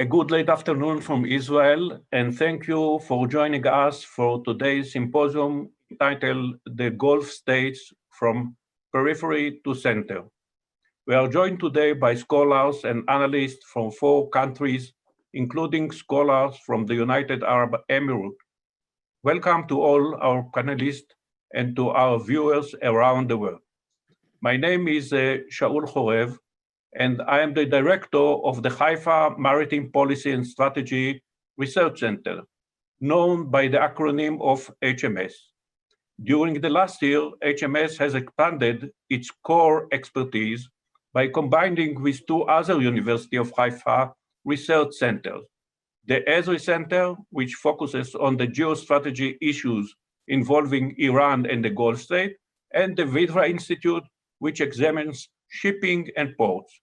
A good late afternoon from Israel, and thank you for joining us for today's symposium titled The Gulf States from Periphery to Center. We are joined today by scholars and analysts from 4 countries, including scholars from the United Arab Emirates. Welcome to all our panelists and to our viewers around the world. My name is Shaul Chorev, and I am the director of the Haifa Maritime Policy and Strategy Research Center, known by the acronym of HMS. During the last year, HMS has expanded its core expertise by combining with 2 other University of Haifa research centers, the Ezri Center, which focuses on the geostrategy issues involving Iran and the Gulf State, and the Vidra Institute, which examines shipping and ports.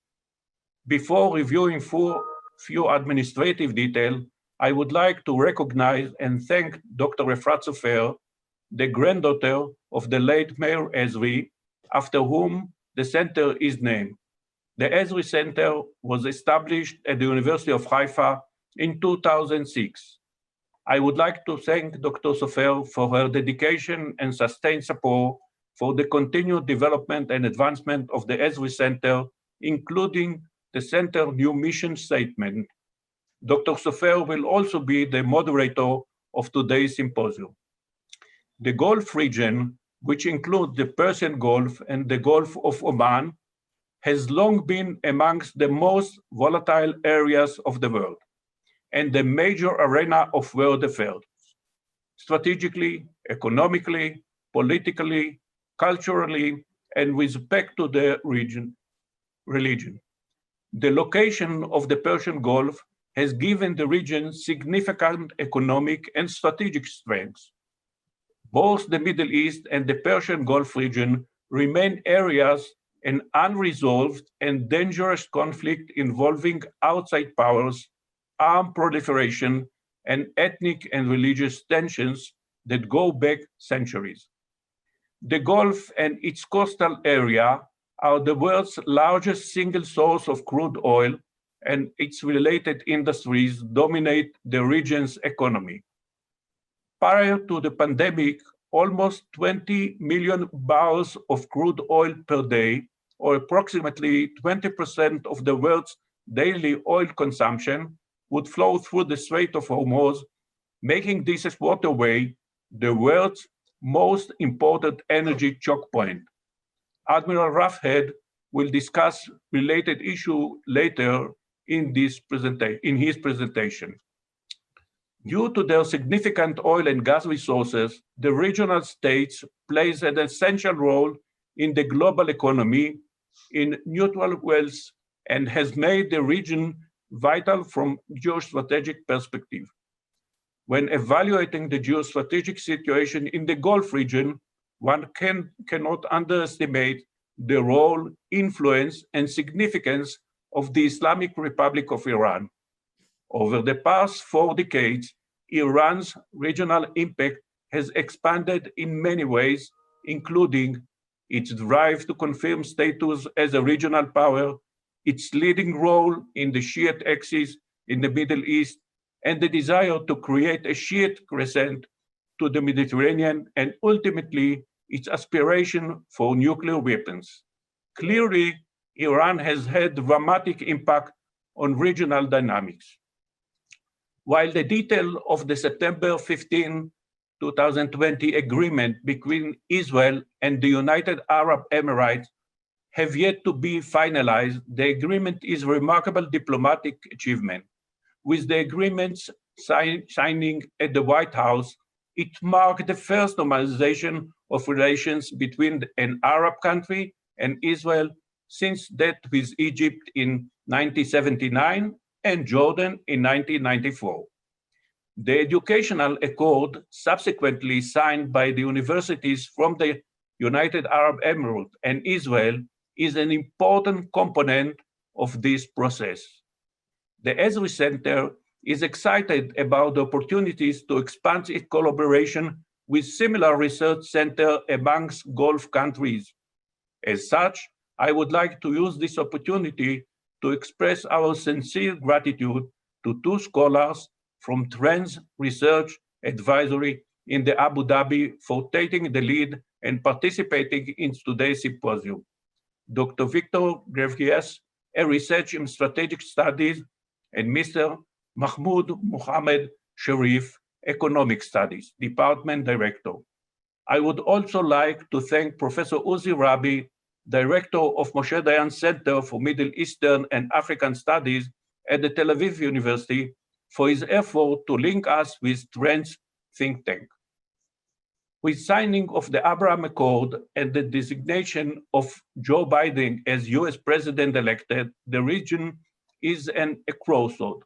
Before reviewing few administrative details, I would like to recognize and thank Dr. Efrat Sofer, the granddaughter of the late Mayor Ezri, after whom the center is named. The Ezri Center was established at the University of Haifa in 2006. I would like to thank Dr. Sofer for her dedication and sustained support for the continued development and advancement of the Ezri Center, including the Center new mission statement. Dr. Sofer will also be the moderator of today's symposium. The Gulf region, which includes the Persian Gulf and the Gulf of Oman, has long been amongst the most volatile areas of the world and the major arena of world affairs, strategically, economically, politically, culturally, and with respect to the religion. The location of the Persian Gulf has given the region significant economic and strategic strengths. Both the Middle East and the Persian Gulf region remain areas in unresolved and dangerous conflict involving outside powers, armed proliferation, and ethnic and religious tensions that go back centuries. The Gulf and its coastal area are the world's largest single source of crude oil, and its related industries dominate the region's economy. Prior to the pandemic, almost 20 million barrels of crude oil per day, or approximately 20% of the world's daily oil consumption, would flow through the Strait of Hormuz, making this waterway the world's most important energy choke point. Admiral Roughead will discuss related issue later in his presentation. Due to their significant oil and gas resources, the regional states plays an essential role in the global economy in neutral wealth and has made the region vital from geostrategic perspective. When evaluating the geostrategic situation in the Gulf region, one cannot underestimate the role, influence, and significance of the Islamic Republic of Iran. Over the past 4 decades, Iran's regional impact has expanded in many ways, including its drive to confirm status as a regional power, its leading role in the Shiite axis in the Middle East, and the desire to create a Shiite crescent to the Mediterranean, and ultimately its aspiration for nuclear weapons. Clearly, Iran has had dramatic impact on regional dynamics. While the detail of the September 15, 2020 agreement between Israel and the United Arab Emirates have yet to be finalized, the agreement is a remarkable diplomatic achievement. With the agreements signing at the White House, it marked the first normalization of relations between an Arab country and Israel since that with Egypt in 1979 and Jordan in 1994. The educational accord subsequently signed by the universities from the United Arab Emirates and Israel is an important component of this process. The Ezri Center is excited about the opportunities to expand its collaboration with similar research centers amongst Gulf countries. As such, I would like to use this opportunity to express our sincere gratitude to 2 scholars from Trends Research Advisory in the Abu Dhabi for taking the lead and participating in today's symposium. Dr. Victor Grevgies, a research in strategic studies, and Mr. Mahmoud Mohammed Sharif, Economic Studies, Department Director. I would also like to thank Professor Uzi Rabi, Director of Moshe Dayan Center for Middle Eastern and African Studies at the Tel Aviv University, for his effort to link us with Trends think tank. With signing of the Abraham Accord and the designation of Joe Biden as US President-elected, the region is a crossroad.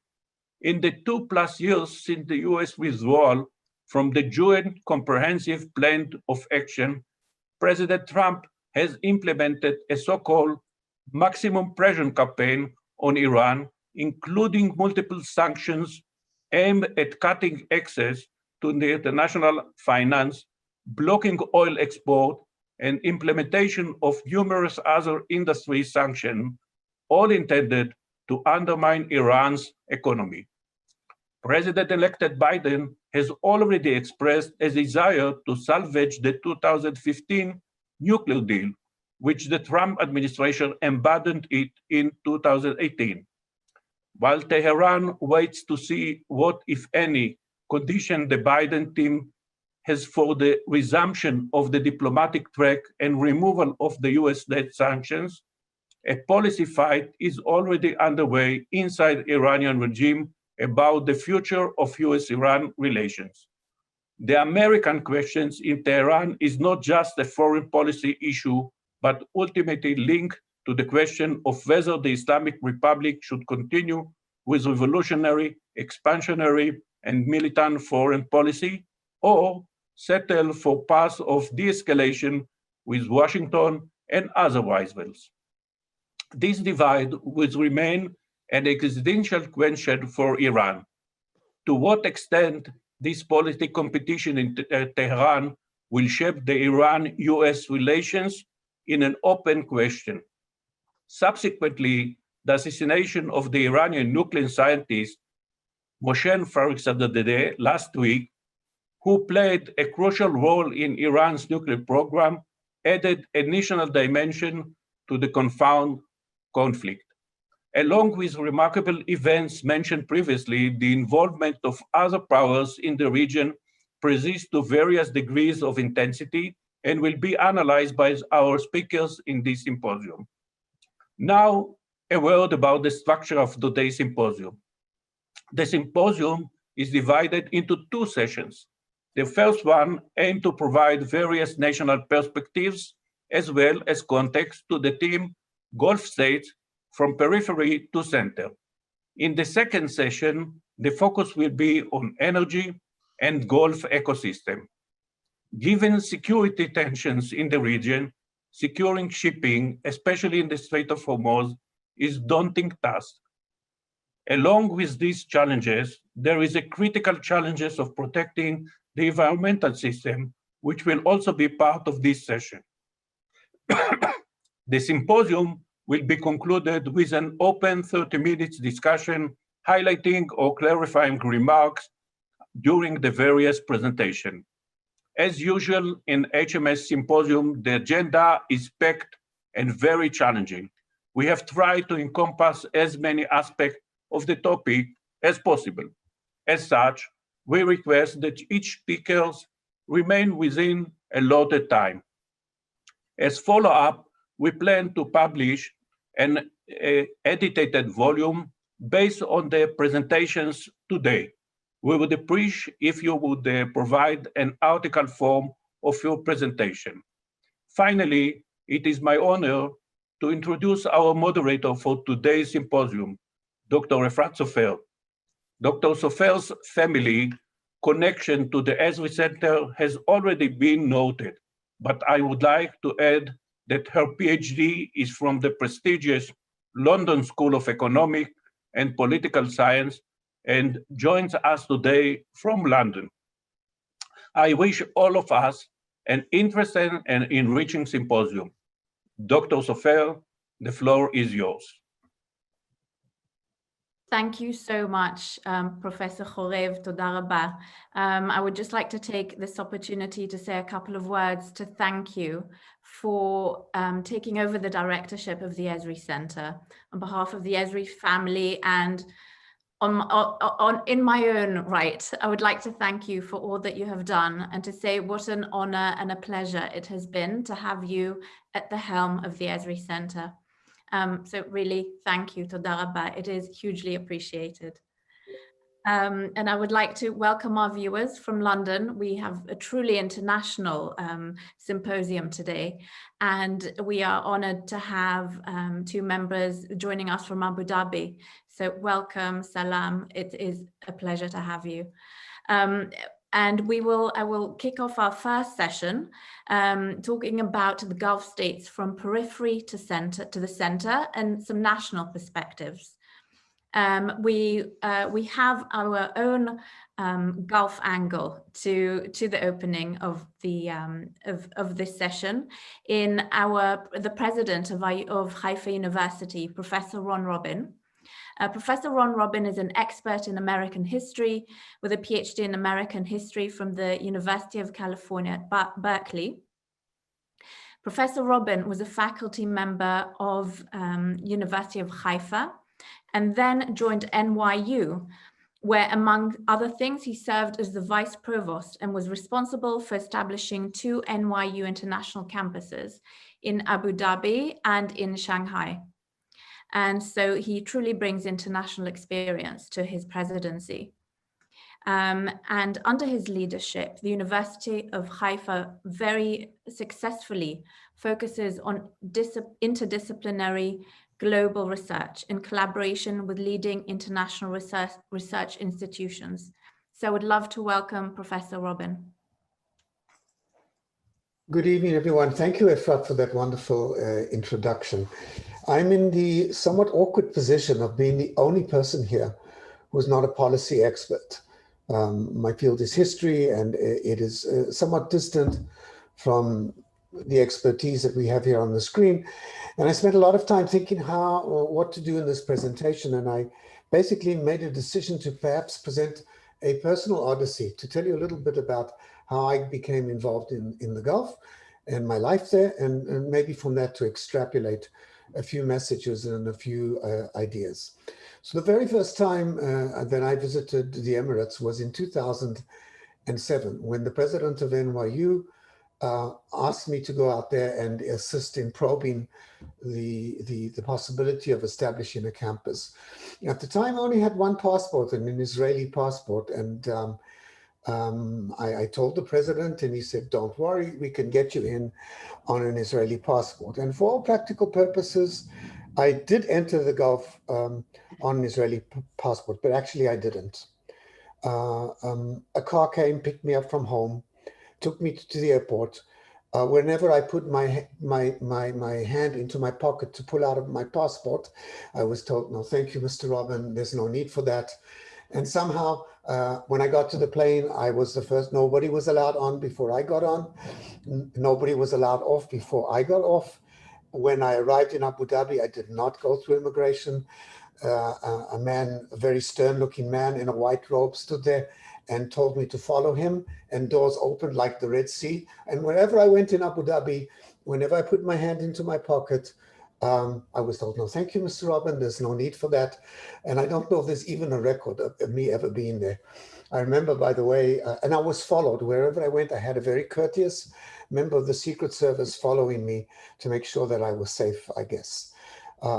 In the 2+ years since the US withdrawal from the Joint Comprehensive Plan of Action, President Trump has implemented a so-called maximum pressure campaign on Iran, including multiple sanctions aimed at cutting access to the international finance, blocking oil export, and implementation of numerous other industry sanctions, all intended to undermine Iran's economy. President-elected Biden has already expressed a desire to salvage the 2015 nuclear deal, which the Trump administration abandoned it in 2018. While Tehran waits to see what, if any, condition the Biden team has for the resumption of the diplomatic track and removal of the US-led sanctions, a policy fight is already underway inside the Iranian regime about the future of US-Iran relations. The American question in Tehran is not just a foreign policy issue, but ultimately linked to the question of whether the Islamic Republic should continue with revolutionary, expansionary, and militant foreign policy, or settle for paths of de-escalation with Washington and other rivals. This divide will remain an existential question for Iran. To what extent this political competition in Tehran will shape the Iran-US relations in an open question. Subsequently, the assassination of the Iranian nuclear scientist Mohsen Farizadeh last week, who played a crucial role in Iran's nuclear program, added an additional dimension to the confound conflict. Along with remarkable events mentioned previously, the involvement of other powers in the region persists to various degrees of intensity and will be analyzed by our speakers in this symposium. Now, a word about the structure of today's symposium. The symposium is divided into 2 sessions. The first one aimed to provide various national perspectives as well as context to the theme Gulf States from Periphery to Center. In the second session, the focus will be on energy and Gulf ecosystem. Given security tensions in the region, securing shipping, especially in the Strait of Hormuz, is a daunting task. Along with these challenges, there is a critical challenges of protecting the environmental system, which will also be part of this session. The symposium will be concluded with an open 30 minutes discussion highlighting or clarifying remarks during the various presentations. As usual in HMS Symposium, the agenda is packed and very challenging. We have tried to encompass as many aspects of the topic as possible. As such, we request that each speaker remain within allotted time. As follow-up, we plan to publish an edited volume based on the presentations today. We would appreciate if you would provide an article form of your presentation. Finally, it is my honor to introduce our moderator for today's symposium, Dr. Efrat Sofer. Dr. Sofer's family connection to the Ezri Center has already been noted, but I would like to add that her PhD is from the prestigious London School of Economic and Political Science and joins us today from London. I wish all of us an interesting and enriching symposium. Dr. Sofer, the floor is yours. Thank you so much, Professor Chorev. Toda rabba. I would just like to take this opportunity to say a couple of words to thank you for taking over the directorship of the Ezri Center on behalf of the Ezri family and in my own right. I would like to thank you for all that you have done and to say what an honor and a pleasure it has been to have you at the helm of the Ezri Center. So really, thank you, Toda rabba. It is hugely appreciated. And I would like to welcome our viewers from London. We have a truly international symposium today, and we are honored to have two members joining us from Abu Dhabi. So welcome, salam. It is a pleasure to have you. And I will kick off our first session talking about the Gulf states from periphery to the center and some national perspectives. We have our own Gulf angle to the opening of the of this session in the president of Haifa University, Professor Ron Robin. Professor Ron Robin is an expert in American history with a PhD in American history from the University of California at Berkeley. Professor Robin was a faculty member of University of Haifa and then joined NYU, where among other things, he served as the vice provost and was responsible for establishing two NYU international campuses in Abu Dhabi and in Shanghai. And so he truly brings international experience to his presidency. And under his leadership, the University of Haifa very successfully focuses on interdisciplinary global research in collaboration with leading international research institutions. So I would love to welcome Professor Robin. Good evening, everyone. Thank you, Efrat, for that wonderful introduction. I'm in the somewhat awkward position of being the only person here who's not a policy expert. My field is history, and it is somewhat distant from the expertise that we have here on the screen. And I spent a lot of time thinking what to do in this presentation. And I basically made a decision to perhaps present a personal odyssey to tell you a little bit about how I became involved in the Gulf and my life there, and maybe from that to extrapolate a few messages and a few ideas. So the very first time that I visited the Emirates was in 2007, when the president of NYU asked me to go out there and assist in probing the possibility of establishing a campus. At the time, I only had one passport, an Israeli passport, and I told the president, and he said, "Don't worry, we can get you in on an Israeli passport." And for all practical purposes, I did enter the Gulf on an Israeli passport, but actually I didn't. A car came, picked me up from home, took me to the airport. Whenever I put my hand into my pocket to pull out of my passport, I was told, "No, thank you, Mr. Robin, there's no need for that." And somehow, when I got to the plane, I was the first. Nobody was allowed on before I got on. Nobody was allowed off before I got off. When I arrived in Abu Dhabi, I did not go through immigration. A very stern-looking man in a white robe stood there and told me to follow him, and doors opened like the Red Sea. And wherever I went in Abu Dhabi, whenever I put my hand into my pocket, I was told, "No, thank you, Mr. Robin, there's no need for that." And I don't know if there's even a record of me ever being there. I remember, by the way, and I was followed wherever I went. I had a very courteous member of the Secret Service following me to make sure that I was safe, I guess.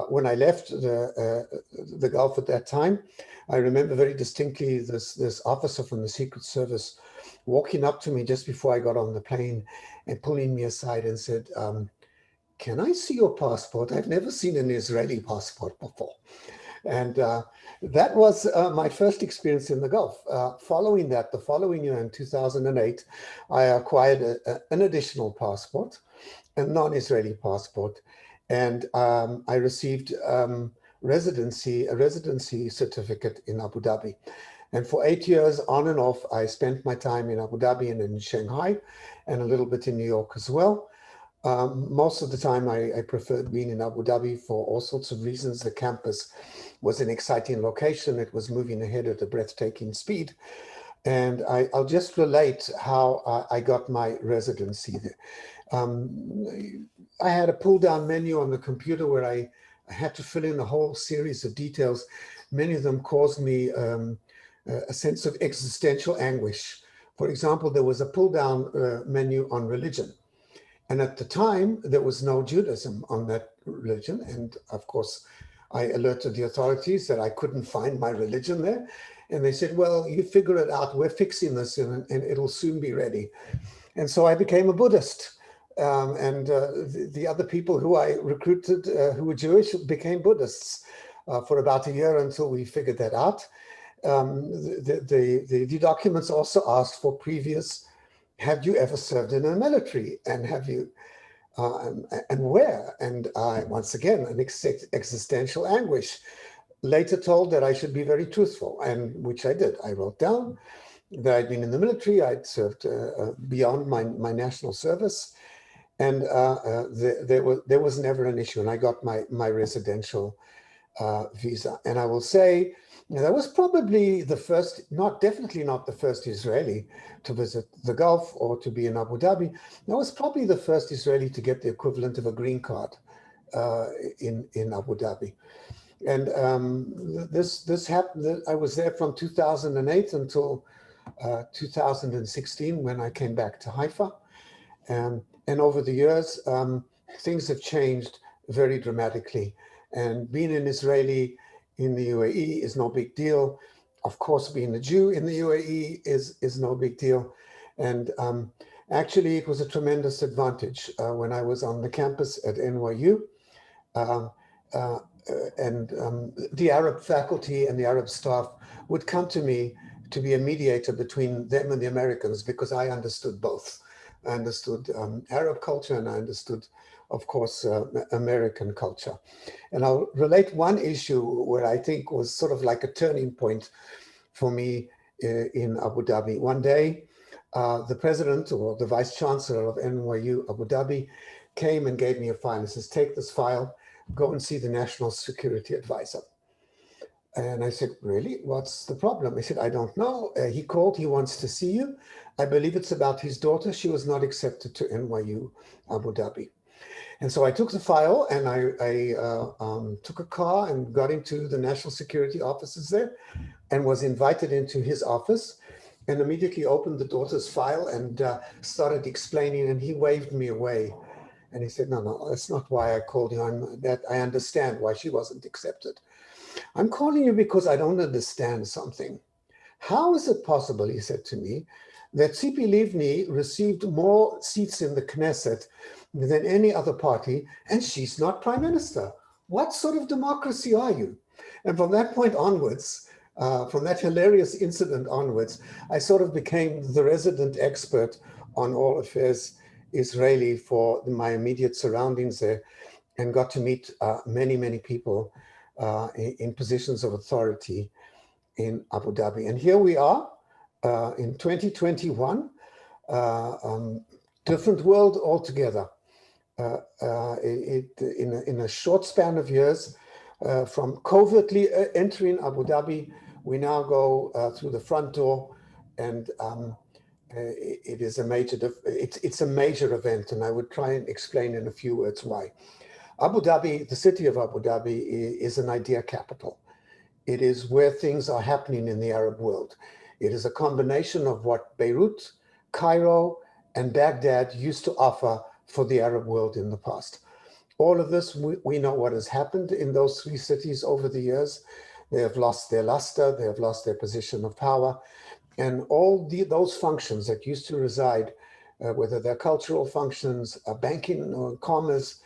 When I left the Gulf at that time, I remember very distinctly this officer from the Secret Service walking up to me just before I got on the plane and pulling me aside and said, "Can I see your passport? I've never seen an Israeli passport before." And that was my first experience in the Gulf. Following that, the following year in 2008, I acquired an additional passport, a non-Israeli passport. And I received a residency certificate in Abu Dhabi. And for 8 years, on and off, I spent my time in Abu Dhabi and in Shanghai, and a little bit in New York as well. Most of the time, I preferred being in Abu Dhabi for all sorts of reasons. The campus was an exciting location. It was moving ahead at a breathtaking speed. And I'll just relate how I got my residency there. I had a pull-down menu on the computer where I had to fill in a whole series of details. Many of them caused me a sense of existential anguish. For example, there was a pull-down menu on religion. And at the time, there was no Judaism on that religion. And of course, I alerted the authorities that I couldn't find my religion there. And they said, well, you figure it out. We're fixing this and it'll soon be ready. And so I became a Buddhist. The other people who I recruited who were Jewish became Buddhists for about a year until we figured that out. The documents also asked for previous, have you ever served in the military? And have you, and where? And once again, an existential anguish. Later told that I should be very truthful, and which I did. I wrote down that I'd been in the military, I'd served beyond my national service, and there was never an issue, and I got my residential visa. And I will say, that was probably the first, definitely not the first Israeli to visit the Gulf or to be in Abu Dhabi. That was probably the first Israeli to get the equivalent of a green card in Abu Dhabi. And this happened. I was there from 2008 until 2016 when I came back to Haifa. And over the years, things have changed very dramatically. And being an Israeli in the UAE is no big deal. Of course, being a Jew in the UAE is no big deal. And actually, it was a tremendous advantage when I was on the campus at NYU. The Arab faculty and the Arab staff would come to me to be a mediator between them and the Americans because I understood both. I understood Arab culture and I understood, of course, American culture. And I'll relate one issue where I think was sort of like a turning point for me in Abu Dhabi. One day, the president or the vice chancellor of NYU Abu Dhabi came and gave me a file. He says, take this file, go and see the national security advisor. And I said, really? What's the problem? He said, I don't know. He called, he wants to see you. I believe it's about his daughter. She was not accepted to NYU Abu Dhabi. And so I took the file and I took a car and got into the national security offices there and was invited into his office and immediately opened the daughter's file and started explaining, and he waved me away. And he said, no, that's not why I called you. I understand why she wasn't accepted. I'm calling you because I don't understand something. How is it possible, he said to me, that Tzipi Livni received more seats in the Knesset than any other party, and she's not prime minister? What sort of democracy are you? And from that point onwards, from that hilarious incident onwards, I sort of became the resident expert on all affairs Israeli for my immediate surroundings there, and got to meet many, many people in positions of authority in Abu Dhabi. And here we are in 2021, different world altogether. In a short span of years, from covertly entering Abu Dhabi, we now go through the front door, and it is a major, it's a major event, and I would try and explain in a few words why. Abu Dhabi, the city of Abu Dhabi, is an idea capital. It is where things are happening in the Arab world. It is a combination of what Beirut, Cairo, and Baghdad used to offer for the Arab world in the past. All of this, we know what has happened in those three cities over the years. They have lost their luster, they have lost their position of power, and all those functions that used to reside, whether they're cultural functions, banking or commerce,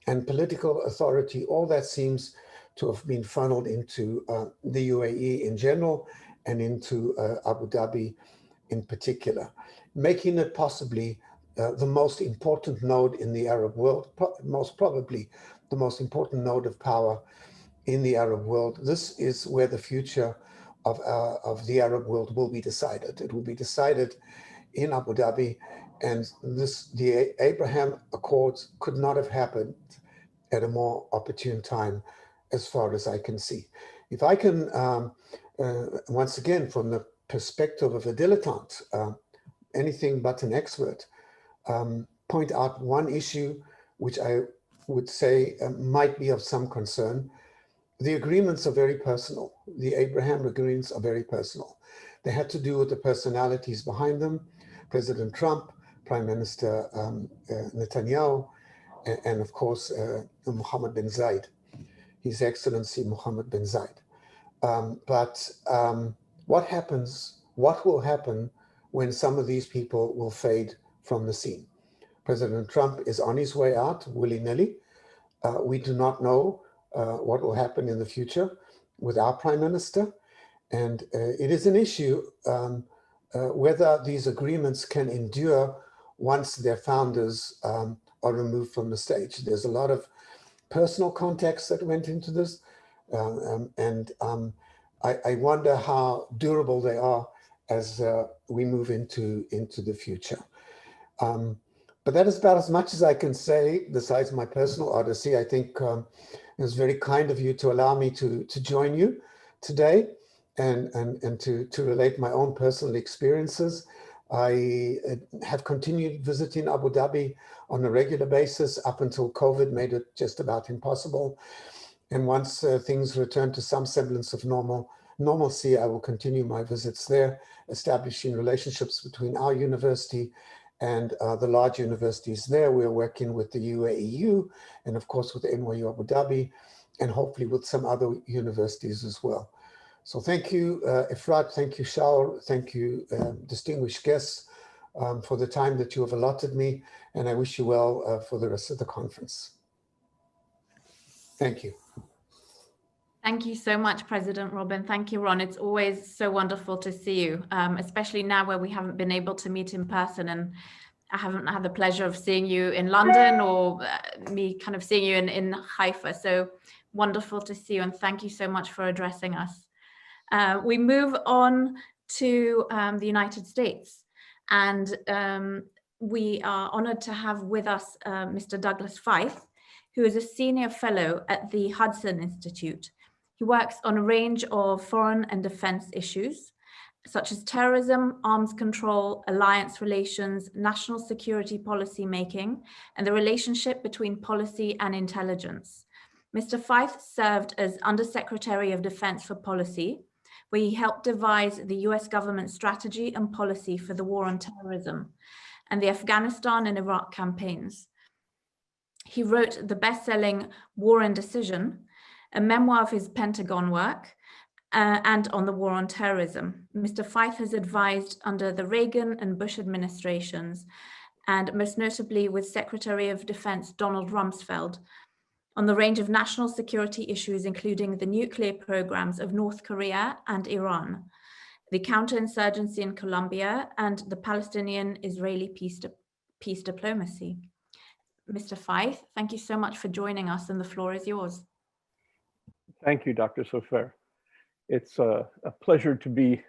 and political authority, all that seems to have been funneled into the UAE in general and into Abu Dhabi in particular, making it possibly the most important node in the Arab world, most probably the most important node of power in the Arab world. This is where the future of the Arab world will be decided. It will be decided in Abu Dhabi, And the Abraham Accords could not have happened at a more opportune time, as far as I can see. If I can, once again, from the perspective of a dilettante, anything but an expert, point out one issue which I would say might be of some concern. The agreements are very personal. The Abraham agreements are very personal. They had to do with the personalities behind them, President Trump, Prime Minister Netanyahu, and of course, Mohammed bin Zayed, His Excellency Mohammed bin Zayed. What will happen when some of these people will fade from the scene? President Trump is on his way out willy-nilly. We do not know what will happen in the future with our Prime Minister. And it is an issue whether these agreements can endure once their founders are removed from the stage. There's a lot of personal context that went into this. I wonder how durable they are as we move into the future. But that is about as much as I can say, besides my personal odyssey. I think it was very kind of you to allow me to join you today and to relate my own personal experiences. I have continued visiting Abu Dhabi on a regular basis up until COVID made it just about impossible. And once things return to some semblance of normalcy, I will continue my visits there, establishing relationships between our university and the large universities there. We're working with the UAEU and of course with NYU Abu Dhabi and hopefully with some other universities as well. So thank you, Efrat, thank you, Shaul, thank you, distinguished guests, for the time that you have allotted me, and I wish you well for the rest of the conference. Thank you. Thank you so much, President Robin. Thank you, Ron. It's always so wonderful to see you, especially now where we haven't been able to meet in person, and I haven't had the pleasure of seeing you in London or me kind of seeing you in Haifa. So wonderful to see you, and thank you so much for addressing us. We move on to the United States, and we are honored to have with us Mr. Douglas Feith, who is a senior fellow at the Hudson Institute. He works on a range of foreign and defense issues, such as terrorism, arms control, alliance relations, national security policy making, and the relationship between policy and intelligence. Mr. Feith served as Undersecretary of Defense for Policy, where he helped devise the US government strategy and policy for the war on terrorism and the Afghanistan and Iraq campaigns. He wrote the best-selling War and Decision, a memoir of his Pentagon work, and on the war on terrorism. Mr. Feith has advised under the Reagan and Bush administrations, and most notably with Secretary of Defense Donald Rumsfeld, on the range of national security issues, including the nuclear programs of North Korea and Iran, the counterinsurgency in Colombia, and the Palestinian-Israeli peace diplomacy. Mr. Feith, thank you so much for joining us, and the floor is yours. Thank you, Dr. Sofer. It's a pleasure to be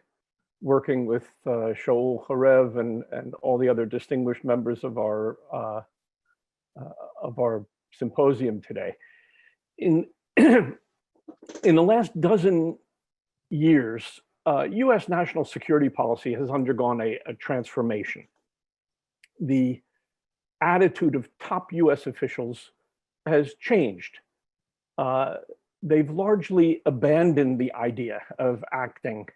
working with Shaul Harev and all the other distinguished members of our symposium today. In the last dozen years, US national security policy has undergone a transformation. The attitude of top US officials has changed. They've largely abandoned the idea of acting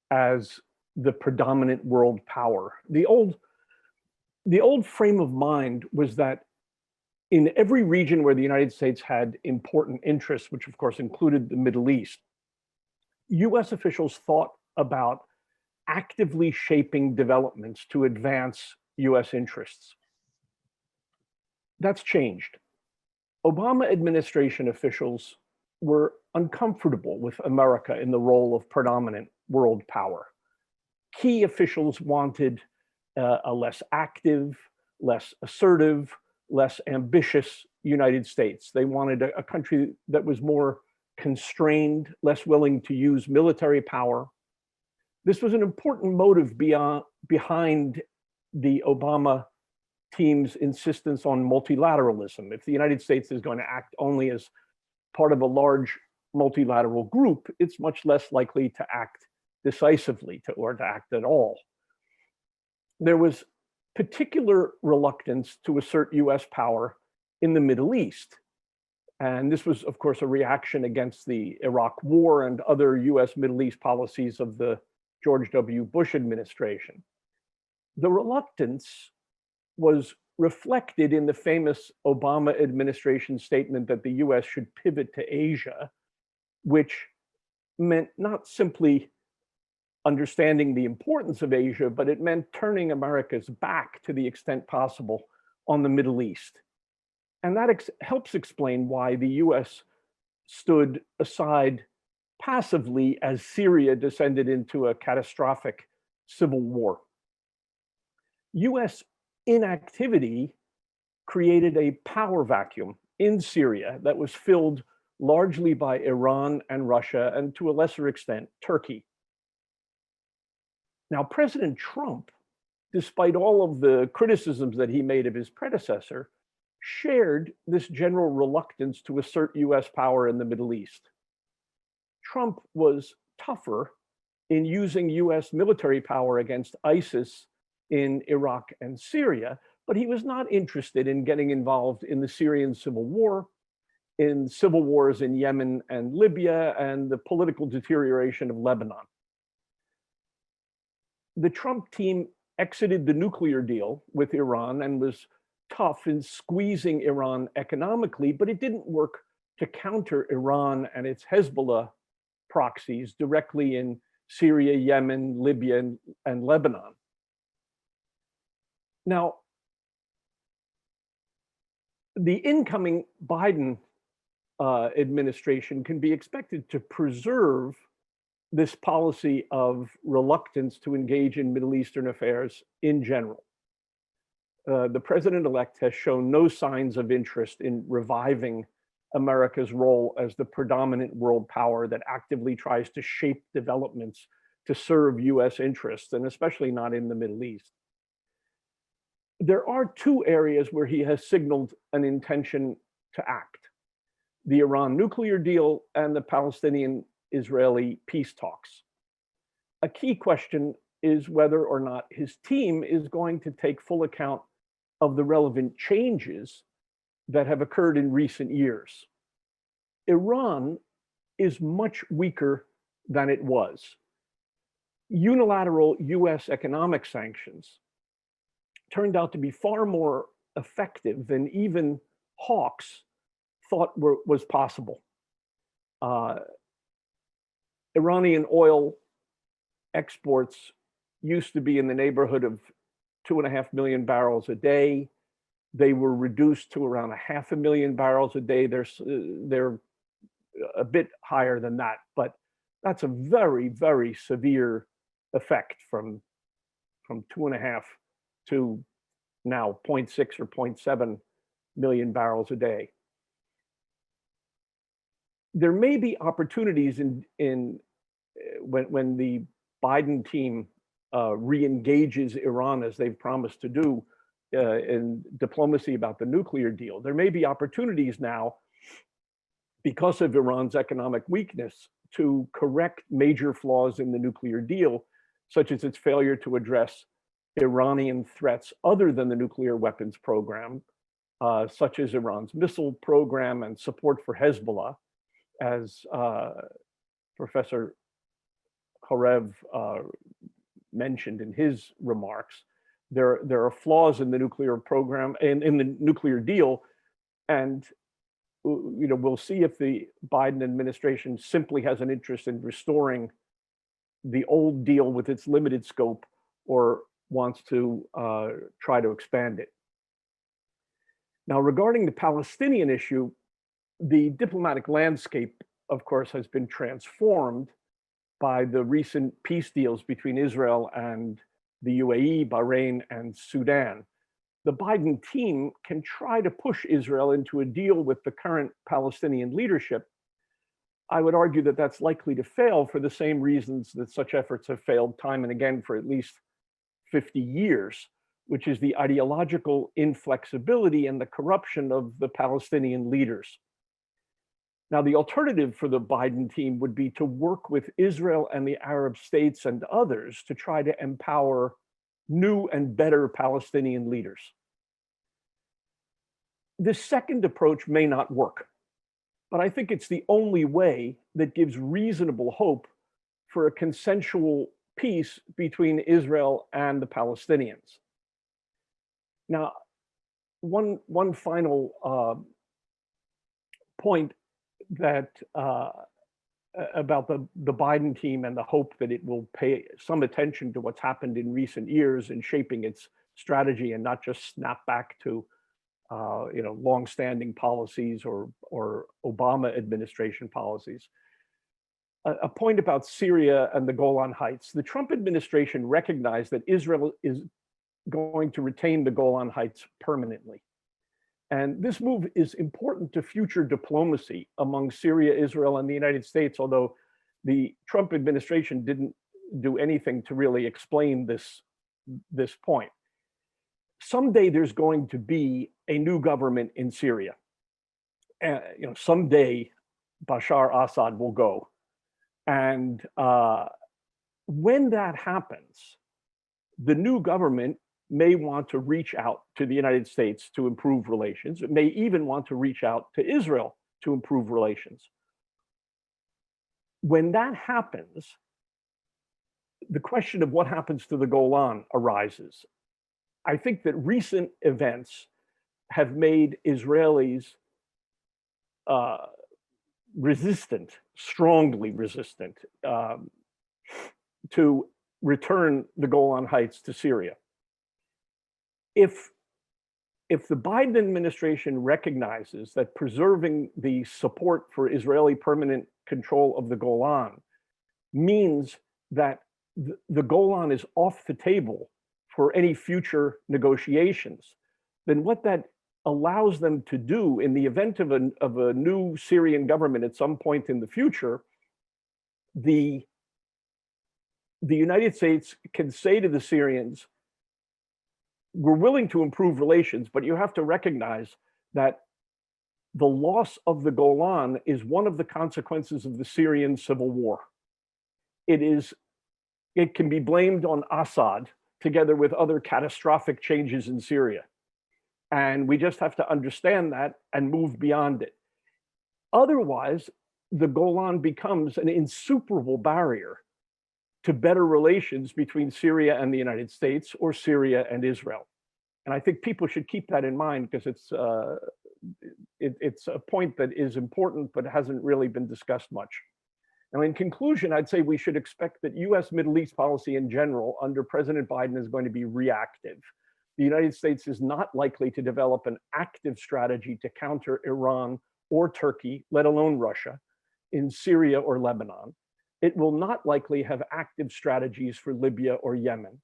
as the predominant world power. The old frame of mind was that in every region where the United States had important interests, which of course included the Middle East, US officials thought about actively shaping developments to advance US interests. That's changed. Obama administration officials were uncomfortable with America in the role of predominant world power. Key officials wanted a less active, less assertive, less ambitious United States. They wanted a country that was more constrained, less willing to use military power. This was an important motive behind the Obama team's insistence on multilateralism. If the United States is going to act only as part of a large multilateral group, it's much less likely to act decisively or to act at all. There was particular reluctance to assert US power in the Middle East. And this was, of course, a reaction against the Iraq War and other US Middle East policies of the George W. Bush administration. The reluctance was reflected in the famous Obama administration statement that the US should pivot to Asia, which meant not simply understanding the importance of Asia, but it meant turning America's back to the extent possible on the Middle East. And that helps explain why the US stood aside passively as Syria descended into a catastrophic civil war. US inactivity created a power vacuum in Syria that was filled largely by Iran and Russia, and to a lesser extent, Turkey. Now, President Trump, despite all of the criticisms that he made of his predecessor, shared this general reluctance to assert US power in the Middle East. Trump was tougher in using US military power against ISIS in Iraq and Syria, but he was not interested in getting involved in the Syrian civil war, in civil wars in Yemen and Libya, and the political deterioration of Lebanon. The Trump team exited the nuclear deal with Iran and was tough in squeezing Iran economically, but it didn't work to counter Iran and its Hezbollah proxies directly in Syria, Yemen, Libya, and Lebanon. Now, the incoming Biden administration can be expected to preserve this policy of reluctance to engage in Middle Eastern affairs in general. The president-elect has shown no signs of interest in reviving America's role as the predominant world power that actively tries to shape developments to serve US interests, and especially not in the Middle East. There are two areas where he has signaled an intention to act: the Iran nuclear deal and the Palestinian-Israeli peace talks. A key question is whether or not his team is going to take full account of the relevant changes that have occurred in recent years. Iran is much weaker than it was. Unilateral US economic sanctions turned out to be far more effective than even hawks thought was possible. Iranian oil exports used to be in the neighborhood of 2.5 million barrels a day. They were reduced to around 500,000 barrels a day. They're a bit higher than that, but that's a very, very severe effect from 2.5 to now 0.6 or 0.7 million barrels a day. There may be opportunities when the Biden team re-engages Iran, as they've promised to do, in diplomacy about the nuclear deal. There may be opportunities now, because of Iran's economic weakness, to correct major flaws in the nuclear deal, such as its failure to address Iranian threats other than the nuclear weapons program, such as Iran's missile program and support for Hezbollah, as Professor Horev mentioned in his remarks. There are flaws in the nuclear program and in the nuclear deal, and we'll see if the Biden administration simply has an interest in restoring the old deal with its limited scope, or wants to try to expand it. Now, regarding the Palestinian issue, the diplomatic landscape, of course, has been transformed by the recent peace deals between Israel and the UAE, Bahrain, and Sudan. The Biden team can try to push Israel into a deal with the current Palestinian leadership. I would argue that that's likely to fail for the same reasons that such efforts have failed time and again for at least 50 years. which is the ideological inflexibility and the corruption of the Palestinian leaders. Now, the alternative for the Biden team would be to work with Israel and the Arab states and others to try to empower new and better Palestinian leaders. This second approach may not work, but I think it's the only way that gives reasonable hope for a consensual peace between Israel and the Palestinians. Now, one final point that about the Biden team and the hope that it will pay some attention to what's happened in recent years in shaping its strategy and not just snap back to longstanding policies or Obama administration policies. A point about Syria and the Golan Heights. The Trump administration recognized that Israel is going to retain the Golan Heights permanently. And this move is important to future diplomacy among Syria, Israel, and the United States, although the Trump administration didn't do anything to really explain this point. Someday there's going to be a new government in Syria. Someday Bashar Assad will go. And when that happens, the new government may want to reach out to the United States to improve relations. It may even want to reach out to Israel to improve relations. When that happens, the question of what happens to the Golan arises. I think that recent events have made Israelis strongly resistant to return the Golan Heights to Syria. If the Biden administration recognizes that preserving the support for Israeli permanent control of the Golan means that the Golan is off the table for any future negotiations, then what that allows them to do in the event of a new Syrian government at some point in the future, the United States can say to the Syrians, we're willing to improve relations, but you have to recognize that the loss of the Golan is one of the consequences of the Syrian civil war. It can be blamed on Assad together with other catastrophic changes in Syria. And we just have to understand that and move beyond it. Otherwise, the Golan becomes an insuperable barrier to better relations between Syria and the United States or Syria and Israel. And I think people should keep that in mind because it's a point that is important but hasn't really been discussed much. Now, in conclusion, I'd say we should expect that US Middle East policy in general under President Biden is going to be reactive. The United States is not likely to develop an active strategy to counter Iran or Turkey, let alone Russia, in Syria or Lebanon. It will not likely have active strategies for Libya or Yemen,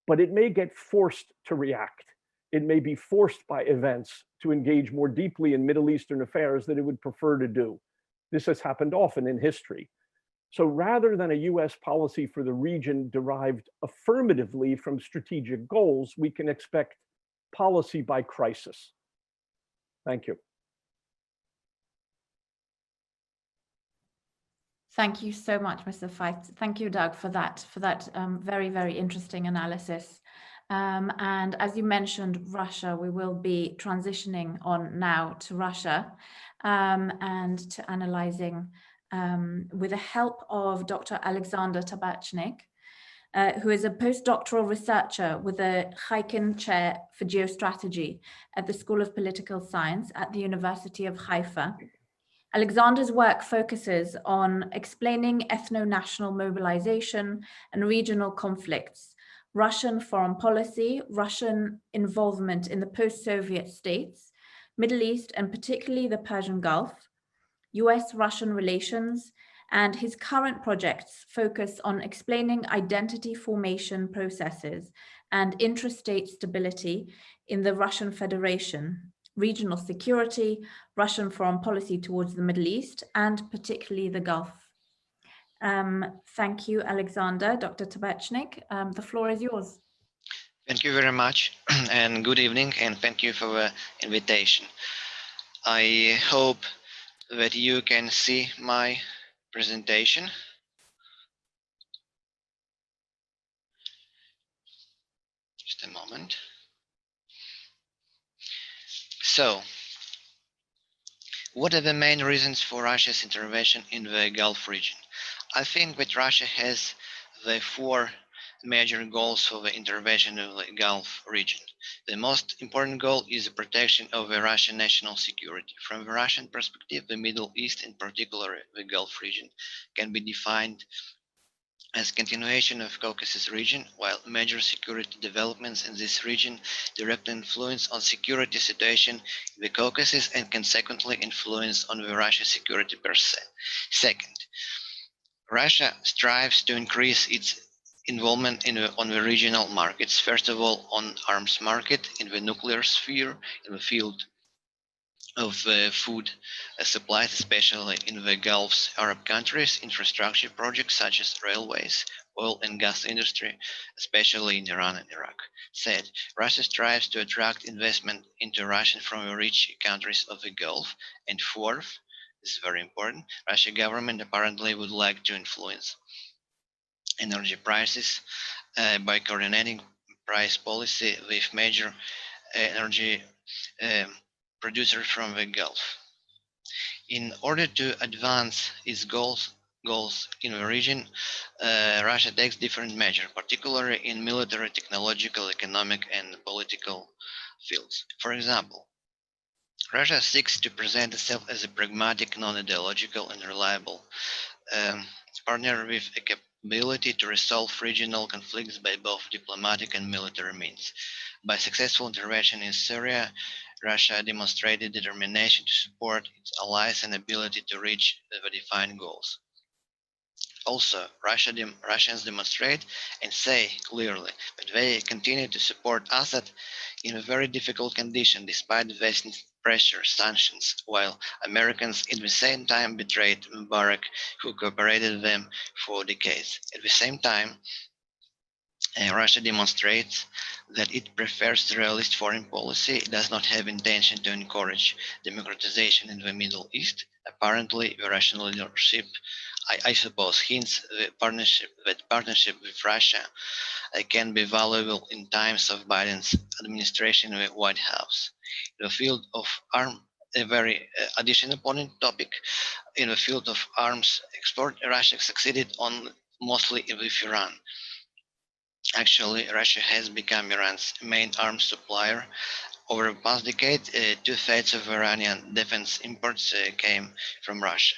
but it may get forced to react. It may be forced by events to engage more deeply in Middle Eastern affairs than it would prefer to do. This has happened often in history. So rather than a US policy for the region derived affirmatively from strategic goals, we can expect policy by crisis. Thank you. Thank you so much, Mr. Feith. Thank you, Doug, for that very, very interesting analysis. And as you mentioned, Russia, we will be transitioning on now to Russia and to analyzing with the help of Dr. Alexander Tabachnik, who is a postdoctoral researcher with the Chaikin Chair for Geostrategy at the School of Political Science at the University of Haifa. Alexander's work focuses on explaining ethno-national mobilization and regional conflicts, Russian foreign policy, Russian involvement in the post-Soviet states, Middle East, and particularly the Persian Gulf, US-Russian relations, and his current projects focus on explaining identity formation processes and intrastate stability in the Russian Federation, regional security, Russian foreign policy towards the Middle East, and particularly the Gulf. Thank you, Alexander. Dr. Tabachnik, the floor is yours. Thank you very much, and good evening, and thank you for the invitation. I hope that you can see my presentation. Just a moment. So, what are the main reasons for Russia's intervention in the Gulf region? I think that Russia has the four major goals for the intervention in the Gulf region. The most important goal is the protection of the Russian national security. From the Russian perspective, the Middle East, in particular the Gulf region, can be defined as continuation of Caucasus region, while major security developments in this region directly influence on security situation in the Caucasus and consequently influence on the Russian security per se. Second, Russia strives to increase its involvement on the regional markets, first of all on arms market, in the nuclear sphere, in the field of food supplies, especially in the Gulf's Arab countries, infrastructure projects such as railways, oil and gas industry, especially in Iran and Iraq. Third, Russia strives to attract investment into Russia from the rich countries of the Gulf. And fourth, this is very important, Russian government apparently would like to influence energy prices by coordinating price policy with major energy producers from the Gulf. In order to advance its goals in the region, Russia takes different measures, particularly in military, technological, economic, and political fields. For example, Russia seeks to present itself as a pragmatic, non-ideological, and reliable partner with a capability to resolve regional conflicts by both diplomatic and military means. By successful intervention in Syria, Russia demonstrated determination to support its allies and ability to reach the defined goals. Also, Russians demonstrate and say clearly that they continue to support Assad in a very difficult condition despite Western pressure, sanctions, while Americans at the same time betrayed Mubarak, who cooperated with them for decades. At the same time, Russia demonstrates that it prefers the realist foreign policy. It does not have intention to encourage democratization in the Middle East. Apparently, the Russian leadership, I suppose, hints that partnership with Russia can be valuable in times of Biden's administration in the White House. In the field of a very additional important topic, in the field of arms export, Russia succeeded on mostly with Iran. Actually, Russia has become Iran's main arms supplier. Over the past decade, 2/3 of Iranian defense imports came from Russia.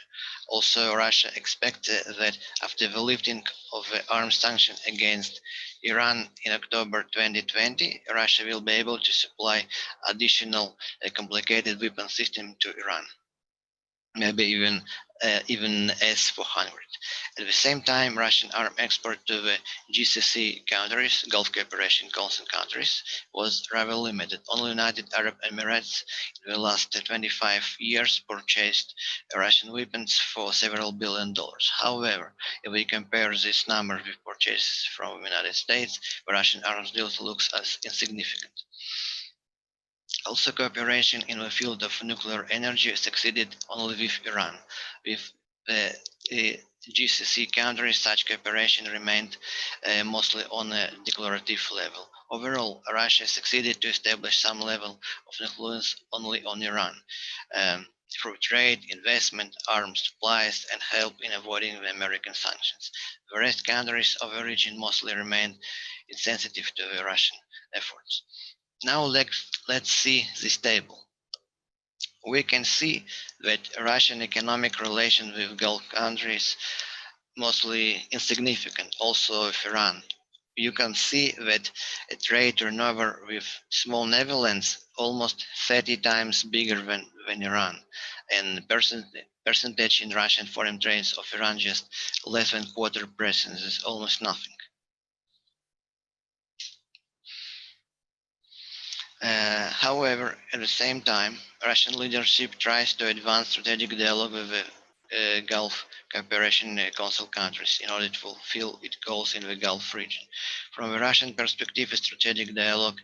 Also, Russia expects that after the lifting of the arms sanction against Iran in October 2020, Russia will be able to supply additional complicated weapon system to Iran, maybe even S-400. At the same time, Russian arm export to the GCC countries, Gulf Cooperation Council countries, was rather limited. Only United Arab Emirates in the last 25 years purchased Russian weapons for several $1 billion. However, if we compare this number with purchases from the United States, the Russian arms deals looks as insignificant. Also, cooperation in the field of nuclear energy succeeded only with Iran. With the GCC countries, such cooperation remained mostly on a declarative level. Overall, Russia succeeded to establish some level of influence only on Iran through trade, investment, arms supplies, and help in avoiding the American sanctions. The rest countries of the region mostly remained insensitive to the Russian efforts. Now let's see this table. We can see that Russian economic relations with Gulf countries mostly insignificant, also with Iran. You can see that a trade turnover with small Netherlands almost 30 times bigger than Iran, and percentage in Russian foreign trades of Iran just less than quarter presence is almost nothing. However, at the same time, Russian leadership tries to advance strategic dialogue with the Gulf Cooperation Council countries in order to fulfill its goals in the Gulf region. From a Russian perspective, a strategic dialogue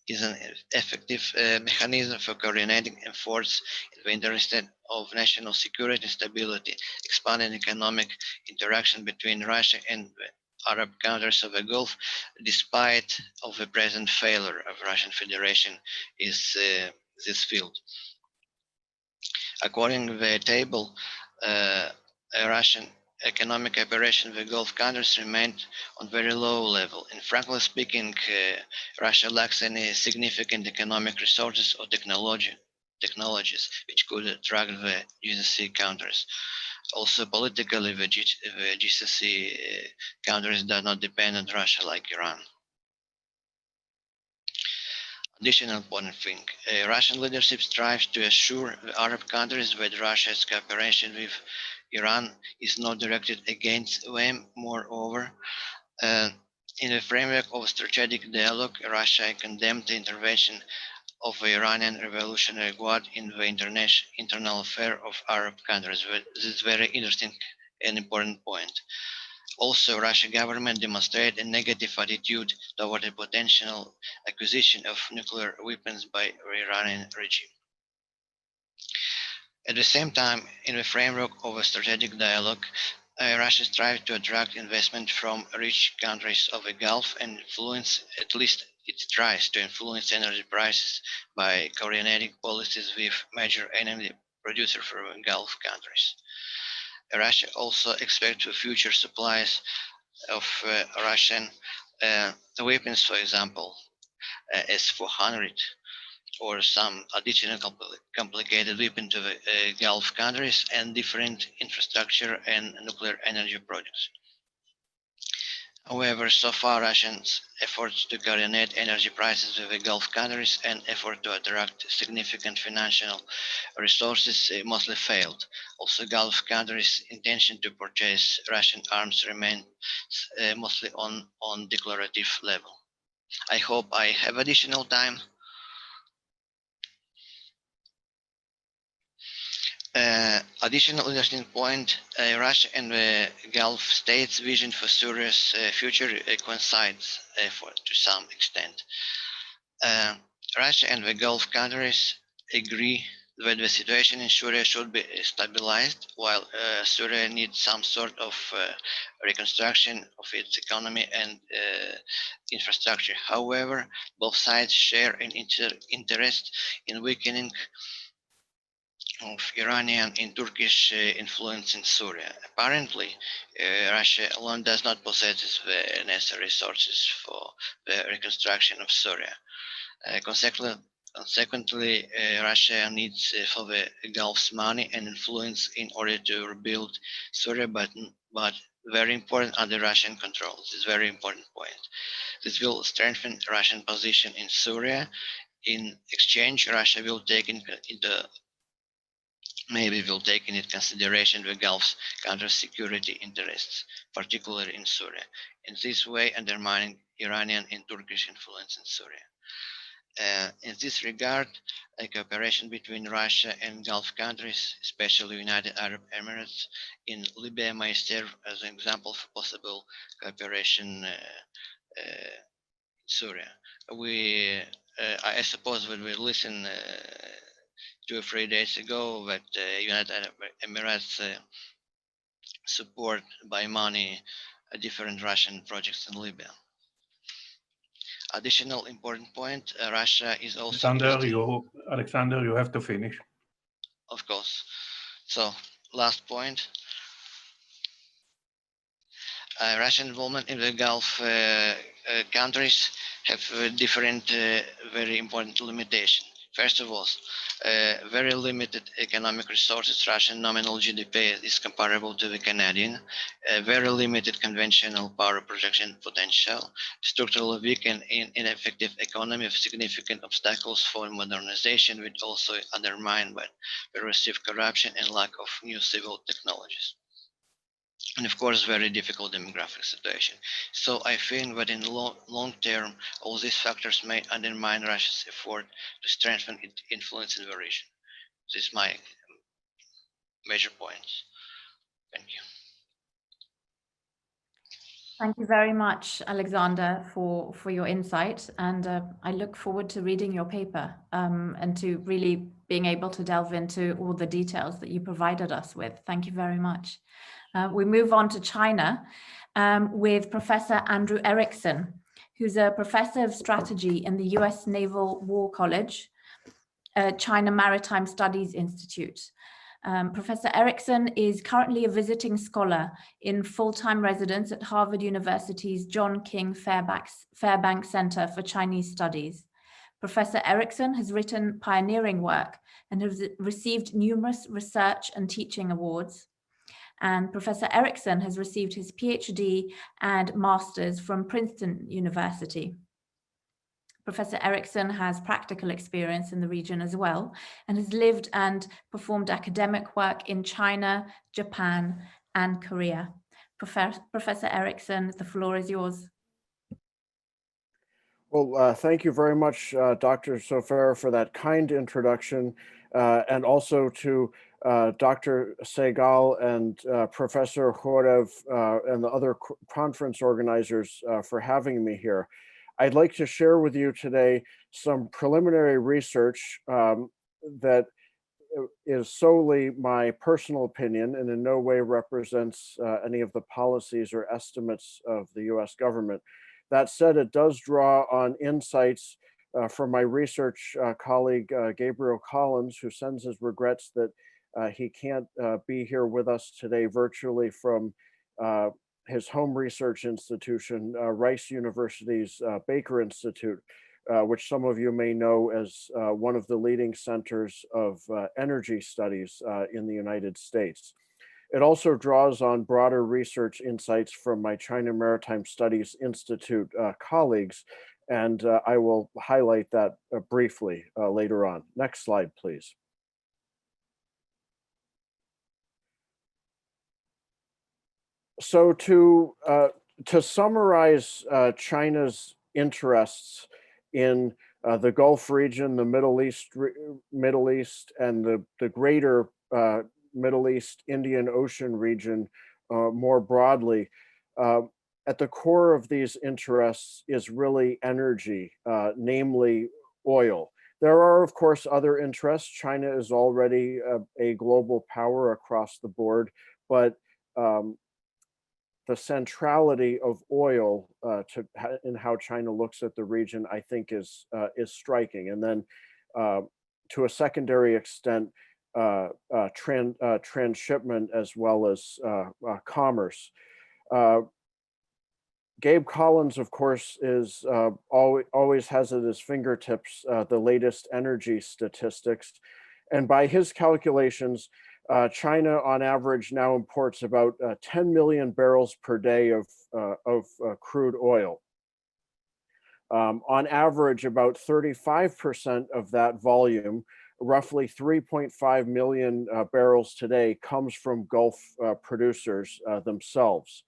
is an effective mechanism for coordinating efforts in the interest of national security and stability, expanding economic interaction between Russia and the Arab countries of the Gulf, despite of the present failure of Russian Federation is this field. According to the table, Russian economic cooperation with Gulf countries remained on very low level. And frankly speaking, Russia lacks any significant economic resources or technologies which could attract the GCC countries. Also, politically, the GCC countries do not depend on Russia like Iran. Additional important thing, Russian leadership strives to assure the Arab countries that Russia's cooperation with Iran is not directed against them. Moreover, in the framework of strategic dialogue, Russia condemned the intervention of the Iranian Revolutionary Guard in the internal affair of Arab countries. This is very interesting and important point. Also, Russian government demonstrated a negative attitude toward a potential acquisition of nuclear weapons by the Iranian regime. At the same time, in the framework of a strategic dialogue, Russia strives to attract investment from rich countries of the Gulf and influence, at least it tries to influence energy prices by coordinating policies with major energy producers from Gulf countries. Russia also expects future supplies of Russian weapons, for example, S-400 or some additional complicated weapon to the Gulf countries and different infrastructure and nuclear energy projects. However, so far Russia's efforts to coordinate energy prices with the Gulf countries and effort to attract significant financial resources mostly failed. Also, Gulf countries' intention to purchase Russian arms remains mostly on declarative level. I hope I have additional time. Additional interesting point, Russia and the Gulf states' vision for Syria's future coincides to some extent. Russia and the Gulf countries agree that the situation in Syria should be stabilized, while Syria needs some sort of reconstruction of its economy and infrastructure. However, both sides share an interest in weakening of Iranian and Turkish influence in Syria. Apparently, Russia alone does not possess the necessary resources for the reconstruction of Syria. Consequently, Russia needs for the Gulf's money and influence in order to rebuild Syria, but very important under Russian control. This is a very important point. This will strengthen Russian position in Syria. In exchange, Russia will take into consideration the Gulf's counter-security interests, particularly in Syria. In this way, undermining Iranian and Turkish influence in Syria. In this regard, a cooperation between Russia and Gulf countries, especially United Arab Emirates in Libya, may serve as an example for possible cooperation in Syria. I suppose when we listened 2 or 3 days ago that United Arab Emirates support by money different Russian projects in Libya. Additional important point, Russia is also Alexander, you have to finish. Of course. So, last point. Russian involvement in the Gulf countries have different very important limitations. First of all, very limited economic resources. Russian nominal GDP is comparable to the Canadian. Very limited conventional power production potential. Structurally weak and ineffective economy with significant obstacles for modernization, which also undermined by pervasive corruption and lack of new civil technologies. And of course, very difficult demographic situation. So I think that in the long term, all these factors may undermine Russia's effort to strengthen its influence in the region. This is my major points. Thank you. Thank you very much, Alexander, for your insight. And I look forward to reading your paper and to really being able to delve into all the details that you provided us with. Thank you very much. We move on to China with Professor Andrew Erickson, who's a professor of strategy in the US Naval War College, China Maritime Studies Institute. Professor Erickson is currently a visiting scholar in full-time residence at Harvard University's John King Fairbanks Center for Chinese Studies. Professor Erickson has written pioneering work and has received numerous research and teaching awards. And Professor Erickson has received his PhD and master's from Princeton University. Professor Erickson has practical experience in the region as well, and has lived and performed academic work in China, Japan, and Korea. Professor Erickson, the floor is yours. Well, thank you very much, Dr. Sofer, for that kind introduction, and also to Dr. Segal and Professor Khorev and the other conference organizers for having me here. I'd like to share with you today some preliminary research that is solely my personal opinion and in no way represents any of the policies or estimates of the US government. That said, it does draw on insights from my research colleague, Gabriel Collins, who sends his regrets that he can't be here with us today virtually from his home research institution, Rice University's Baker Institute, which some of you may know as one of the leading centers of energy studies in the United States. It also draws on broader research insights from my China Maritime Studies Institute colleagues, and I will highlight that briefly later on. Next slide, please. So to summarize China's interests in the Gulf region, the Middle East, and the greater Middle East Indian Ocean region more broadly, at the core of these interests is really energy, namely oil. There are, of course, other interests. China is already a global power across the board, but the centrality of oil in how China looks at the region, I think, is striking. And then to a secondary extent, transshipment as well as commerce. Gabe Collins, of course, is always has at his fingertips the latest energy statistics. And by his calculations, China on average now imports about 10 million barrels per day of crude oil. On average, about 35% of that volume, roughly 3.5 million barrels today, comes from Gulf producers themselves.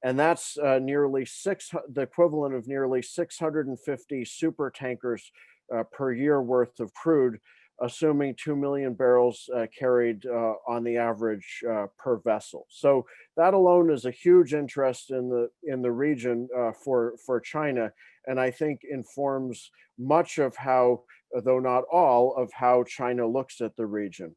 And that's the equivalent of nearly 650 super tankers per year worth of crude, assuming 2 million barrels carried on the average per vessel. So that alone is a huge interest in the region for China, and I think informs much of how, though not all, of how China looks at the region.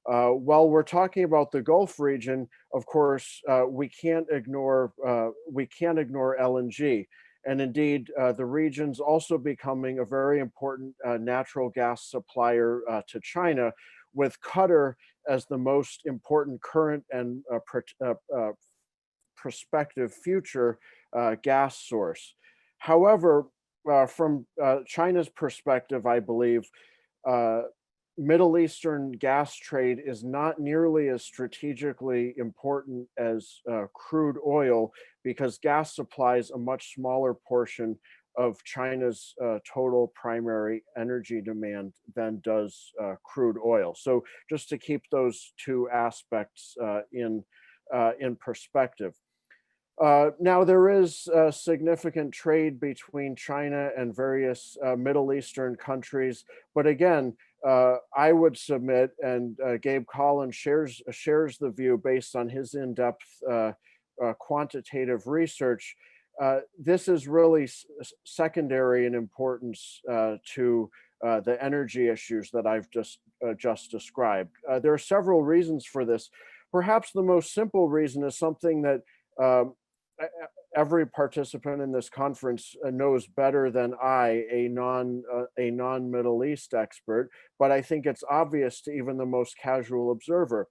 While we're talking about the Gulf region, of course, we can't ignore LNG. And indeed, the region's also becoming a very important natural gas supplier to China, with Qatar as the most important current and prospective future gas source. However, from China's perspective, I believe, Middle Eastern gas trade is not nearly as strategically important as crude oil, because gas supplies a much smaller portion of China's total primary energy demand than does crude oil. So just to keep those two aspects in perspective. Now, there is significant trade between China and various Middle Eastern countries, but again, I would submit, and Gabe Collins shares the view based on his in-depth quantitative research. This is really secondary in importance to the energy issues that I've just described. There are several reasons for this. Perhaps the most simple reason is something that every participant in this conference knows better than I, a non-Middle East expert, but I think it's obvious to even the most casual observer.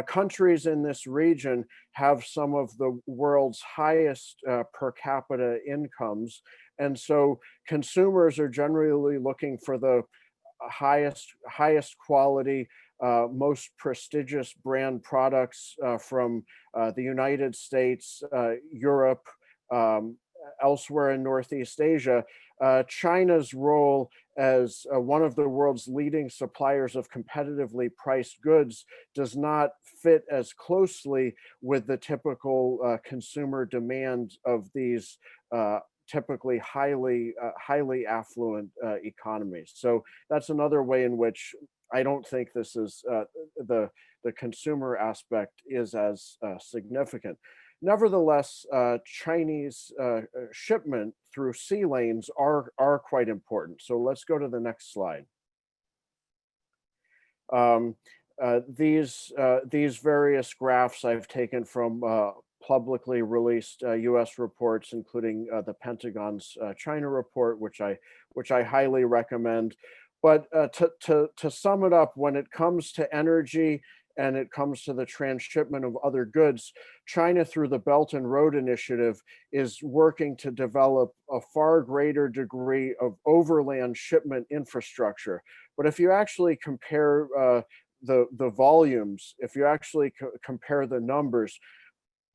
Countries in this region have some of the world's highest per capita incomes, and so consumers are generally looking for the highest quality, most prestigious brand products from the United States, Europe, elsewhere in Northeast Asia. China's role as one of the world's leading suppliers of competitively priced goods does not fit as closely with the typical consumer demand of these typically highly affluent economies. So that's another way in which I don't think this is the consumer aspect is as significant. Nevertheless, Chinese shipment through sea lanes are quite important. So let's go to the next slide. These various graphs I've taken from publicly released U.S. reports, including the Pentagon's China report, which I highly recommend. But to sum it up, when it comes to energy and it comes to the transshipment of other goods, China, through the Belt and Road Initiative, is working to develop a far greater degree of overland shipment infrastructure. But if you actually compare the volumes, if you actually compare the numbers,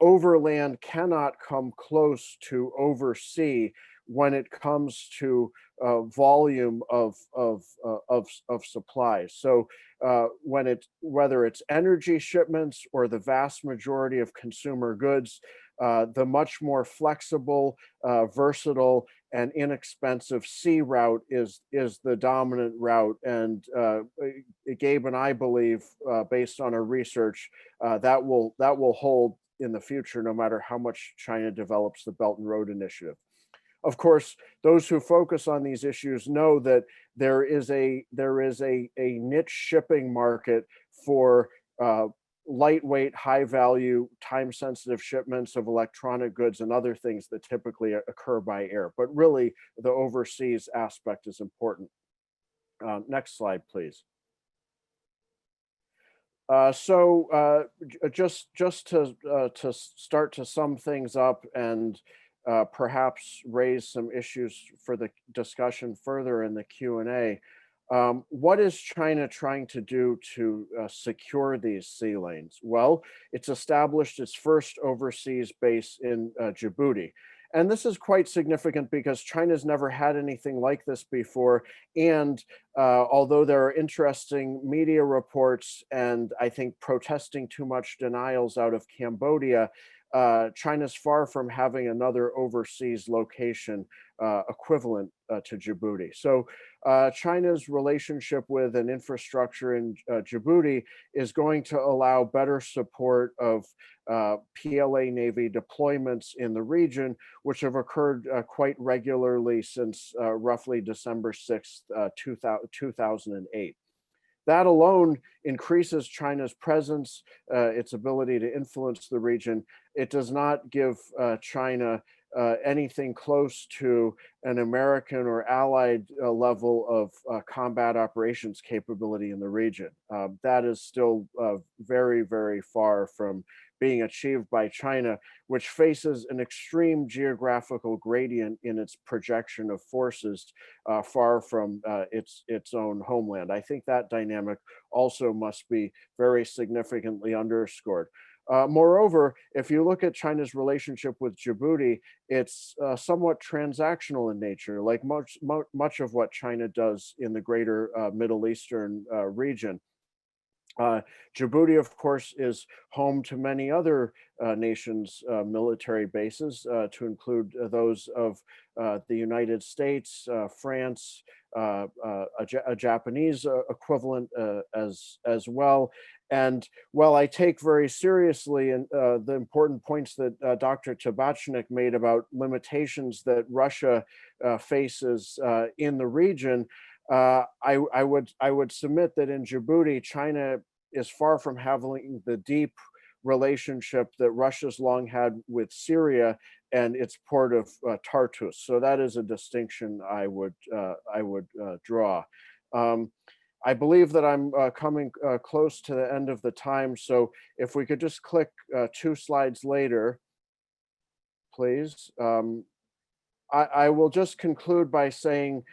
overland cannot come close to oversea when it comes to volume of supplies. So whether it's energy shipments or the vast majority of consumer goods, the much more flexible, versatile, and inexpensive sea route is the dominant route. And Gabe and I believe, based on our research, that will hold in the future, no matter how much China develops the Belt and Road Initiative. Of course, those who focus on these issues know that there is a niche shipping market for lightweight, high value, time sensitive shipments of electronic goods and other things that typically occur by air. But really, the overseas aspect is important. Next slide, please. Just to start to sum things up and perhaps raise some issues for the discussion further in the Q&A. What is China trying to do to secure these sea lanes? Well, it's established its first overseas base in Djibouti. And this is quite significant because China's never had anything like this before. And although there are interesting media reports and I think protesting too much denials out of Cambodia, China's far from having another overseas location equivalent to Djibouti. So China's relationship with an infrastructure in Djibouti is going to allow better support of PLA Navy deployments in the region, which have occurred quite regularly since roughly December 6th, 2008. That alone increases China's presence, its ability to influence the region. It does not give China anything close to an American or allied level of combat operations capability in the region. That is still very, very far from being achieved by China, which faces an extreme geographical gradient in its projection of forces far from its own homeland. I think that dynamic also must be very significantly underscored. Moreover, if you look at China's relationship with Djibouti, it's somewhat transactional in nature, like much of what China does in the greater Middle Eastern region. Djibouti, of course, is home to many other nations' military bases, to include those of the United States, France, a Japanese equivalent as well. And while I take very seriously the important points that Dr. Tabachnik made about limitations that Russia faces in the region, I would submit that in Djibouti, China is far from having the deep relationship that Russia's long had with Syria and its port of Tartus. So that is a distinction I would draw. I believe that I'm coming close to the end of the time. So if we could just click 2 slides later, please. I will just conclude by saying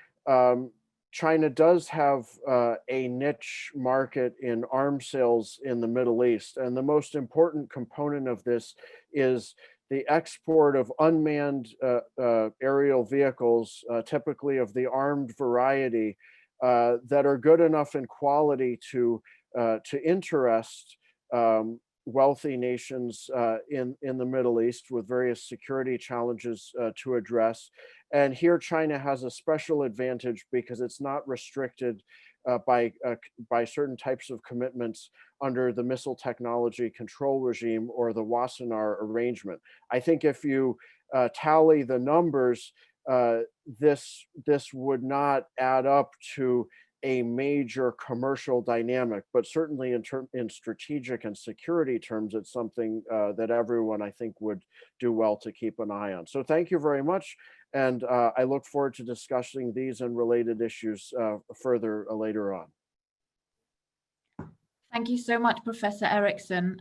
China does have a niche market in arms sales in the Middle East. And the most important component of this is the export of unmanned aerial vehicles, typically of the armed variety, that are good enough in quality to interest wealthy nations in the Middle East with various security challenges to address. And here China has a special advantage because it's not restricted by certain types of commitments under the Missile Technology Control Regime or the Wassenaar Arrangement. I think if you tally the numbers, this would not add up to a major commercial dynamic, but certainly in strategic and security terms, it's something that everyone I think would do well to keep an eye on. So thank you very much. And I look forward to discussing these and related issues further later on. Thank you so much, Professor Eriksson,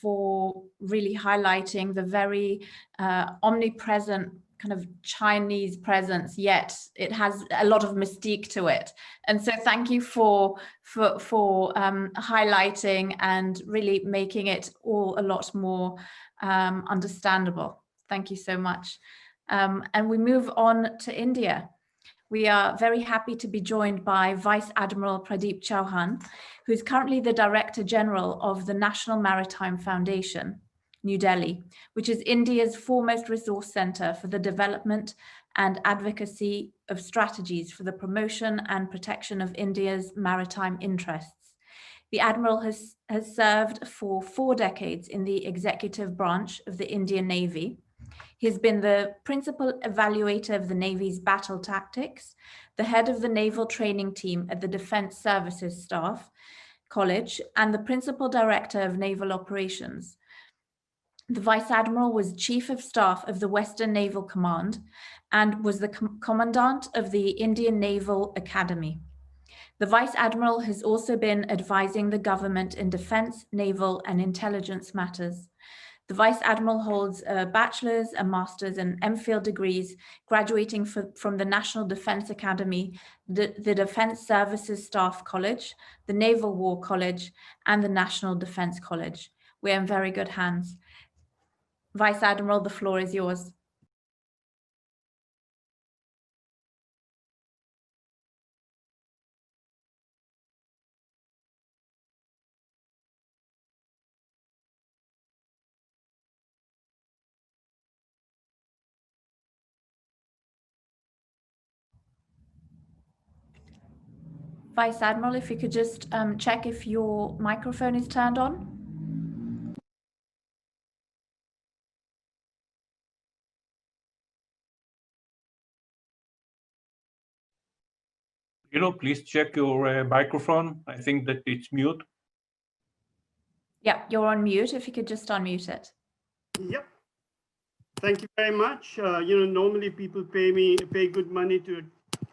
for really highlighting the very omnipresent kind of Chinese presence, yet it has a lot of mystique to it. And so thank you for highlighting and really making it all a lot more understandable. Thank you so much. And we move on to India. We are very happy to be joined by Vice Admiral Pradeep Chauhan, who is currently the Director General of the National Maritime Foundation, New Delhi, which is India's foremost resource center for the development and advocacy of strategies for the promotion and protection of India's maritime interests. The Admiral has served for 4 decades in the executive branch of the Indian Navy. He's been the principal evaluator of the Navy's battle tactics, the head of the Naval Training Team at the Defense Services Staff College, and the principal director of Naval Operations. The Vice Admiral was Chief of Staff of the Western Naval Command and was the Commandant of the Indian Naval Academy. The Vice Admiral has also been advising the government in defense, naval, and intelligence matters. The Vice Admiral holds a bachelor's, a master's, and MPhil degrees, graduating from the National Defense Academy, the Defense Services Staff College, the Naval War College, and the National Defense College. We're in very good hands. Vice Admiral, the floor is yours. Vice Admiral, if you could just check if your microphone is turned on. Please check your microphone. I think that it's mute. Yeah, you're on mute. If you could just unmute it. Yep. Thank you very much. Normally people pay good money to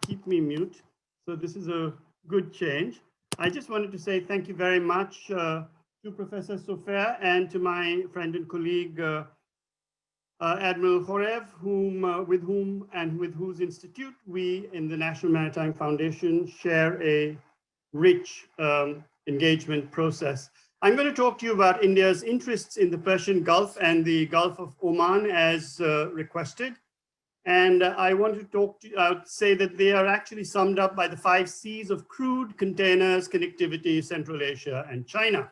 keep me mute. So this is a good change. I just wanted to say thank you very much to Professor Sofer and to my friend and colleague, Admiral Khorev, with whose institute we in the National Maritime Foundation share a rich engagement process. I'm going to talk to you about India's interests in the Persian Gulf and the Gulf of Oman as requested. And I want to say that they are actually summed up by the 5 C's of crude, containers, connectivity, Central Asia, and China.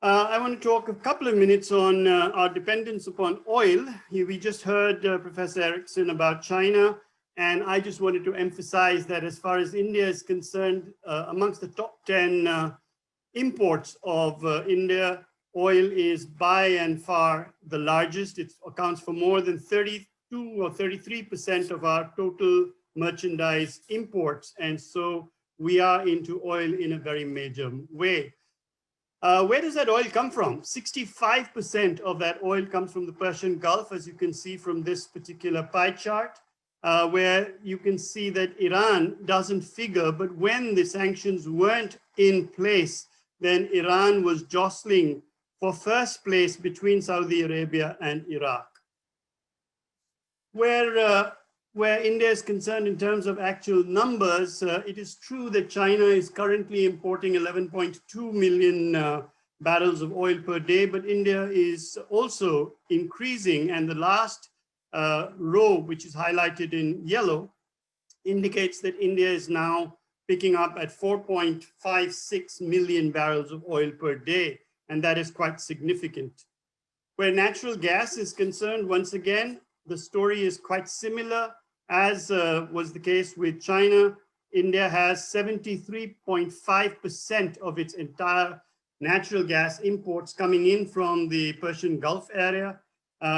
I want to talk a couple of minutes on our dependence upon oil. We just heard Professor Erickson about China, and I just wanted to emphasize that as far as India is concerned, amongst the top 10 imports of India, oil is by and far the largest. It accounts for more than 32 or 33% of our total merchandise imports. And so we are into oil in a very major way. Where does that oil come from? 65% of that oil comes from the Persian Gulf, as you can see from this particular pie chart, where you can see that Iran doesn't figure, but when the sanctions weren't in place, then Iran was jostling for first place between Saudi Arabia and Iraq. Where India is concerned in terms of actual numbers, it is true that China is currently importing 11.2 million barrels of oil per day, but India is also increasing. And the last row, which is highlighted in yellow, indicates that India is now picking up at 4.56 million barrels of oil per day. And that is quite significant. Where natural gas is concerned, once again, the story is quite similar. As was the case with China, India has 73.5% of its entire natural gas imports coming in from the Persian Gulf area,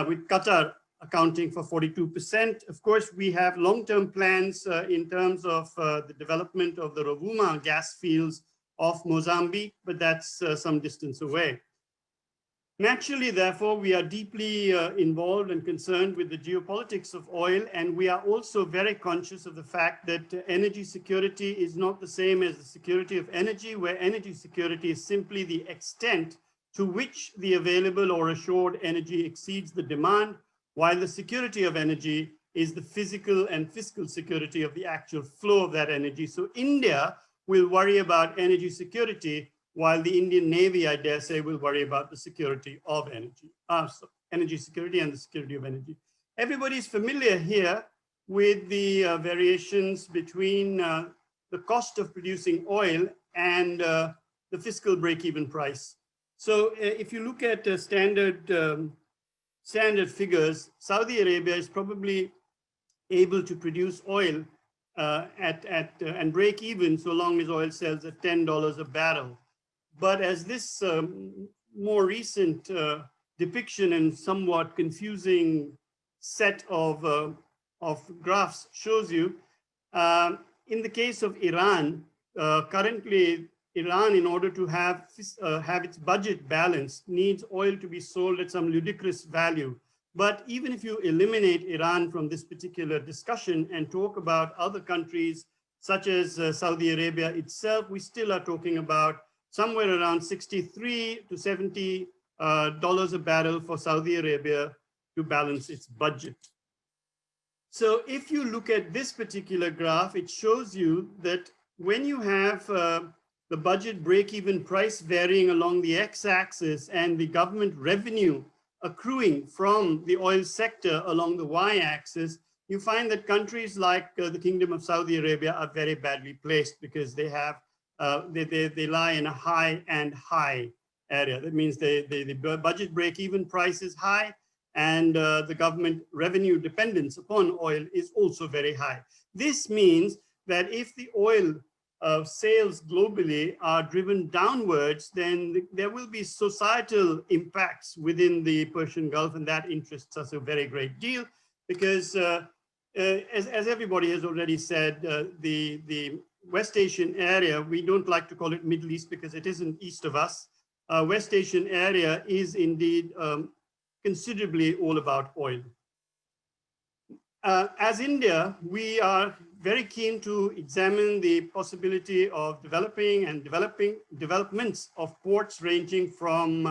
with Qatar accounting for 42%. Of course, we have long-term plans in terms of the development of the Rovuma gas fields of Mozambique, but that's some distance away. Naturally, therefore, we are deeply involved and concerned with the geopolitics of oil, and we are also very conscious of the fact that energy security is not the same as the security of energy, where energy security is simply the extent to which the available or assured energy exceeds the demand, while the security of energy is the physical and fiscal security of the actual flow of that energy. So India will worry about energy security, while the Indian Navy, I dare say, will worry about the security of energy, so energy security and the security of energy. Everybody is familiar here with the variations between the cost of producing oil and the fiscal break-even price. So if you look at standard figures, Saudi Arabia is probably able to produce oil and break even so long as oil sells at $10 a barrel. But as this more recent depiction and somewhat confusing set of graphs shows you, in the case of Iran, currently Iran, in order to have its budget balanced, needs oil to be sold at some ludicrous value. But even if you eliminate Iran from this particular discussion and talk about other countries such as Saudi Arabia itself, we still are talking about somewhere around $63 to $70 a barrel for Saudi Arabia to balance its budget. So if you look at this particular graph, it shows you that when you have the budget break-even price varying along the x-axis and the government revenue accruing from the oil sector along the y-axis, you find that countries like the Kingdom of Saudi Arabia are very badly placed because they have they lie in a high and high area. That means the budget break-even price is high, and the government revenue dependence upon oil is also very high. This means that if the oil sales globally are driven downwards, then there will be societal impacts within the Persian Gulf, and that interests us a very great deal because as everybody has already said, the West Asian area, we don't like to call it Middle East because it isn't east of us. West Asian area is indeed considerably all about oil. As India, we are very keen to examine the possibility of developments of ports ranging from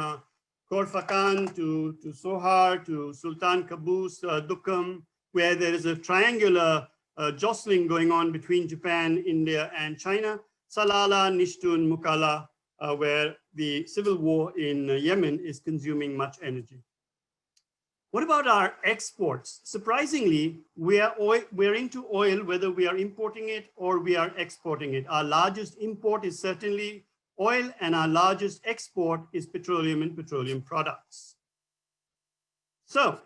Khor Fakkan to Sohar to Sultan Qaboos, Dukkam, where there is a triangular jostling going on between Japan, India, and China. Salalah, Nishtun, Mukalla, where the civil war in Yemen is consuming much energy. What about our exports? Surprisingly, we're into oil, whether we are importing it or we are exporting it. Our largest import is certainly oil, and our largest export is petroleum and petroleum products. So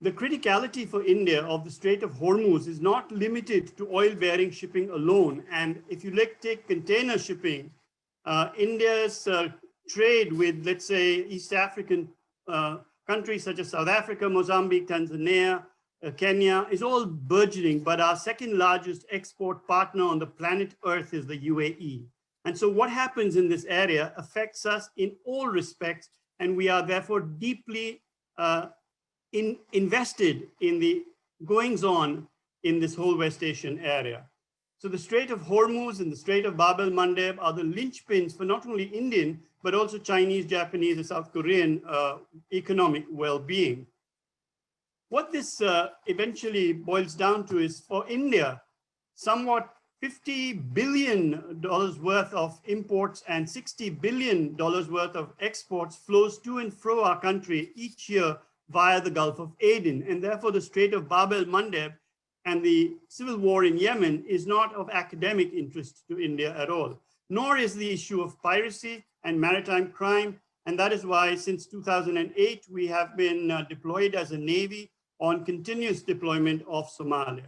the criticality for India of the Strait of Hormuz is not limited to oil-bearing shipping alone. And if you take container shipping, India's trade with, let's say, East African countries such as South Africa, Mozambique, Tanzania, Kenya is all burgeoning, but our second largest export partner on the planet Earth is the UAE. And so what happens in this area affects us in all respects, and we are therefore deeply invested in the goings-on in this whole West Asian area. So the Strait of Hormuz and the Strait of Bab el-Mandeb are the linchpins for not only Indian, but also Chinese, Japanese, and South Korean economic well-being. What this eventually boils down to is, for India, somewhat $50 billion worth of imports and $60 billion worth of exports flows to and fro our country each year via the Gulf of Aden. And therefore the Strait of Bab el-Mandeb and the civil war in Yemen is not of academic interest to India at all, nor is the issue of piracy and maritime crime. And that is why since 2008, we have been deployed as a Navy on continuous deployment of Somalia.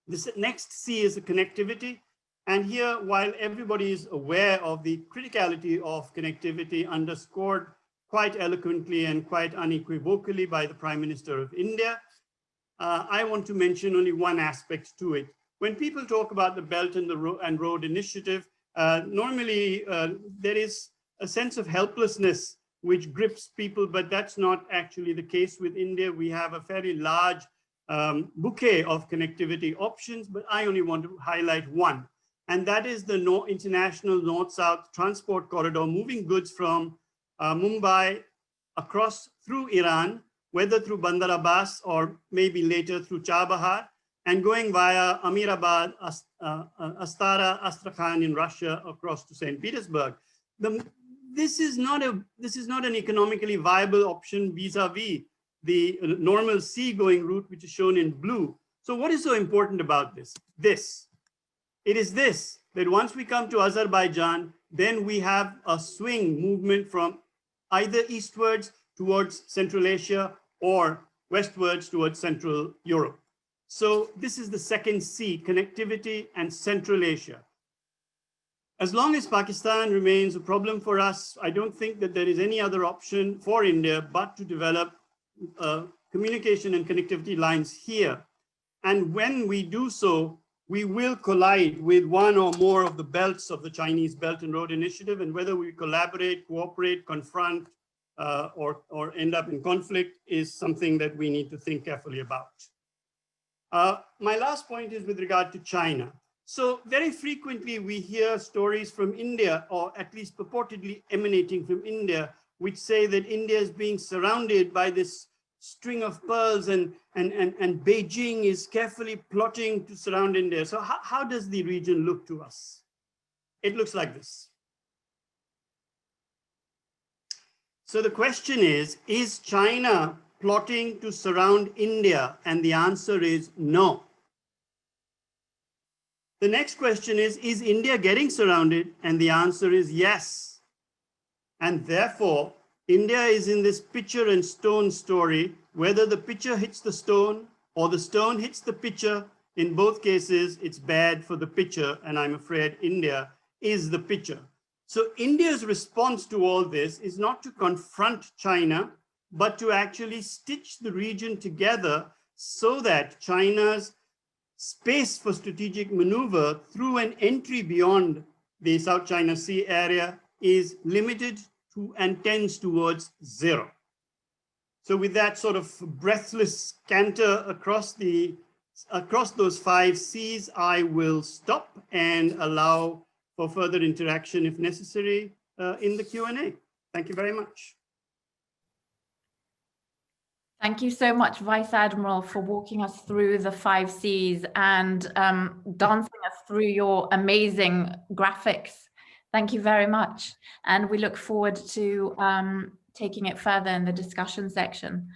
This next C is the connectivity. And here, while everybody is aware of the criticality of connectivity underscored quite eloquently and quite unequivocally by the Prime Minister of India, I want to mention only one aspect to it. When people talk about the Belt and Road Initiative, normally there is a sense of helplessness which grips people, but that's not actually the case with India. We have a very large bouquet of connectivity options, but I only want to highlight one, and that is the international North-South transport corridor, moving goods from Mumbai across through Iran, whether through Bandar Abbas or maybe later through Chabahar, and going via Amirabad, Astara, Astrakhan in Russia across to St. Petersburg. This is not an economically viable option vis-a-vis the normal sea-going route, which is shown in blue. So what is so important about this? It is this, that once we come to Azerbaijan, then we have a swing movement from either eastwards towards Central Asia or westwards towards Central Europe. So this is the second C, connectivity and Central Asia. As long as Pakistan remains a problem for us, I don't think that there is any other option for India but to develop communication and connectivity lines here. And when we do so, we will collide with one or more of the belts of the Chinese Belt and Road Initiative, and whether we collaborate, cooperate, confront, or end up in conflict is something that we need to think carefully about. My last point is with regard to China. So very frequently we hear stories from India, or at least purportedly emanating from India, which say that India is being surrounded by this string of pearls and Beijing is carefully plotting to surround India. So how does the region look to us? It looks like this. So the question is China plotting to surround India? And the answer is no. The next question is India getting surrounded? And the answer is yes. And therefore, India is in this pitcher and stone story. Whether the pitcher hits the stone or the stone hits the pitcher, in both cases, it's bad for the pitcher. And I'm afraid India is the pitcher. So India's response to all this is not to confront China, but to actually stitch the region together so that China's space for strategic maneuver through an entry beyond the South China Sea area is limited to and tends towards zero. So with that sort of breathless canter across those 5 C's, I will stop and allow for further interaction if necessary in the Q&A. Thank you very much. Thank you so much, Vice Admiral, for walking us through the 5 C's and dancing us through your amazing graphics. Thank you very much. And we look forward to taking it further in the discussion section.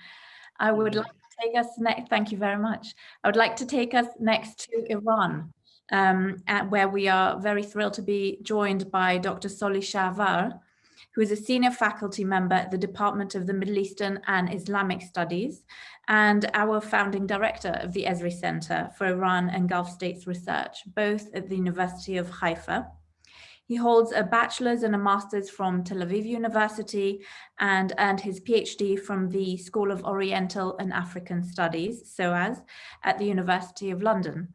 I would like to take us next. Thank you very much. I would like to take us next to Iran, where we are very thrilled to be joined by Dr. Soli Shahvar, who is a senior faculty member at the Department of the Middle Eastern and Islamic Studies and our founding director of the Ezri Center for Iran and Gulf States Research, both at the University of Haifa. He holds a bachelor's and a master's from Tel Aviv University and earned his PhD from the School of Oriental and African Studies, SOAS, at the University of London.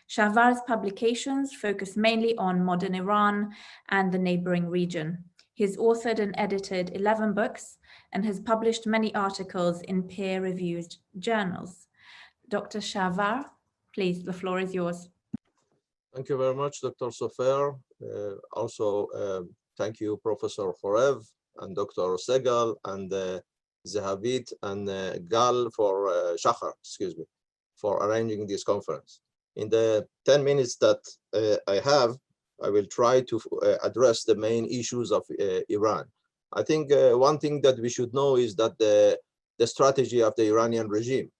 Shahvar's publications focus mainly on modern Iran and the neighboring region. He has authored and edited 11 books and has published many articles in peer-reviewed journals. Dr. Shahvar, please, the floor is yours. Thank you very much, Dr. Sofer. Also, thank you, Professor Horev and Dr. Segal and Zahavit and Gal for Shachar, excuse me, for arranging this conference. In the 10 minutes that I have, I will try to address the main issues of Iran. I think one thing that we should know is that the strategy of the Iranian regime,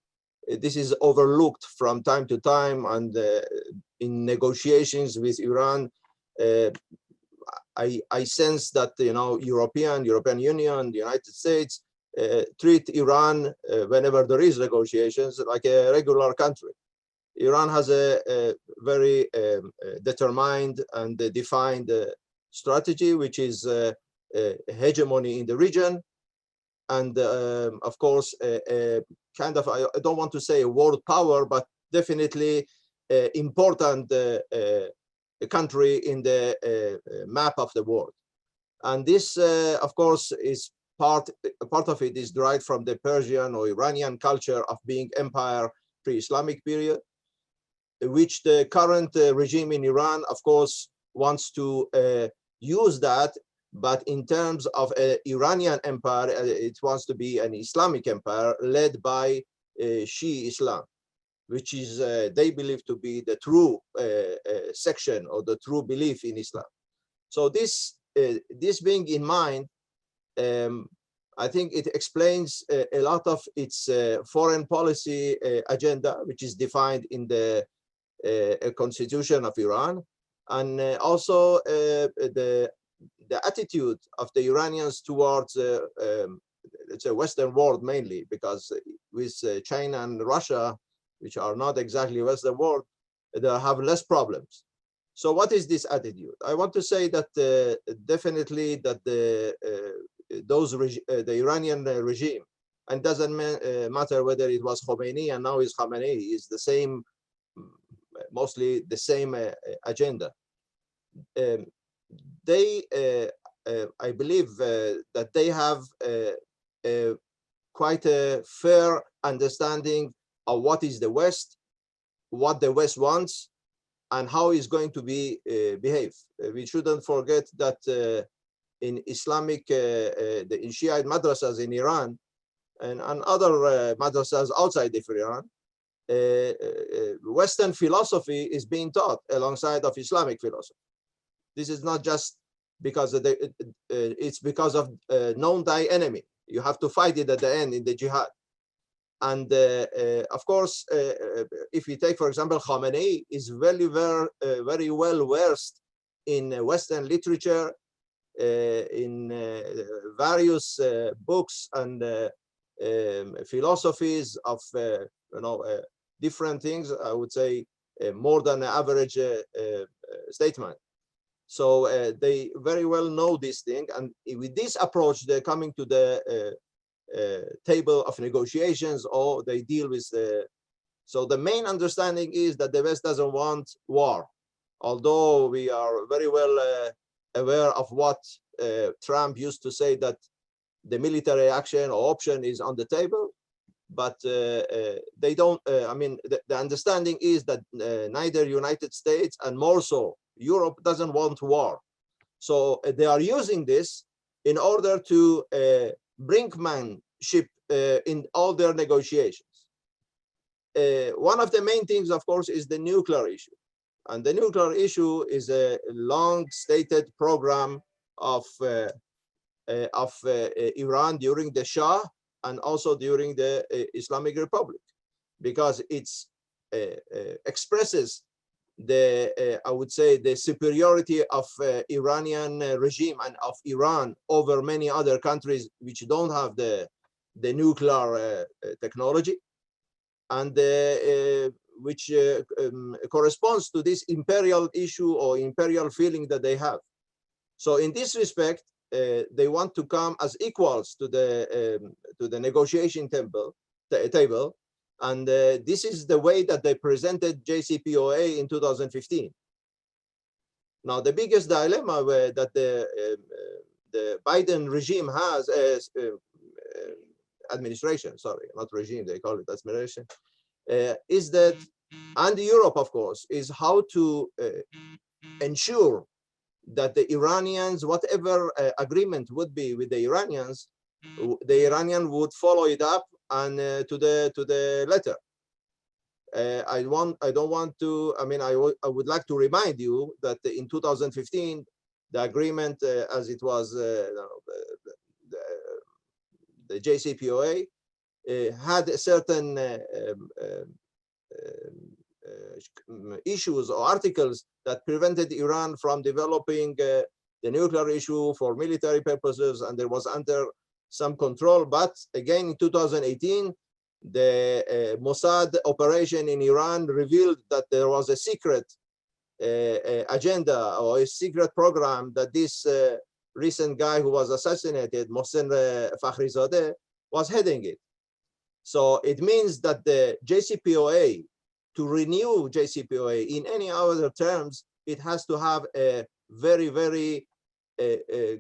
this is overlooked from time to time, and in negotiations with Iran, I sense that European Union, the United States treat Iran whenever there is negotiations like a regular country. Iran has a very determined and defined strategy, which is hegemony in the region, and of course, kind of, I don't want to say a world power, but definitely important country in the map of the world. And this, of course, is part of it is derived from the Persian or Iranian culture of being empire pre-Islamic period, which the current regime in Iran, of course, wants to use that. But in terms of an Iranian empire, it wants to be an Islamic empire led by Shia Islam, which is they believe to be the true section or the true belief in Islam. So this being in mind, I think it explains a lot of its foreign policy agenda, which is defined in the constitution of Iran, and also the attitude of the Iranians towards let's say Western world mainly, because with China and Russia, which are not exactly Western world, they have less problems. So what is this attitude? I want to say that definitely that the Iranian regime, and doesn't matter whether it was Khomeini and now is Khamenei, is the same, mostly the same agenda. They, I believe that they have quite a fair understanding of what is the West, what the West wants, and how it's going to be behave. We shouldn't forget that in Islamic, in Shiite madrasas in Iran and other madrasas outside of Iran, Western philosophy is being taught alongside of Islamic philosophy. This is not just because of it's because of known thy enemy. You have to fight it at the end in the jihad. And of course, if you take, for example, Khamenei is very well versed in Western literature, in various books and philosophies of different things. I would say more than an average statement. So they very well know this thing, and with this approach, they're coming to the table of negotiations, or they deal with the. So the main understanding is that the West doesn't want war, although we are very well aware of what Trump used to say, that the military action or option is on the table, but they don't. I mean, the understanding is that neither United States and more so Europe doesn't want war. So they are using this in order to brinkmanship in all their negotiations. One of the main things, of course, is the nuclear issue. And the nuclear issue is a long-stated program of of Iran during the Shah and also during the Islamic Republic, because it's expresses the I would say the superiority of Iranian regime and of Iran over many other countries which don't have the nuclear technology, and which corresponds to this imperial issue or imperial feeling that they have. So in this respect, they want to come as equals to the negotiation table, and this is the way that they presented JCPOA in 2015. Now, the biggest dilemma that the Biden regime has, administration, sorry, not regime, they call it administration, is that, and Europe, of course, is how to ensure that the Iranians, whatever agreement would be with the Iranians would follow it up and to the letter. I don't want to, I mean, I would like to remind you that in 2015, the agreement as it was, the JCPOA had certain issues or articles that prevented Iran from developing the nuclear issue for military purposes, and there was under some control. But again, in 2018, the Mossad operation in Iran revealed that there was a secret agenda or a secret program that this recent guy who was assassinated, Mohsen Fakhrizadeh, was heading it. So it means that the JCPOA, to renew JCPOA in any other terms, it has to have a very, very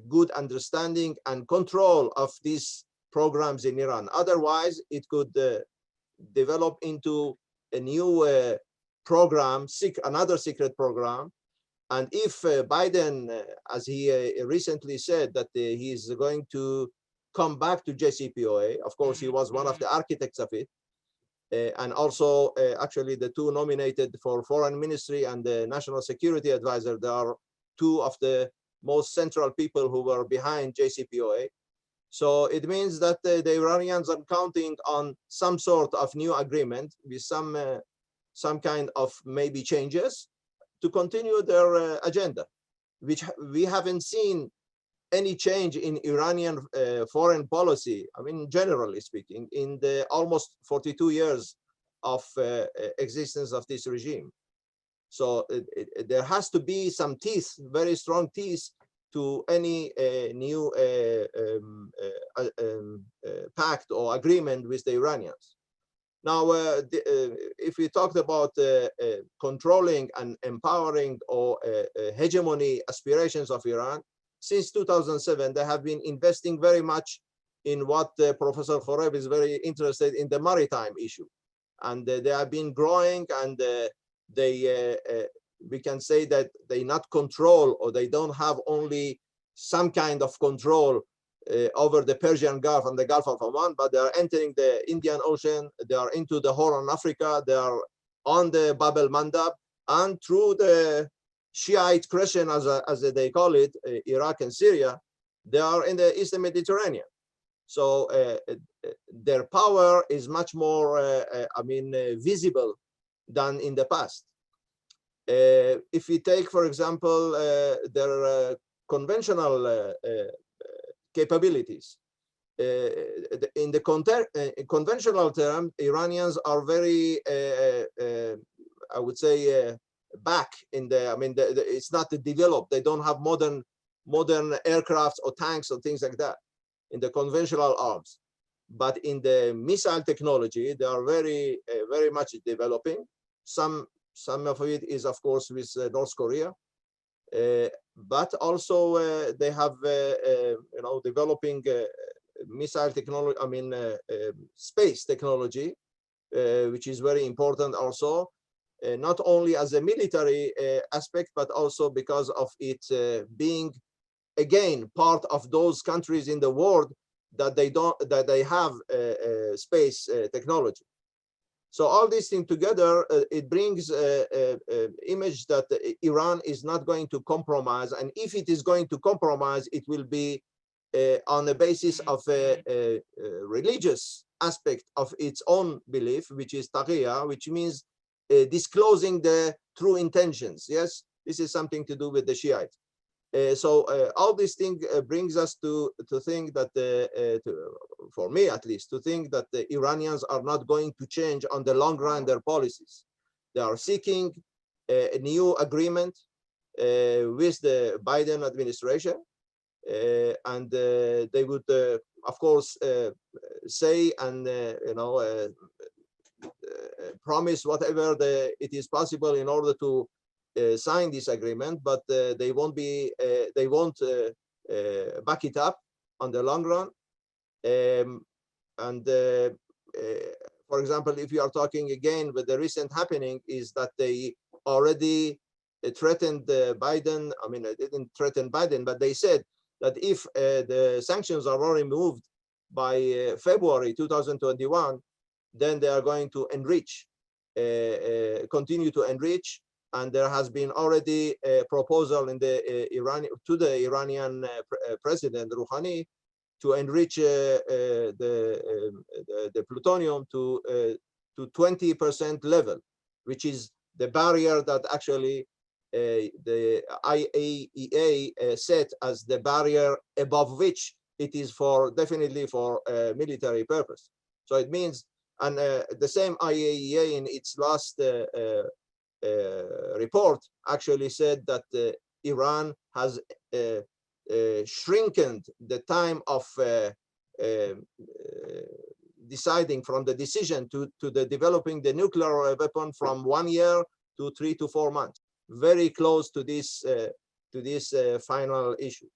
good understanding and control of these programs in Iran. Otherwise, it could develop into a new program, another secret program. And if Biden, as he recently said, that he is going to come back to JCPOA, of course, he was one of the architects of it, and also actually the two nominated for foreign ministry and the national security advisor, they are two of the most central people who were behind JCPOA. So it means that the Iranians are counting on some sort of new agreement with some kind of maybe changes to continue their agenda, which we haven't seen any change in Iranian foreign policy, I mean, generally speaking, in the almost 42 years of existence of this regime. So there has to be some teeth, very strong teeth, to any new pact or agreement with the Iranians. Now, if we talked about controlling and empowering or hegemony aspirations of Iran, since 2007, they have been investing very much in what Professor Khorev is very interested in, the maritime issue. And they have been growing, and we can say that they not control, or they don't have only some kind of control over the Persian Gulf and the Gulf of Oman, but they are entering the Indian Ocean, they are into the Horn of Africa, they are on the Bab el-Mandab, and through the Shiite Crescent, as they call it, Iraq and Syria, they are in the Eastern Mediterranean. So their power is much more, visible than in the past. If we take, for example, their conventional capabilities, in the conventional term, Iranians are very, I would say, back in the, it's not developed. They don't have modern aircrafts or tanks or things like that in the conventional arms. But in the missile technology, they are very, very much developing. Some of it is, of course, with North Korea, but also they have, developing missile technology. Space technology, which is very important also. Not only as a military aspect, but also because of it being, again, part of those countries in the world that they have space technology. So all these things together, it brings image that Iran is not going to compromise, and if it is going to compromise, it will be on the basis of a religious aspect of its own belief, which is taqiyya, which means disclosing the true intentions. Yes, this is something to do with the Shiite. So all these things brings us to think that, for me at least, to think that the Iranians are not going to change on the long run their policies. They are seeking a new agreement with the Biden administration, and they would, of course, say and promise whatever it is possible in order to sign this agreement, but they won't back it up on the long run. For example, if you are talking again with the recent happening, is that they already threatened Biden. I mean, they didn't threaten Biden, but they said that if the sanctions are already removed by February 2021, then they are going to enrich, continue to enrich. And there has been already a proposal in the to the Iranian President Rouhani to enrich the plutonium to 20% level, which is the barrier that actually the IAEA set as the barrier above which it is definitely for military purpose. So it means, and the same IAEA in its last report actually said that Iran has shrinkened the time of deciding from the decision to the developing the nuclear weapon from 1 year to 3 to 4 months, very close to this final issue.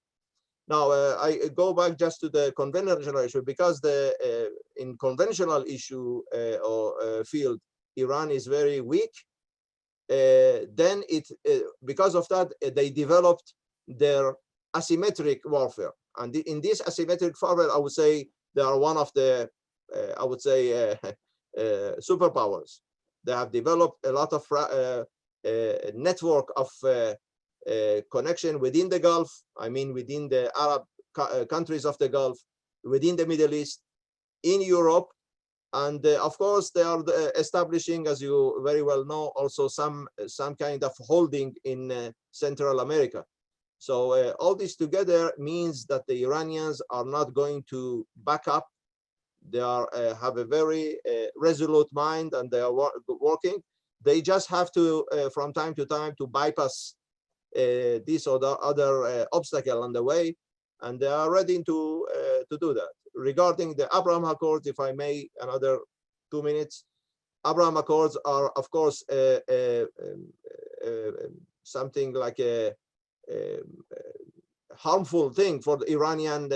Now I go back just to the conventional issue, because in conventional issue or field, Iran is very weak. Then because of that, they developed their asymmetric warfare, and in this asymmetric warfare, I would say they are one of the superpowers. They have developed a lot of network of connection within the Gulf. I mean, within the Arab countries of the Gulf, within the Middle East, in Europe. And of course, they are establishing, as you very well know, also some kind of holding in Central America. So all this together means that the Iranians are not going to back up. They have a very resolute mind, and they are working. They just have to, from time to time, to bypass this or the other obstacle on the way, and they are ready to do that. Regarding the Abraham Accords, if I may, another 2 minutes. Abraham Accords are, of course, something like a harmful thing for the Iranian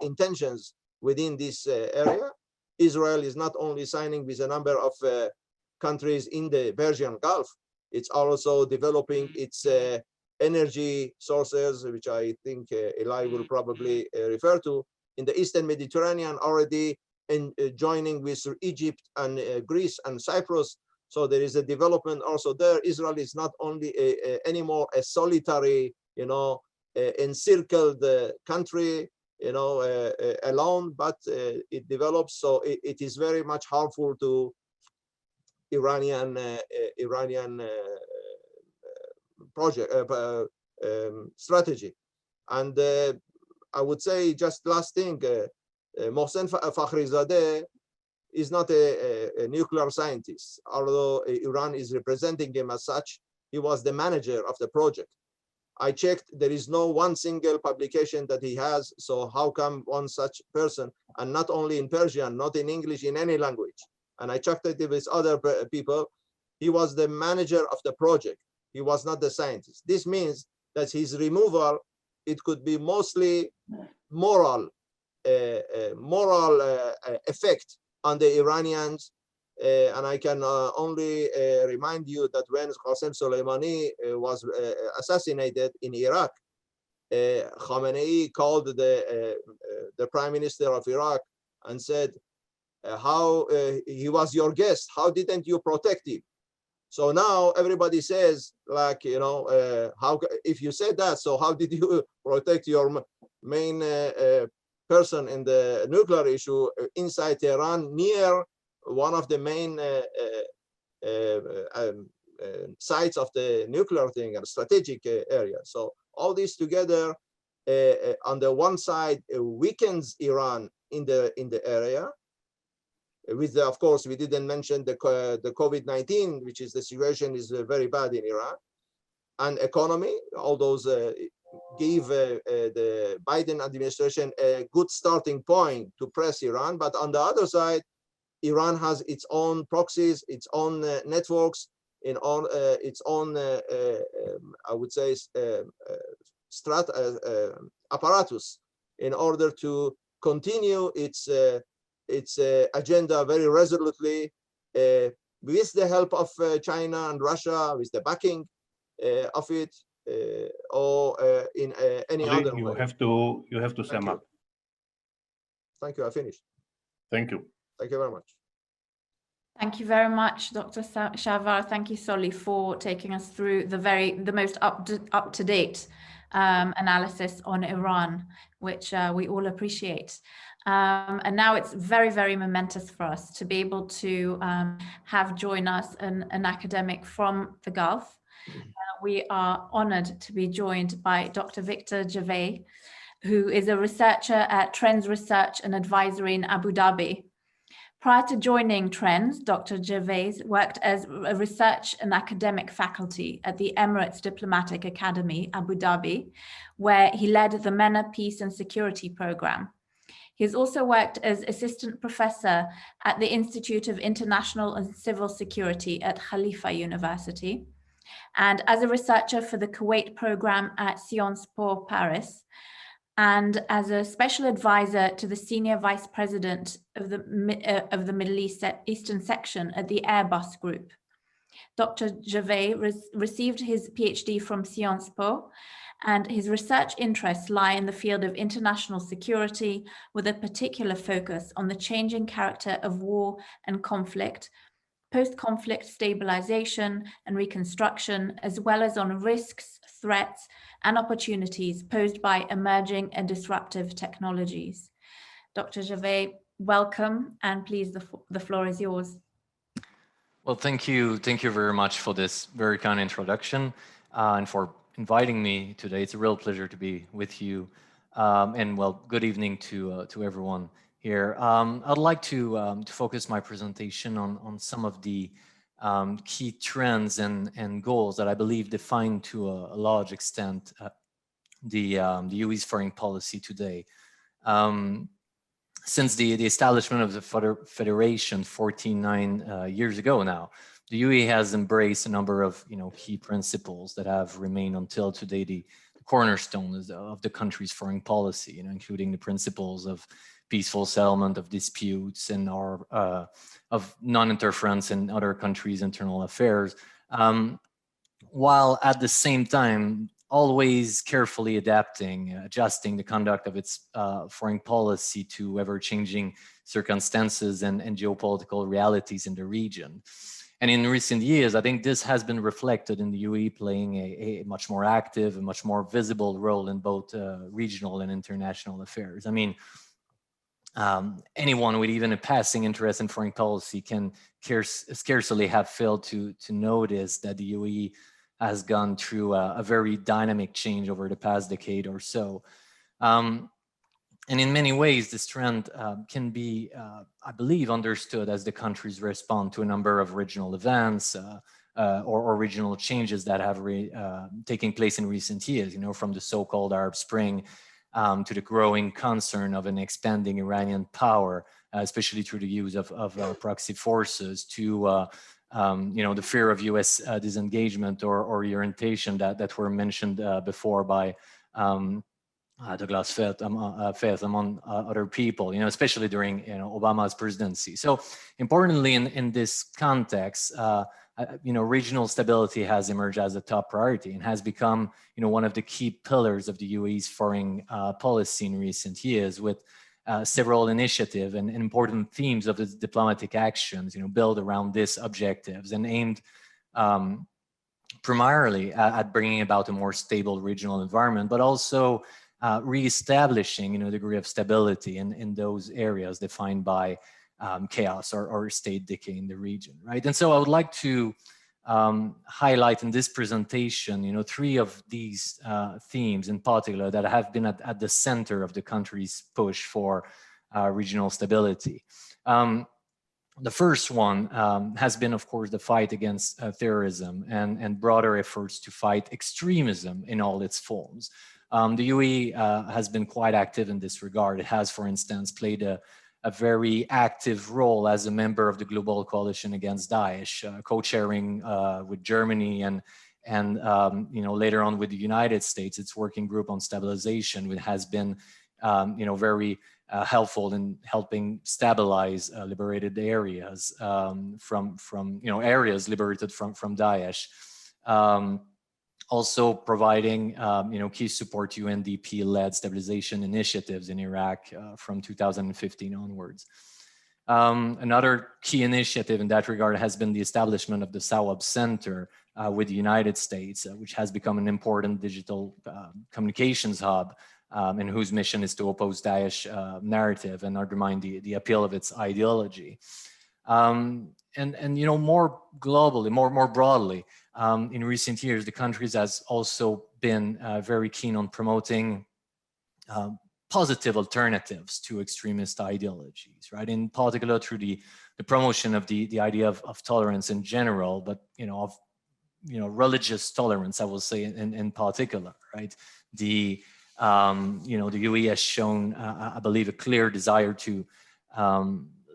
intentions within this area. Israel is not only signing with a number of countries in the Persian Gulf, it's also developing its energy sources, which I think Eli will probably refer to, in the Eastern Mediterranean, already joining with Egypt and Greece and Cyprus. So there is a development also there. Israel is not only anymore a solitary, encircled country, alone, but it develops. So it is very much harmful to Iranian project strategy. And I would say, just last thing, Mohsen Fakhrizadeh is not a nuclear scientist, although Iran is representing him as such. He was the manager of the project. I checked, there is no one single publication that he has. So how come one such person, and not only in Persian, not in English, in any language? And I checked it with other people. He was the manager of the project. He was not the scientist. This means that his removal, it could be mostly moral effect on the Iranians. And I can only remind you that when Qasem Soleimani was assassinated in Iraq, Khamenei called the prime minister of Iraq and said, how he was your guest, how didn't you protect him? So now everybody says, like, how, if you said that, so how did you protect your main person in the nuclear issue inside Tehran, near one of the main sites of the nuclear thing and strategic area. So all this together, on the one side, weakens Iran in the area. With the, of course, we didn't mention the COVID-19, which is the situation is very bad in Iran, and economy. All those give the Biden administration a good starting point to press Iran. But on the other side, Iran has its own proxies, its own networks, its own, I would say, apparatus in order to continue its agenda very resolutely with the help of China and Russia, with the backing of it, or in any Ali, other you way. have to sum up. Thank you. I finished. Thank you. Thank you very much. Thank you very much, Dr. Shavar. Thank you, Soli, for taking us through the most up-to-date analysis on Iran, which we all appreciate. And now it's very, very momentous for us to be able to have join us an academic from the Gulf. We are honored to be joined by Dr. Victor Gervais, who is a researcher at Trends Research and Advisory in Abu Dhabi. Prior to joining Trends, Dr. Gervais worked as a research and academic faculty at the Emirates Diplomatic Academy, Abu Dhabi, where he led the MENA Peace and Security Program. He has also worked as assistant professor at the Institute of International and Civil Security at Khalifa University, and as a researcher for the Kuwait program at Sciences Po Paris, and as a special advisor to the senior vice president of the Middle Eastern section at the Airbus Group. Dr. Gervais received his PhD from Sciences Po, and his research interests lie in the field of international security, with a particular focus on the changing character of war and conflict, post-conflict stabilization and reconstruction, as well as on risks, threats, and opportunities posed by emerging and disruptive technologies. Dr. Gervais, welcome, and please, the floor is yours. Well, thank you very much for this very kind introduction and for inviting me today. It's a real pleasure to be with you, and well, good evening to everyone here. I'd like to focus my presentation on some of the key trends and goals that I believe define to a large extent the UAE's foreign policy today. Since the establishment of the Federation 49 years ago now, the UAE has embraced a number of key principles that have remained until today the cornerstone of the country's foreign policy, including the principles of peaceful settlement of disputes and of non-interference in other countries' internal affairs, while at the same time always carefully adjusting the conduct of its foreign policy to ever-changing circumstances and geopolitical realities in the region. And in recent years, I think this has been reflected in the UAE playing a much more active and much more visible role in both regional and international affairs. I mean, anyone with even a passing interest in foreign policy can scarcely have failed to notice that the UAE has gone through a very dynamic change over the past decade or so. And in many ways, this trend can be, I believe, understood as the country's response to a number of regional events or regional changes that have taken place in recent years, from the so-called Arab Spring to the growing concern of an expanding Iranian power, especially through the use of proxy forces, to the fear of U.S. disengagement or orientation that were mentioned before by Douglas Feith, among other people, especially during Obama's presidency. So importantly, in this context, regional stability has emerged as a top priority and has become one of the key pillars of the UAE's foreign policy in recent years, with several initiatives and important themes of its diplomatic actions built around these objectives and aimed primarily at bringing about a more stable regional environment, but also reestablishing, a degree of stability in those areas defined by chaos or state decay in the region, right? And so I would like to highlight in this presentation, 3 of these themes in particular that have been at the center of the country's push for regional stability. The first one has been, of course, the fight against terrorism and broader efforts to fight extremism in all its forms. The UAE has been quite active in this regard. It has, for instance, played a very active role as a member of the Global Coalition Against Daesh, co-chairing with Germany and later on with the United States, its working group on stabilization, which has been very helpful in helping stabilize liberated areas from areas liberated from Daesh. Also providing key support to UNDP-led stabilization initiatives in Iraq from 2015 onwards. Another key initiative in that regard has been the establishment of the Sawab Center with the United States, which has become an important digital communications hub, and whose mission is to oppose Daesh narrative and undermine the appeal of its ideology. And more globally, more broadly, in recent years, the country has also been very keen on promoting positive alternatives to extremist ideologies, right? In particular, through the promotion of the idea of tolerance in general, but of religious tolerance, I will say in particular, right? The UAE has shown, I believe, a clear desire to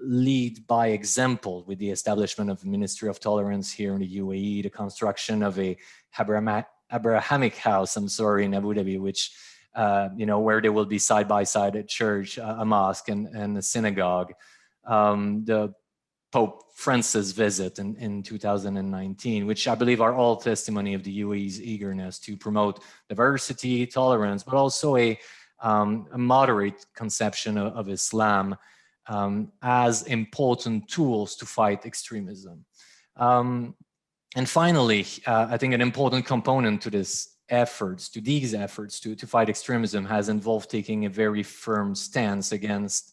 lead by example with the establishment of the Ministry of Tolerance here in the UAE, the construction of a Abrahamic house, in Abu Dhabi, which, where there will be side by side a church, a mosque, and a synagogue. The Pope Francis visit in 2019, which I believe are all testimony of the UAE's eagerness to promote diversity, tolerance, but also a moderate conception of Islam as important tools to fight extremism. And finally, I think an important component to these efforts to fight extremism has involved taking a very firm stance against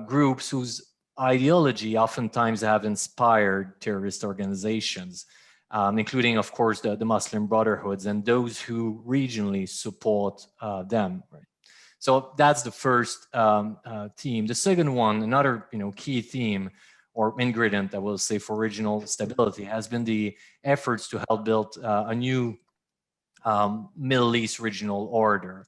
groups whose ideology oftentimes have inspired terrorist organizations, including, of course, the Muslim Brotherhoods and those who regionally support them. Right? So that's the first theme. The second one, another key theme or ingredient, I will say, for regional stability has been the efforts to help build a new Middle East regional order.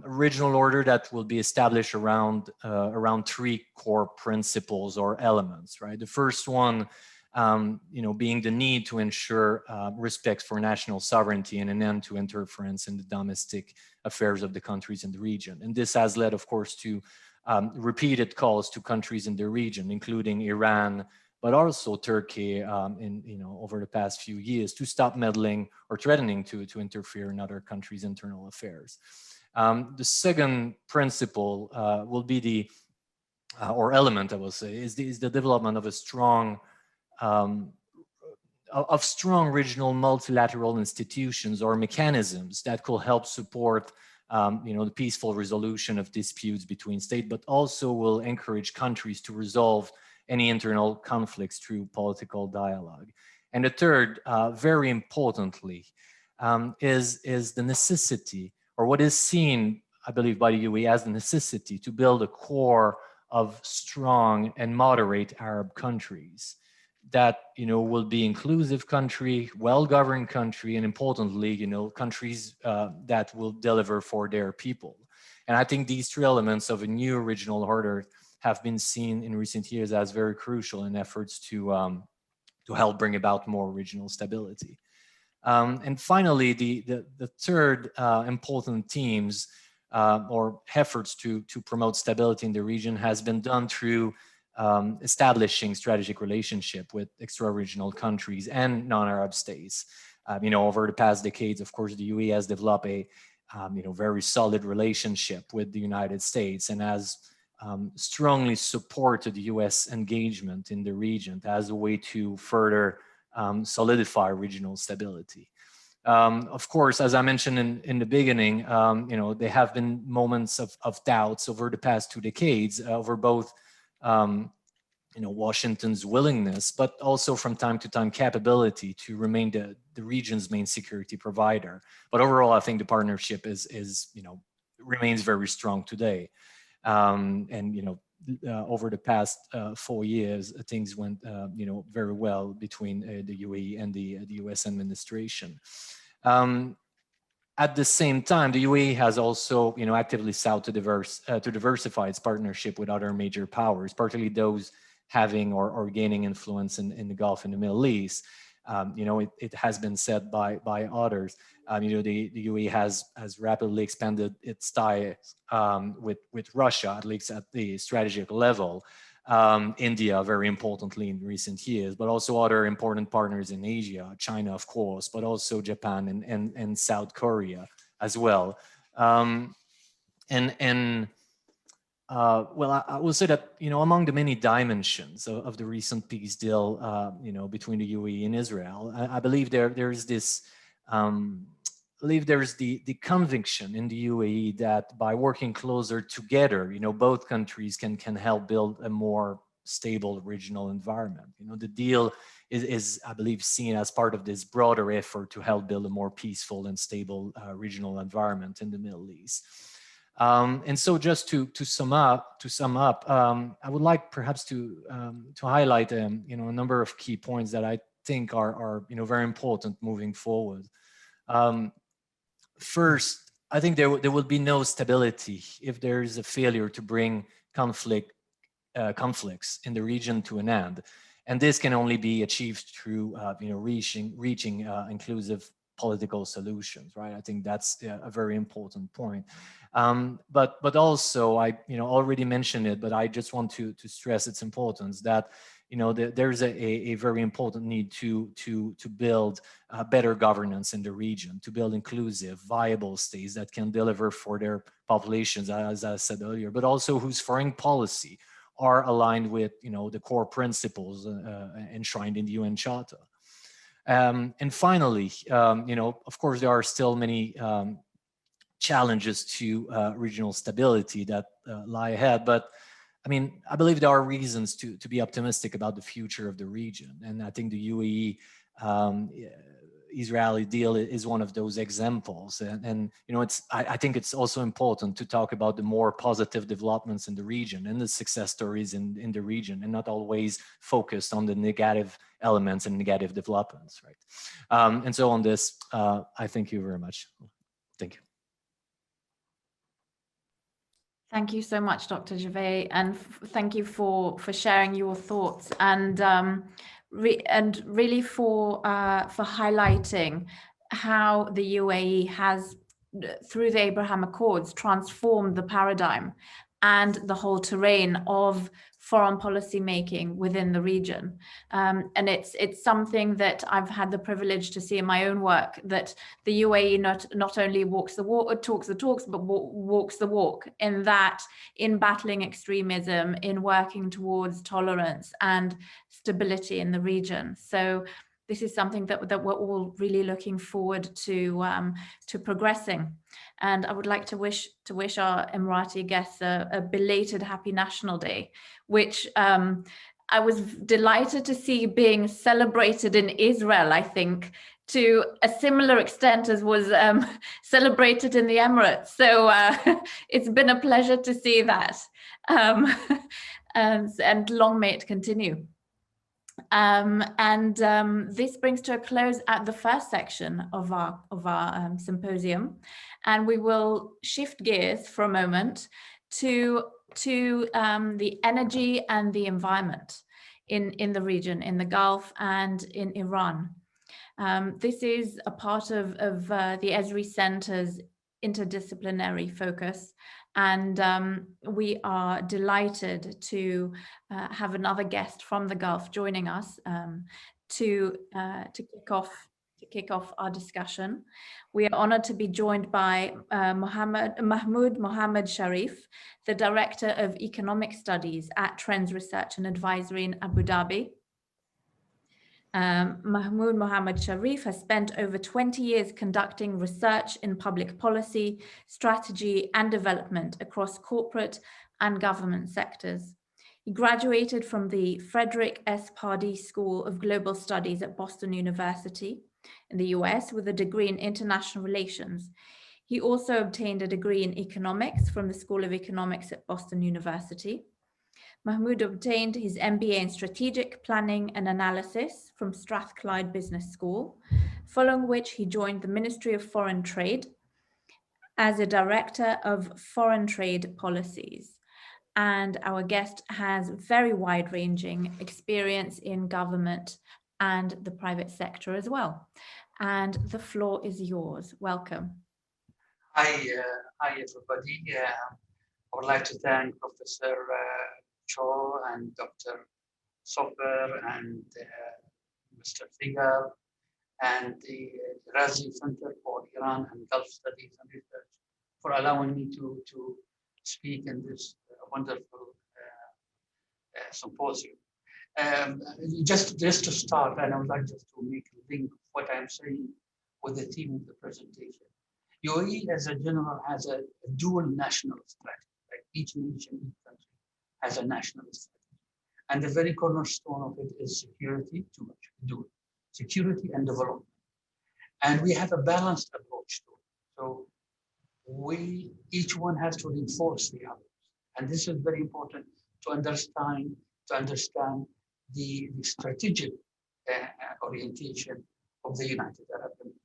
Regional order that will be established around 3 core principles or elements, right? The first one, being the need to ensure respect for national sovereignty and an end to interference in the domestic affairs of the countries in the region. And this has led, of course, to repeated calls to countries in the region, including Iran, but also Turkey over the past few years, to stop meddling or threatening to interfere in other countries' internal affairs. The second principle will be or element, I will say, is the development of a strong regional multilateral institutions or mechanisms that could help support the peaceful resolution of disputes between states, but also will encourage countries to resolve any internal conflicts through political dialogue. And the third, very importantly, is the necessity, or what is seen, I believe, by the UAE as the necessity to build a core of strong and moderate Arab countries that will be inclusive country, well-governed country, and importantly, countries that will deliver for their people. And I think these 3 elements of a new regional order have been seen in recent years as very crucial in efforts to help bring about more regional stability. And finally, the third important themes or efforts to promote stability in the region has been done through establishing strategic relationship with extra-regional countries and non-Arab states. Over the past decades, of course, the UAE has developed a very solid relationship with the United States and has strongly supported the US engagement in the region as a way to further solidify regional stability. Of course, as I mentioned in the beginning, there have been moments of doubts over the past 2 decades over both Washington's willingness, but also from time to time capability to remain the region's main security provider. But overall, I think the partnership remains very strong today. Over the past 4 years, things went very well between the UAE and the US administration. At the same time, the UAE has also actively sought to diversify its partnership with other major powers, particularly those having or gaining influence in the Gulf and the Middle East. It has been said by others, the UAE has rapidly expanded its ties with Russia, at least at the strategic level. India, very importantly in recent years, but also other important partners in Asia, China, of course, but also Japan and South Korea as well. Well, I will say that, among the many dimensions of the recent peace deal, between the UAE and Israel, I believe there's this, the conviction in the UAE that by working closer together, both countries can help build a more stable regional environment. The deal is, I believe, seen as part of this broader effort to help build a more peaceful and stable regional environment in the Middle East. And so just to sum up, I would like perhaps to highlight a number of key points that I think are very important moving forward. First, I think there will be no stability if there is a failure to bring conflicts in the region to an end, and this can only be achieved through reaching inclusive political solutions, right? I think that's a very important point. But also, I already mentioned it, but I just want to stress its importance that there's a very important need to build better governance in the region, to build inclusive, viable states that can deliver for their populations, as I said earlier, but also whose foreign policy are aligned with the core principles enshrined in the UN Charter. And finally, of course, there are still many challenges to regional stability that lie ahead, but I believe there are reasons to be optimistic about the future of the region, and I think the UAE Israeli deal is one of those examples. And I think it's also important to talk about the more positive developments in the region and the success stories in the region, and not always focused on the negative elements and negative developments, right? And so on this, I thank you very much. Thank you. Thank you so much, Dr. Gervais, and thank you for sharing your thoughts and really for highlighting how the UAE has, through the Abraham Accords, transformed the paradigm and the whole terrain of foreign policy making within the region. And it's something that I've had the privilege to see in my own work, that the UAE not only talks the talks, but walks the walk, in that, in battling extremism, in working towards tolerance and stability in the region. So this is something that we're all really looking forward to progressing. And I would like to wish our Emirati guests a belated Happy National Day, which I was delighted to see being celebrated in Israel, I think, to a similar extent as was celebrated in the Emirates. So it's been a pleasure to see that. And long may it continue. This brings to a close at the first section of our symposium, and we will shift gears for a moment to the energy and the environment in the region, in the Gulf and in Iran. This is a part of the Ezri Center's interdisciplinary focus, and we are delighted to have another guest from the Gulf joining us to kick off our discussion. We are honored to be joined by Mahmoud Mohammed Sharif, the Director of Economic Studies at Trends Research and Advisory in Abu Dhabi. Mahmoud Mohammad Sharif has spent over 20 years conducting research in public policy, strategy, and development across corporate and government sectors. He graduated from the Frederick S. Pardee School of Global Studies at Boston University in the US with a degree in international relations. He also obtained a degree in economics from the School of Economics at Boston University. Mahmoud obtained his MBA in Strategic Planning and Analysis from Strathclyde Business School, following which he joined the Ministry of Foreign Trade as a Director of Foreign Trade Policies. And our guest has very wide-ranging experience in government and the private sector as well. And the floor is yours. Welcome. Hi, everybody. I would like to thank Professor Cho and Dr. Sofer and Mr. Figal and the Razi Center for Iran and Gulf Studies and Research for allowing me to speak in this wonderful symposium. Just to start, and I would like just to make a link of what I'm saying with the theme of the presentation. UAE as a general has a dual national strategy, like each nation, each country has a national strategy. And the very cornerstone of it is security, dual security and development. And we have a balanced approach to it. So each one has to reinforce the others. And this is very important to understand the strategic orientation of the United Arab Emirates.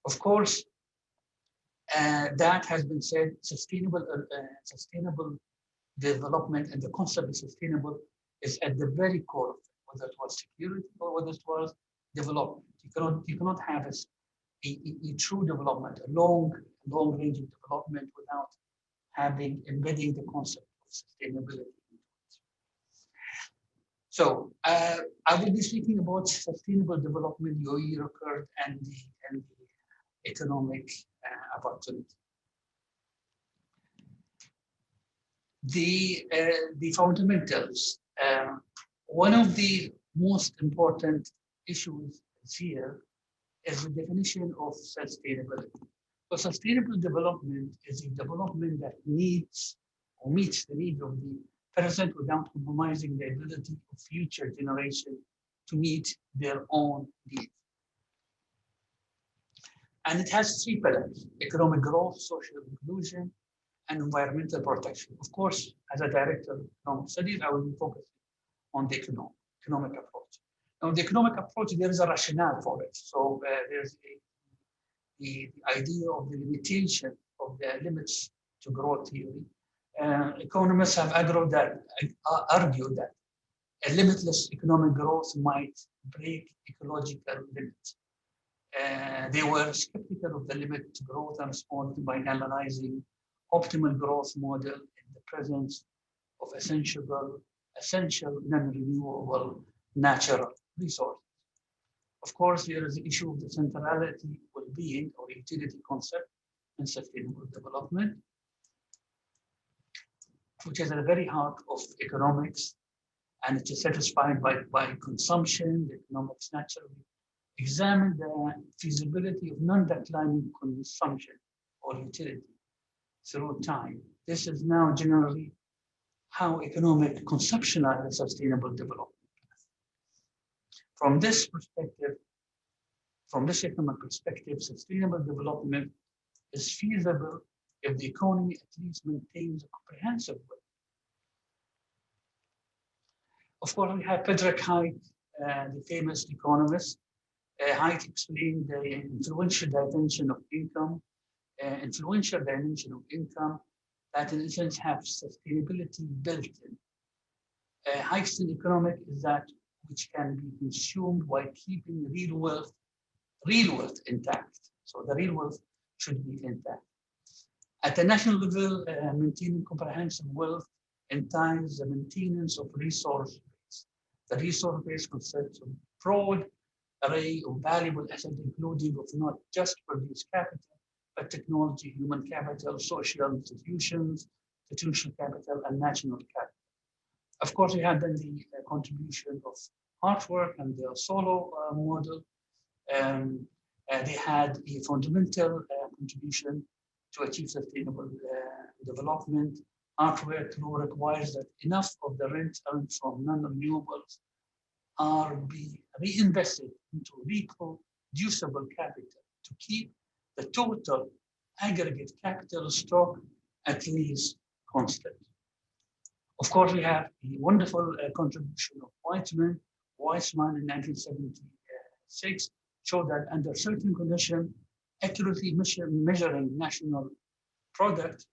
Of course, that has been said, sustainable development and the concept of sustainable is at the very core of it, whether it was security or whether it was development. You cannot have a true development, a long-ranging development without embedding the concept of sustainability. So I will be speaking about sustainable development, UAE record, and the economic opportunity. The fundamentals. One of the most important issues here is the definition of sustainability. So sustainable development is a development that meets the needs of the present without compromising the ability of future generations to meet their own needs. And it has three pillars: economic growth, social inclusion, and environmental protection. Of course, as a director of economic studies, I will be focusing on the economic approach. Now, the economic approach, there is a rationale for it. So there's the idea of the limitation of the limits to growth theory. Economists have argued that a limitless economic growth might break ecological limits. They were skeptical of the limit to growth and responded by analyzing optimal growth model in the presence of essential non-renewable natural resources. Of course, there is the issue of the centrality, well-being, or utility concept in sustainable development, which is at the very heart of economics, and it is satisfied by consumption. The economics naturally examine the feasibility of non-declining consumption or utility through time. This is now generally how economic conceptualize sustainable development. From this economic perspective, sustainable development is feasible if the economy at least maintains a comprehensive way. Of course, we have Frederick Hayek, the famous economist. Hayek explained the influential dimension of income that in a sense have sustainability built in. Hayek's economic is that which can be consumed while keeping real wealth intact. So the real wealth should be intact. At the national level, maintaining comprehensive wealth entails the maintenance of resource base. The resource base consists of broad array of valuable assets, including of not just produced capital, but technology, human capital, social institutions, institutional capital, and national capital. Of course, we have then the contribution of artwork and their solo model. They had a fundamental contribution to achieve sustainable development. Artwork law requires that enough of the rent earned from non-renewables are be reinvested into reproducible capital to keep the total aggregate capital stock at least constant. Of course, we have the wonderful contribution of Weizmann in 1976 showed that under certain conditions, accurately measuring national product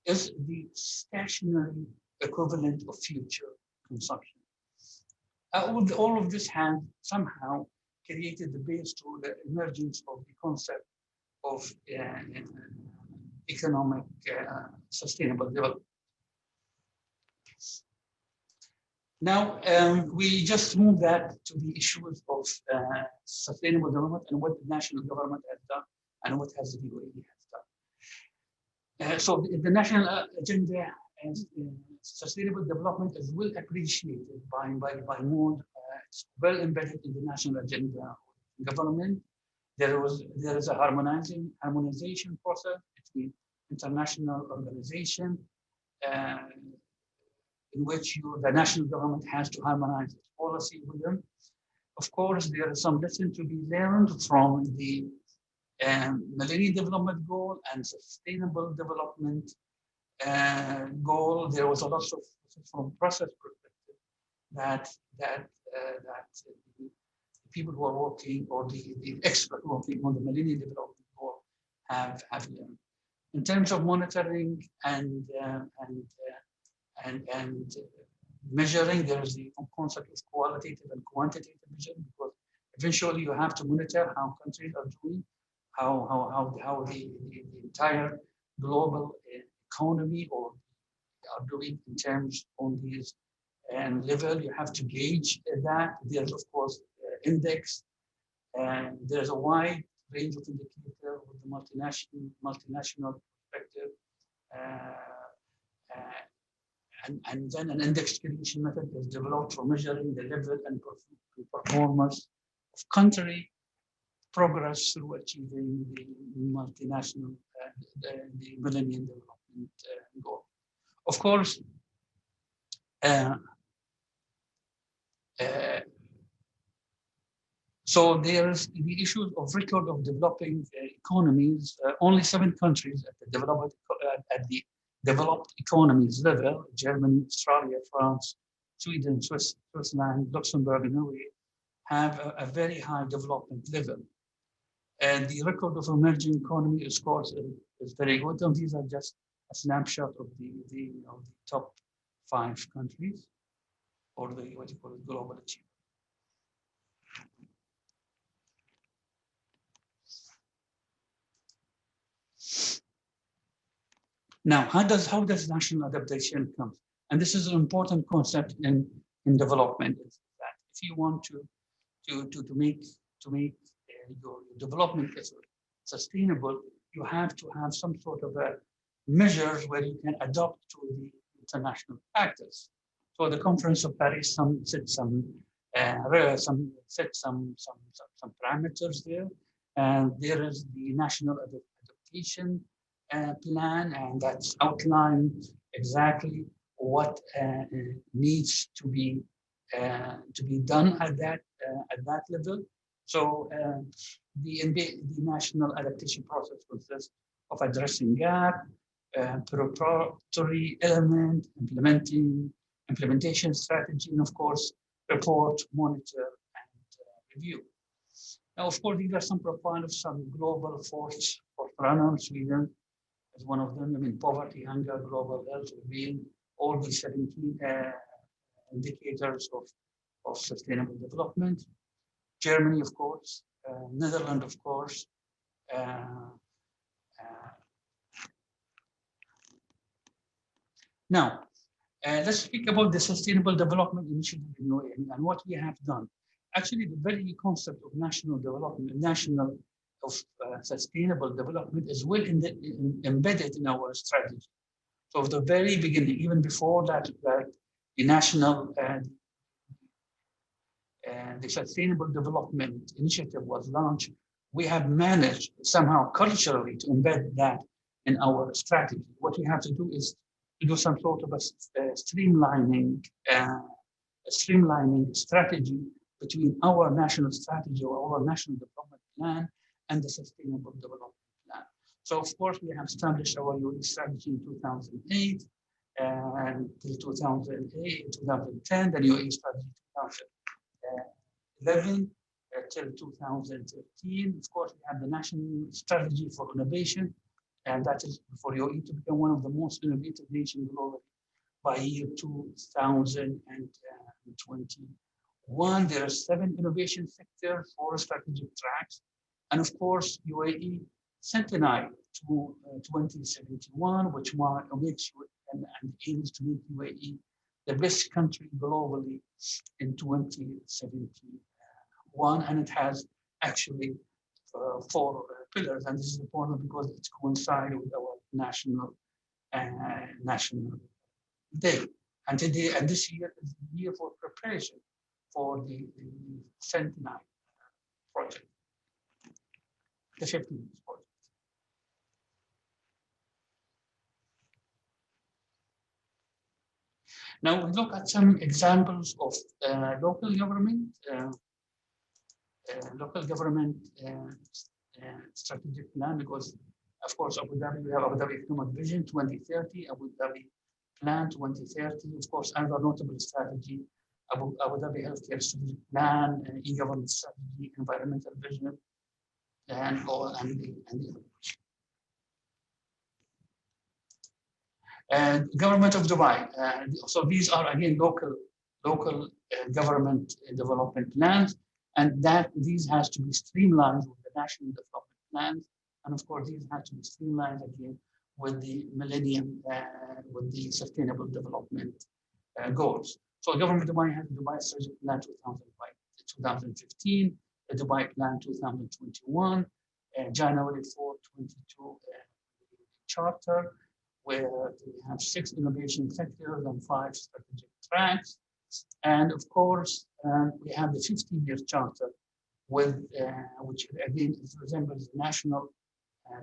is the stationary equivalent of future consumption. All of this has somehow created the base to the emergence of the concept of economic sustainable development. Now, we just moved that to the issues of sustainable development and what the national government has done and what has the UAE has done. So the national agenda and sustainable development is well appreciated by more. It's well embedded in the national agenda of government. There is a harmonization process between international organizations in which the national government has to harmonize its policy with them. Of course, there is some lesson to be learned from the Millennium Development Goal and Sustainable Development Goal. There was a lot of, from process perspective, that the people who are working or the experts working on the Millennium Development Goal have learned. In terms of monitoring and measuring, there is the concept of qualitative and quantitative measuring, because eventually you have to monitor how countries are doing, how the entire global economy or are doing in terms on these level. You have to gauge that. There's of course index, and there's a wide range of indicators with the multinational perspective. And then an index creation method is developed for measuring the level and performance of country progress through achieving the multinational, the Millennium Development Goal. Of course, so there's the issue of record of developing economies. Only 7 countries at the developed economies level, Germany, Australia, France, Sweden, Switzerland, Luxembourg, and Norway, have a very high development level. And the record of emerging economy, of course, is very good. And these are just a snapshot of the top 5 countries, or the what you call it, global achievement. Now, how does national adaptation come? And this is an important concept in development. Is that if you want to make your development sustainable, you have to have some sort of a measures where you can adopt to the international practice. So the Conference of Paris set some parameters there, and there is the national adaptation plan, and that's outlined exactly what needs to be done at that level. So the national adaptation process consists of addressing gap, preparatory element, implementation strategy, and of course report, monitor, and review. Now, of course, these are some profile of some global force runners. Sweden is one of them. I mean, poverty, hunger, global health, well-being, all these 17 indicators of sustainable development. Germany, of course, Netherlands, of course. Now, let's speak about the Sustainable Development Initiative in UAE and what we have done. Actually, the very concept of national development, sustainable development is well embedded in our strategy. So, at the very beginning, even before that, the national the Sustainable Development Initiative was launched, we have managed somehow culturally to embed that in our strategy. What we have to do is to do some sort of a streamlining strategy between our national strategy or our national development plan and the Sustainable Development Plan. So of course, we have established our UAE strategy in 2008 and till 2008, 2010, the UAE strategy 2011 till 2013. Of course, we have the National Strategy for Innovation, and that is for UAE to become one of the most innovative nations globally by year 2021. There are 7 innovation sectors, 4 strategic tracks, and of course, UAE Centennial to 2071, which makes you and aims to make UAE the best country globally in 2071, and it has actually 4 pillars, and this is important because it's coincide with our national day. And today, and this year is the year for preparation for the Centennial project, the 15th project. Now we look at some examples of local government strategic plan, because of course Abu Dhabi, we have Abu Dhabi Economic Vision 2030, Abu Dhabi Plan 2030, of course, another notable strategy, Abu Dhabi Healthcare Strategic Plan, e-government strategy, environmental vision, and the and government of Dubai. So these are again local government development plans, and that these has to be streamlined with the national development plans, and of course these have to be streamlined again with the Millennium, with the Sustainable Development Goals. So government of Dubai has the Dubai Strategic Plan 2015, the Dubai Plan 2021, January 4, 22 charter, where we have 6 innovation sectors and 5 strategic tracks. And of course, we have the 15-year charter with, which again resembles the national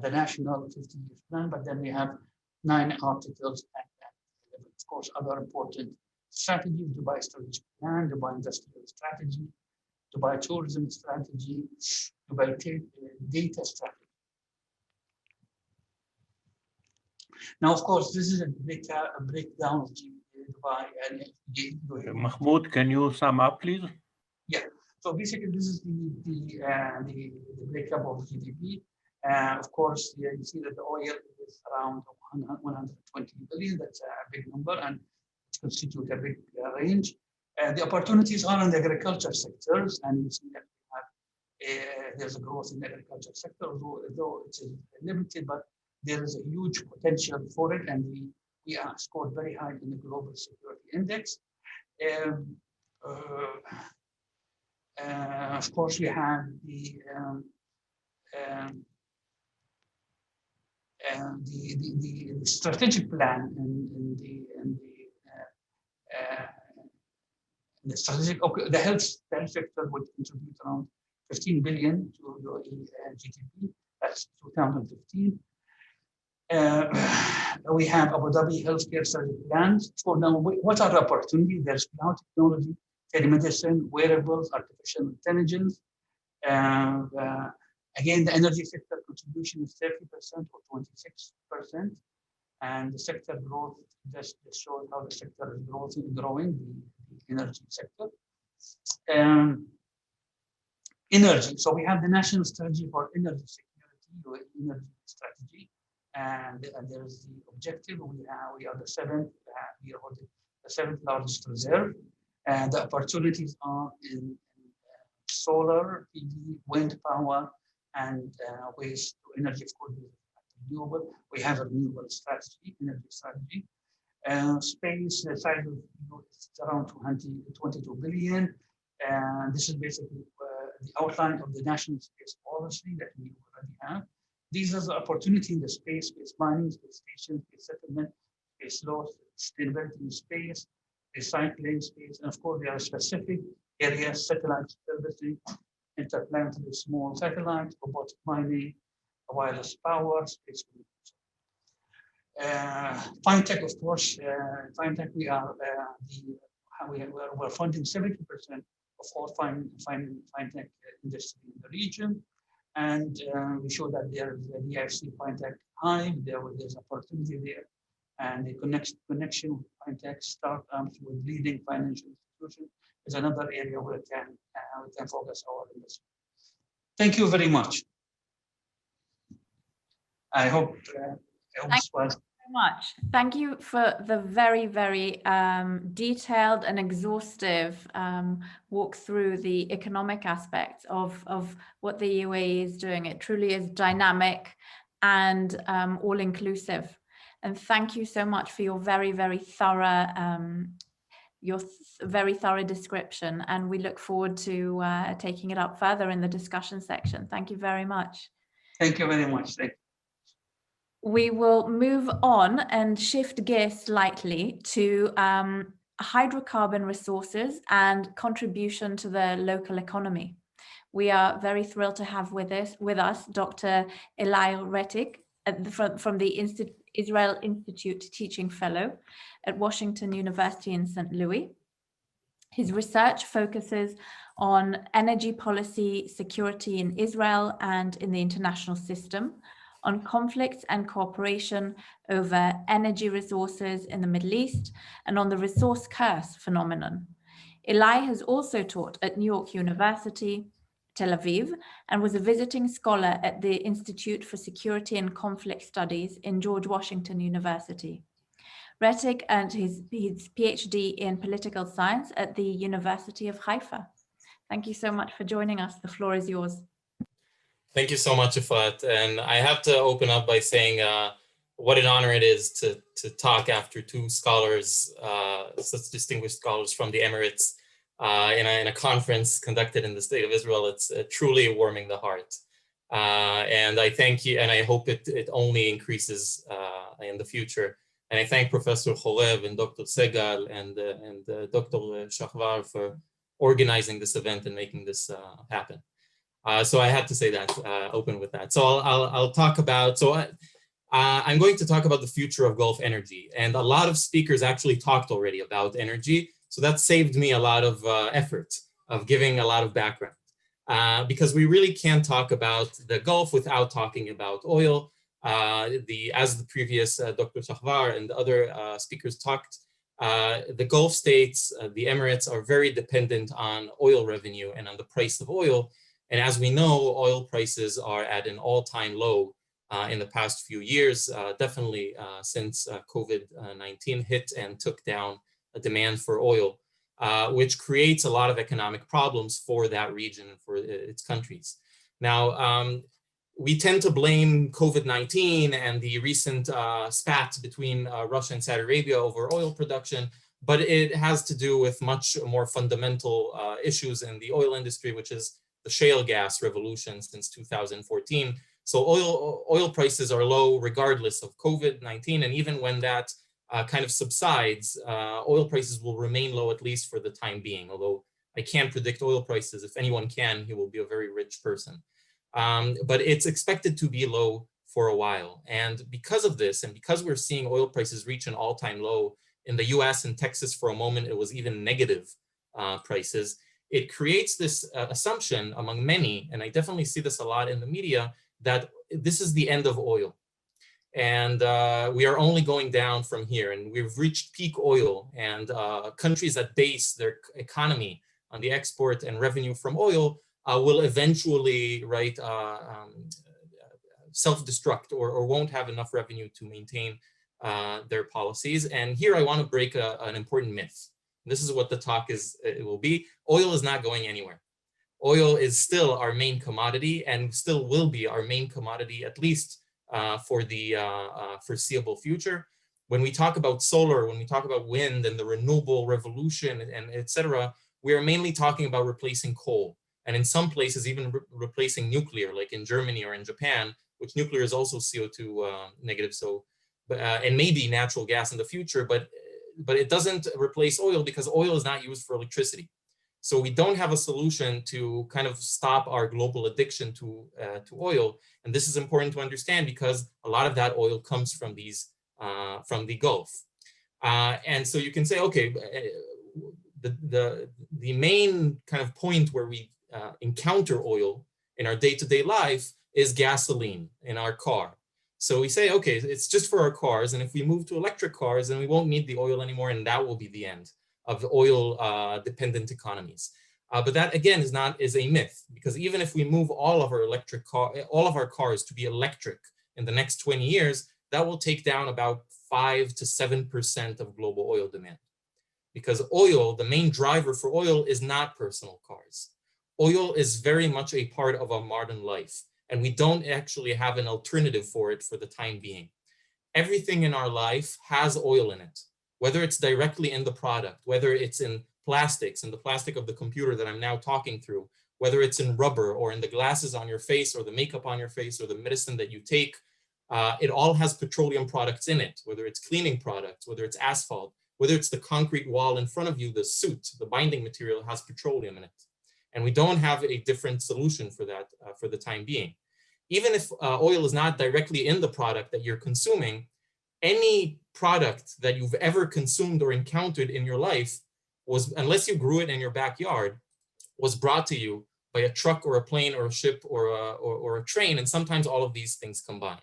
15-year plan, but then we have 9 articles and of course other important strategies: Dubai Strategic Plan, Dubai Industrial Strategy, Dubai Tourism Strategy, Dubai Data Strategy. Now, of course, this is a breakdown of Dubai and Mahmoud, can you sum up, please? Yeah. So basically, this is the breakup of GDP. Of course, here you see that the oil is around 120 billion. That's a big number, and it constitutes a big range. The opportunities are in the agriculture sectors, and you see that we have there's a growth in the agriculture sector, though it is limited, but there is a huge potential for it, and we are scored very high in the Global Security Index. Of course, we have the strategic plan in the strategic. Okay, the health sector would contribute around 15 billion to the GDP. That's 2015. We have Abu Dhabi Healthcare Strategic Plans. So now, what are the opportunities? There's cloud technology, telemedicine, wearables, artificial intelligence. Again, the energy sector contribution is 30% or 26%. And the sector growth just shows how the sector is growing, the energy sector. Energy. So we have the National Strategy for Energy Security, or energy strategy. And there is the objective. We are the seventh. We are the 7th largest reserve, and the opportunities are in solar, PV, wind power, and waste to energy. Of course, renewable. We have a renewable strategy, energy strategy. Space, the size of it's around 22 billion, and this is basically the outline of the national space policy that we already have. These are the opportunity in the space mining, space station, space settlement, space law, sustainability in space, recycling space, and of course there are specific areas, satellite servicing, interplanetary small satellites, robotic mining, wireless power, space communication. Fintech, of course, fintech, we're funding 70% of all fintech industry in the region. And we show that there is a DFC fintech hive, there's opportunity there. And the connection with fintech startups with leading financial institutions is another area where we can focus our investment. Thank you very much. I hope this was. Much. Thank you for the very, very detailed and exhaustive walk through the economic aspects of what the UAE is doing. It truly is dynamic and all-inclusive. And thank you so much for your very, very thorough description. And we look forward to taking it up further in the discussion section. Thank you very much. Thank you very much. Thank you. We will move on and shift gears slightly to hydrocarbon resources and contribution to the local economy. We are very thrilled to have with us Dr. Eli Retik from the Israel Institute Teaching Fellow at Washington University in St. Louis. His research focuses on energy policy, security in Israel and in the international system, on conflicts and cooperation over energy resources in the Middle East, and on the resource curse phenomenon. Eli has also taught at New York University, Tel Aviv, and was a visiting scholar at the Institute for Security and Conflict Studies in George Washington University. Retik earned his PhD in political science at the University of Haifa. Thank you so much for joining us. The floor is yours. Thank you so much, Ifat. And I have to open up by saying what an honor it is to talk after two scholars, such distinguished scholars from the Emirates in a conference conducted in the state of Israel. It's truly warming the heart. And I thank you, and I hope it only increases in the future. And I thank Professor Khorev and Dr. Segal and Dr. Shahvar for organizing this event and making this happen. So I had to say that, open with that. So I'll talk about, I'm going to talk about the future of Gulf energy. And a lot of speakers actually talked already about energy. So that saved me a lot of effort of giving a lot of background. Because we really can't talk about the Gulf without talking about oil. As the previous Dr. Shahvar and other speakers talked, the Gulf states, the Emirates, are very dependent on oil revenue and on the price of oil. And as we know, oil prices are at an all-time low in the past few years, definitely since COVID-19 hit and took down a demand for oil, which creates a lot of economic problems for that region and for its countries. Now, we tend to blame COVID-19 and the recent spat between Russia and Saudi Arabia over oil production, but it has to do with much more fundamental issues in the oil industry, which is the shale gas revolution since 2014. So oil prices are low regardless of COVID-19, and even when that kind of subsides, oil prices will remain low at least for the time being, although I can't predict oil prices. If anyone can, he will be a very rich person. But it's expected to be low for a while. And because of this, and because we're seeing oil prices reach an all-time low in the US and Texas for a moment, it was even negative prices. It creates this assumption among many, and I definitely see this a lot in the media, that this is the end of oil. And we are only going down from here, and we've reached peak oil, and countries that base their economy on the export and revenue from oil will eventually, right, self-destruct or won't have enough revenue to maintain their policies. And here I want to break an important myth. This is what the talk it will be. Oil is not going anywhere. Oil is still our main commodity and still will be our main commodity, at least for the foreseeable future. When we talk about solar, when we talk about wind and the renewable revolution and et cetera, we are mainly talking about replacing coal. And in some places, even replacing nuclear, like in Germany or in Japan, which nuclear is also CO2 negative. So, and maybe natural gas in the future, but it doesn't replace oil because oil is not used for electricity. So we don't have a solution to kind of stop our global addiction to oil. And this is important to understand because a lot of that oil comes from from the Gulf. And so you can say, okay, the main kind of point where we encounter oil in our day-to-day life is gasoline in our car. So we say, okay, it's just for our cars. And if we move to electric cars, then we won't need the oil anymore. And that will be the end of the oil dependent economies. But that again is a myth, because even if we move all of our cars to be electric in the next 20 years, that will take down about 5 to 7% of global oil demand. Because oil, the main driver for oil is not personal cars. Oil is very much a part of our modern life, and we don't actually have an alternative for it for the time being. Everything in our life has oil in it, whether it's directly in the product, whether it's in plastics, in the plastic of the computer that I'm now talking through, whether it's in rubber or in the glasses on your face or the makeup on your face or the medicine that you take. It all has petroleum products in it, whether it's cleaning products, whether it's asphalt, whether it's the concrete wall in front of you, the suit, the binding material has petroleum in it. And we don't have a different solution for that for the time being. Even if oil is not directly in the product that you're consuming, any product that you've ever consumed or encountered in your life was, unless you grew it in your backyard, was brought to you by a truck or a plane or a ship or a train, and sometimes all of these things combined.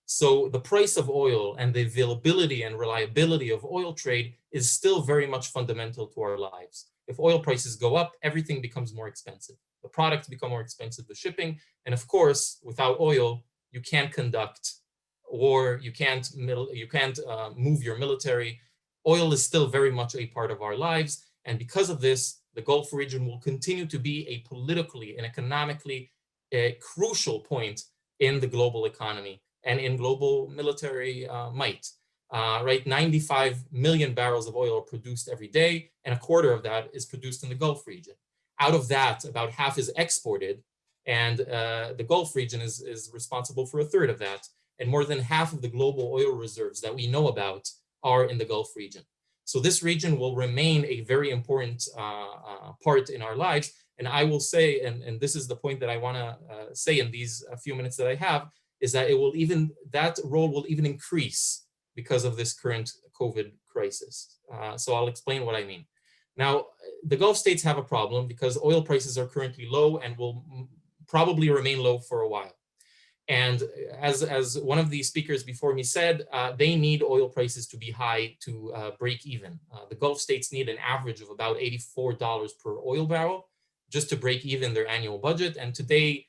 So the price of oil and the availability and reliability of oil trade is still very much fundamental to our lives. If oil prices go up, everything becomes more expensive. The products become more expensive, the shipping, and of course, without oil, you can't conduct war, you can't move your military. Oil is still very much a part of our lives, and because of this, the Gulf region will continue to be a politically and economically crucial point in the global economy and in global military might. Right, 95 million barrels of oil are produced every day, and a quarter of that is produced in the Gulf region. Out of that, about half is exported, and the Gulf region is responsible for a third of that. And more than half of the global oil reserves that we know about are in the Gulf region. So this region will remain a very important part in our lives. And I will say, and this is the point that I want to say in these few minutes that I have, is that that role will even increase because of this current COVID crisis. So I'll explain what I mean. Now, the Gulf states have a problem because oil prices are currently low and will probably remain low for a while. And as one of the speakers before me said, they need oil prices to be high to break even. The Gulf states need an average of about $84 per oil barrel just to break even their annual budget. And today,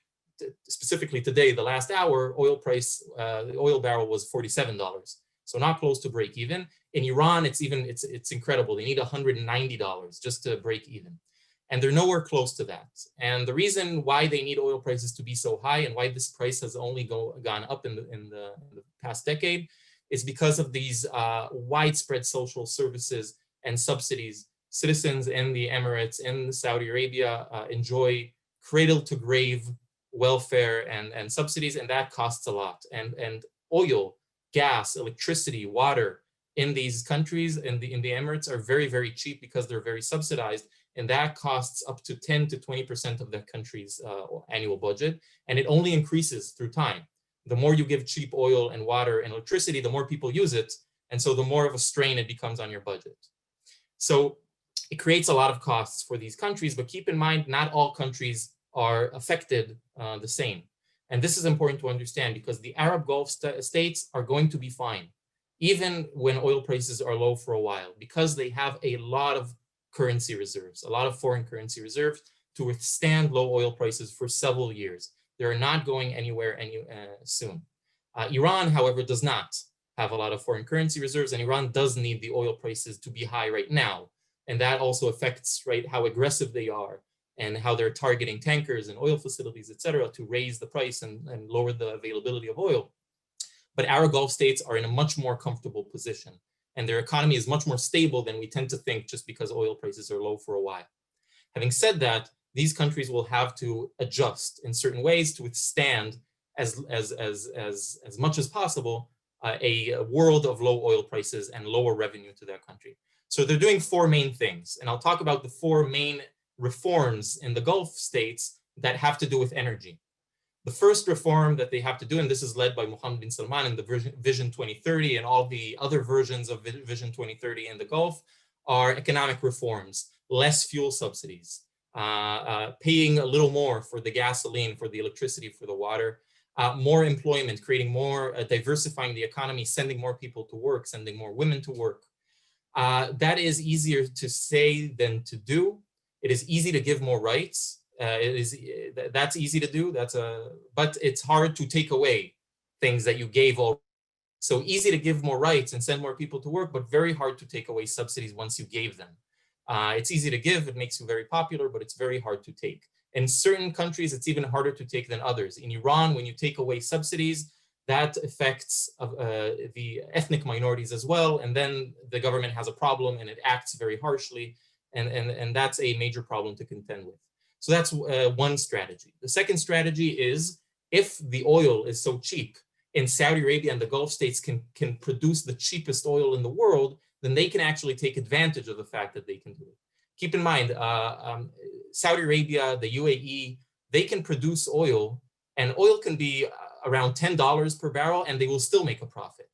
specifically today, the last hour, the oil barrel was $47. So not close to break even. In Iran, it's incredible. They need $190 just to break even. And they're nowhere close to that. And the reason why they need oil prices to be so high and why this price has only gone up in the past decade is because of these widespread social services and subsidies. Citizens in the Emirates, in Saudi Arabia, enjoy cradle to grave welfare and subsidies, and that costs a lot. And oil, gas, electricity, water in these countries, in the Emirates, are very, very cheap because they're very subsidized. And that costs up to 10 to 20% of the country's annual budget. And it only increases through time. The more you give cheap oil and water and electricity, the more people use it. And so the more of a strain it becomes on your budget. So it creates a lot of costs for these countries, but keep in mind, not all countries are affected the same. And this is important to understand because the Arab Gulf states are going to be fine, even when oil prices are low for a while, because they have a lot of currency reserves, a lot of foreign currency reserves to withstand low oil prices for several years. They're not going anywhere soon. Iran, however, does not have a lot of foreign currency reserves, and Iran does need the oil prices to be high right now. And that also affects, right, how aggressive they are and how they're targeting tankers and oil facilities, et cetera, to raise the price and lower the availability of oil. But Arab Gulf states are in a much more comfortable position, and their economy is much more stable than we tend to think just because oil prices are low for a while. Having said that, these countries will have to adjust in certain ways to withstand as much as possible a world of low oil prices and lower revenue to their country. So they're doing four main things, and I'll talk about the four main reforms in the Gulf states that have to do with energy. The first reform that they have to do, and this is led by Mohammed bin Salman in the Vision 2030 and all the other versions of Vision 2030 in the Gulf, are economic reforms, less fuel subsidies, paying a little more for the gasoline, for the electricity, for the water, more employment, creating more, diversifying the economy, sending more people to work, sending more women to work. That is easier to say than to do. It is easy to give more rights. That's easy to do. But it's hard to take away things that you gave already. So easy to give more rights and send more people to work, but very hard to take away subsidies once you gave them. It's easy to give, it makes you very popular, but it's very hard to take. In certain countries, it's even harder to take than others. In Iran, when you take away subsidies, that affects the ethnic minorities as well. And then the government has a problem and it acts very harshly. And that's a major problem to contend with. So that's one strategy. The second strategy is, if the oil is so cheap and Saudi Arabia and the Gulf states can produce the cheapest oil in the world, then they can actually take advantage of the fact that they can do it. Keep in mind, Saudi Arabia, the UAE, they can produce oil, and oil can be around $10 per barrel and they will still make a profit.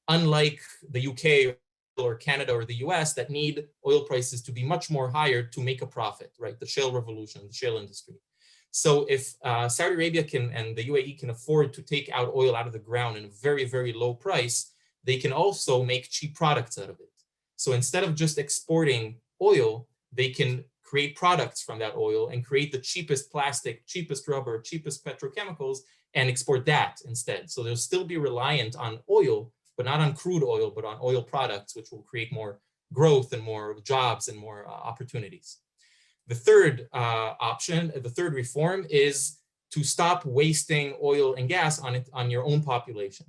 Unlike the UK or Canada or the US that need oil prices to be much more higher to make a profit, right? The shale revolution, the shale industry. So if Saudi Arabia and the UAE can afford to take out oil out of the ground in a very, very low price, they can also make cheap products out of it. So instead of just exporting oil, they can create products from that oil and create the cheapest plastic, cheapest rubber, cheapest petrochemicals, and export that instead. So they'll still be reliant on oil, but not on crude oil, but on oil products, which will create more growth and more jobs and more opportunities. The third option, the third reform, is to stop wasting oil and gas on your own population.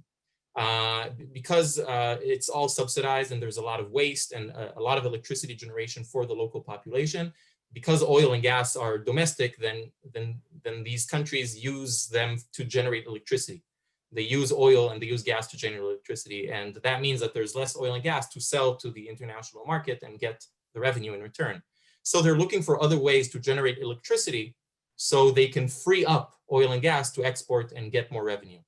Because it's all subsidized and there's a lot of waste and a lot of electricity generation for the local population. Because oil and gas are domestic, then these countries use them to generate electricity. They use oil and they use gas to generate electricity. And that means that there's less oil and gas to sell to the international market and get the revenue in return. So they're looking for other ways to generate electricity so they can free up oil and gas to export and get more revenue.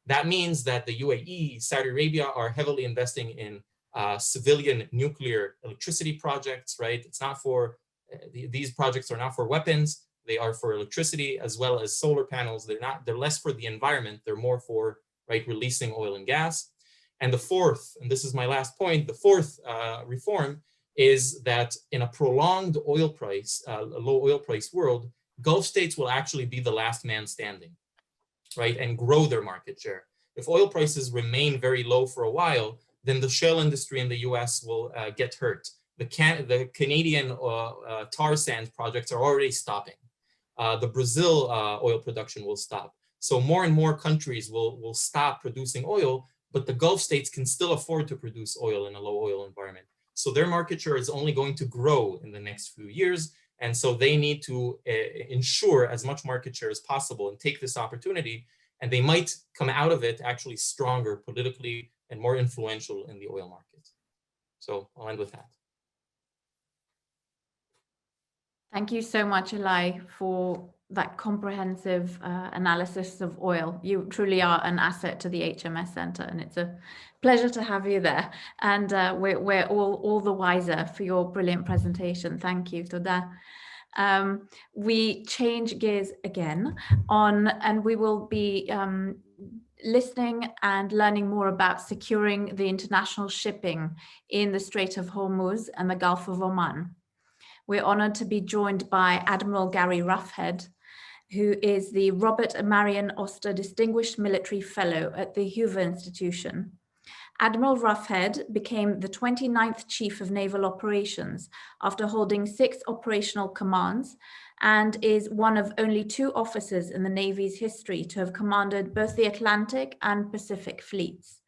That means that the UAE, Saudi Arabia are heavily investing in civilian nuclear electricity projects, right? It's not for, these projects are not for weapons. They are for electricity as well as solar panels. They're less for the environment. They're more for, right, releasing oil and gas. And the fourth, and this is my last point, the fourth reform is that in a prolonged oil price, a low oil price world, Gulf states will actually be the last man standing, right, and grow their market share. If oil prices remain very low for a while, then the shale industry in the US will get hurt. The Canadian tar sands projects are already stopping. The Brazil oil production will stop. So more and more countries will stop producing oil, but the Gulf states can still afford to produce oil in a low oil environment. So their market share is only going to grow in the next few years. And so they need to ensure as much market share as possible and take this opportunity. And they might come out of it actually stronger politically and more influential in the oil market. So I'll end with that. Thank you so much, Eli, for that comprehensive analysis of oil. You truly are an asset to the HMS Center, and it's a pleasure to have you there. And we're all the wiser for your brilliant presentation. Thank you, Toda. We change gears again and we will be listening and learning more about securing the international shipping in the Strait of Hormuz and the Gulf of Oman. We're honored to be joined by Admiral Gary Roughead, who is the Robert and Marion Oster Distinguished Military Fellow at the Hoover Institution. Admiral Roughead became the 29th Chief of Naval Operations after holding 6 operational commands, and is one of only 2 officers in the Navy's history to have commanded both the Atlantic and Pacific fleets.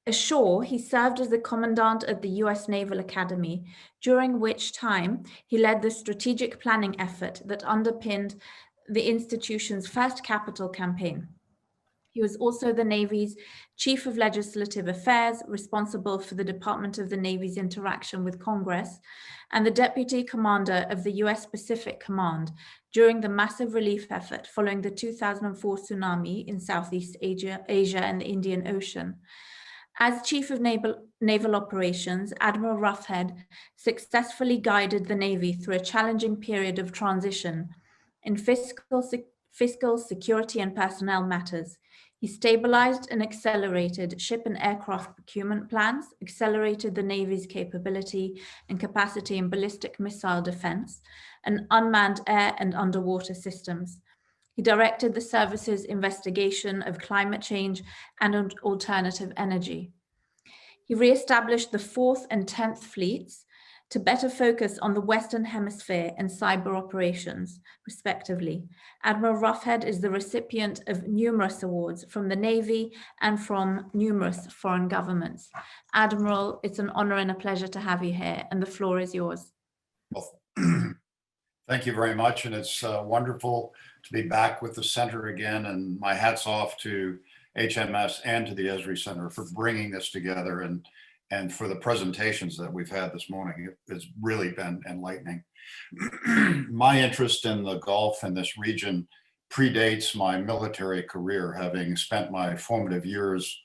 Ashore, he served as the commandant at the US Naval Academy, during which time he led the strategic planning effort that underpinned the institution's first capital campaign. He was also the Navy's Chief of Legislative Affairs, responsible for the Department of the Navy's interaction with Congress, and the Deputy Commander of the US Pacific Command during the massive relief effort following the 2004 tsunami in Southeast Asia and the Indian Ocean. As Chief of Naval Operations, Admiral Roughead successfully guided the Navy through a challenging period of transition in fiscal, security, and personnel matters. He stabilized and accelerated ship and aircraft procurement plans, accelerated the Navy's capability and capacity in ballistic missile defense, and unmanned air and underwater systems. He directed the service's investigation of climate change and alternative energy. He re-established the 4th and 10th fleets to better focus on the Western Hemisphere and cyber operations, respectively. Admiral Roughead is the recipient of numerous awards from the Navy and from numerous foreign governments. Admiral, it's an honor and a pleasure to have you here, and the floor is yours. Well, thank you very much, and it's wonderful to be back with the center again, and my hat's off to HMS and to the Ezri Center for bringing this together and for the presentations that we've had this morning. It's really been enlightening. My interest in the Gulf and this region predates my military career, having spent my formative years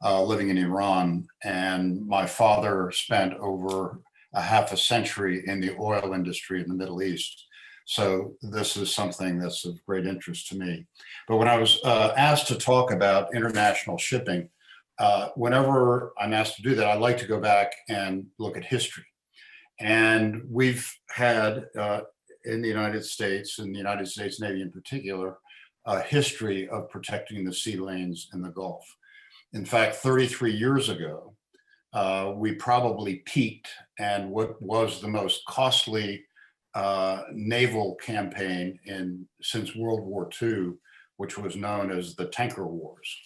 living in Iran, and my father spent over a half a century in the oil industry in the Middle East. So this is something that's of great interest to me. But when I was asked to talk about international shipping, whenever I'm asked to do that, I like to go back and look at history. And we've had in the United States, and the United States Navy in particular, a history of protecting the sea lanes in the Gulf. In fact, 33 years ago, we probably peaked, and what was the most costly naval campaign since World War II, which was known as the Tanker Wars.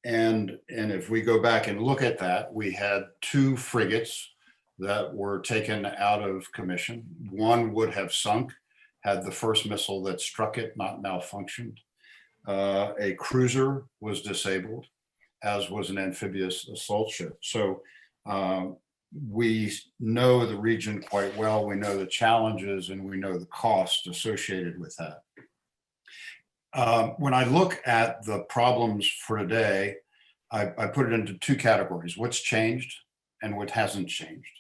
And if we go back and look at that, we had 2 frigates that were taken out of commission. One would have sunk had the first missile that struck it not malfunctioned. A cruiser was disabled, as was an amphibious assault ship. So we know the region quite well. We know the challenges and we know the cost associated with that. When I look at the problems for today, I put it into 2 categories: what's changed and what hasn't changed.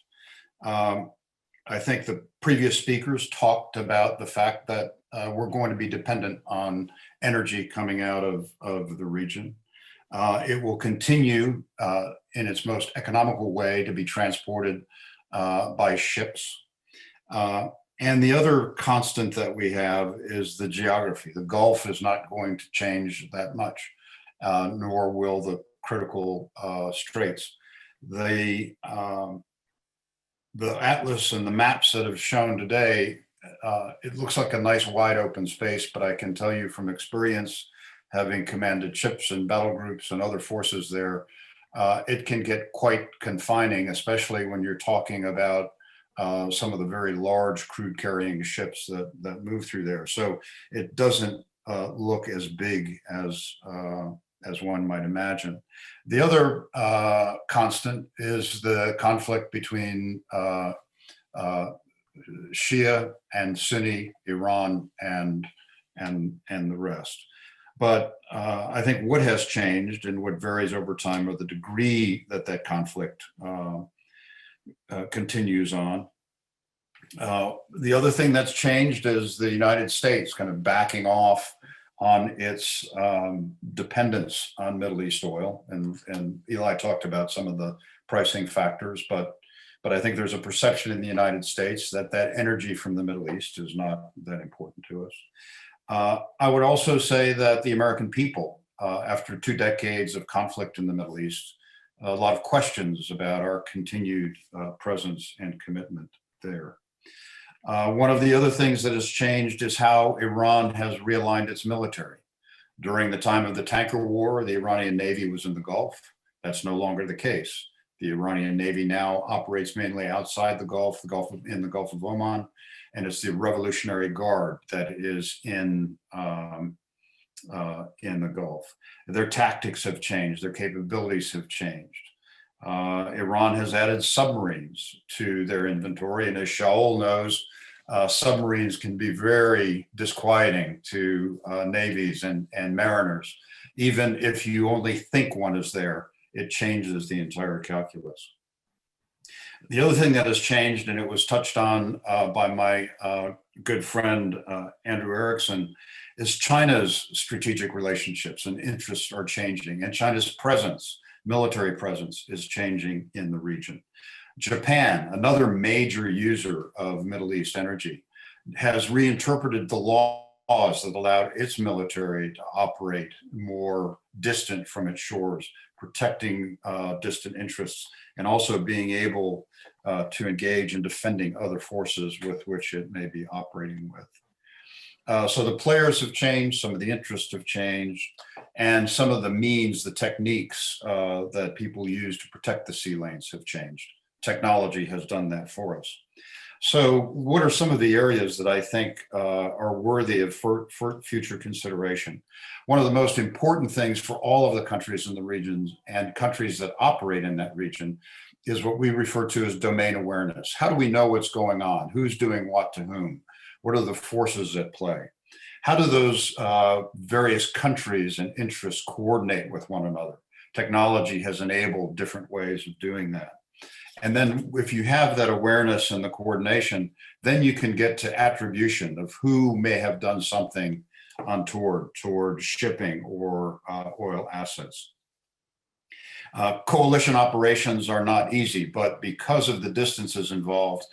I think the previous speakers talked about the fact that we're going to be dependent on energy coming out of the region. It will continue in its most economical way to be transported by ships. And the other constant that we have is the geography. The Gulf is not going to change that much, nor will the critical straits. The atlas and the maps that have shown today, it looks like a nice wide open space, but I can tell you from experience, having commanded ships and battle groups and other forces there, it can get quite confining, especially when you're talking about some of the very large crude carrying ships that move through there. So it doesn't look as big as one might imagine. The other constant is the conflict between Shia and Sunni Iran and the rest. But I think what has changed and what varies over time are the degree that that conflict continues on. The other thing that's changed is the United States kind of backing off on its dependence on Middle East oil. And Eli talked about some of the pricing factors, but I think there's a perception in the United States that energy from the Middle East is not that important to us. I would also say that the American people, after 2 decades of conflict in the Middle East, a lot of questions about our continued presence and commitment there. One of the other things that has changed is how Iran has realigned its military. During the time of the Tanker War, the Iranian Navy was in the Gulf. That's no longer the case. The Iranian Navy now operates mainly outside the Gulf, in the Gulf of Oman, and it's the Revolutionary Guard that is in in the Gulf. Their tactics have changed, their capabilities have changed. Iran has added submarines to their inventory, and as Shaul knows, submarines can be very disquieting to navies and mariners. Even if you only think one is there, it changes the entire calculus. The other thing that has changed, and it was touched on by my good friend Andrew Erickson, is China's strategic relationships and interests are changing, and China's presence, military presence, is changing in the region. Japan, another major user of Middle East energy, has reinterpreted the laws that allowed its military to operate more distant from its shores, protecting distant interests, and also being able to engage in defending other forces with which it may be operating with. So the players have changed, some of the interests have changed, and some of the means, the techniques that people use to protect the sea lanes have changed. Technology has done that for us. So what are some of the areas that I think are worthy of future consideration? One of the most important things for all of the countries in the region and countries that operate in that region is what we refer to as domain awareness. How do we know what's going on? Who's doing what to whom? What are the forces at play? How do those various countries and interests coordinate with one another? Technology has enabled different ways of doing that. And then if you have that awareness and the coordination, then you can get to attribution of who may have done something untoward toward shipping or oil assets. Coalition operations are not easy, but because of the distances involved,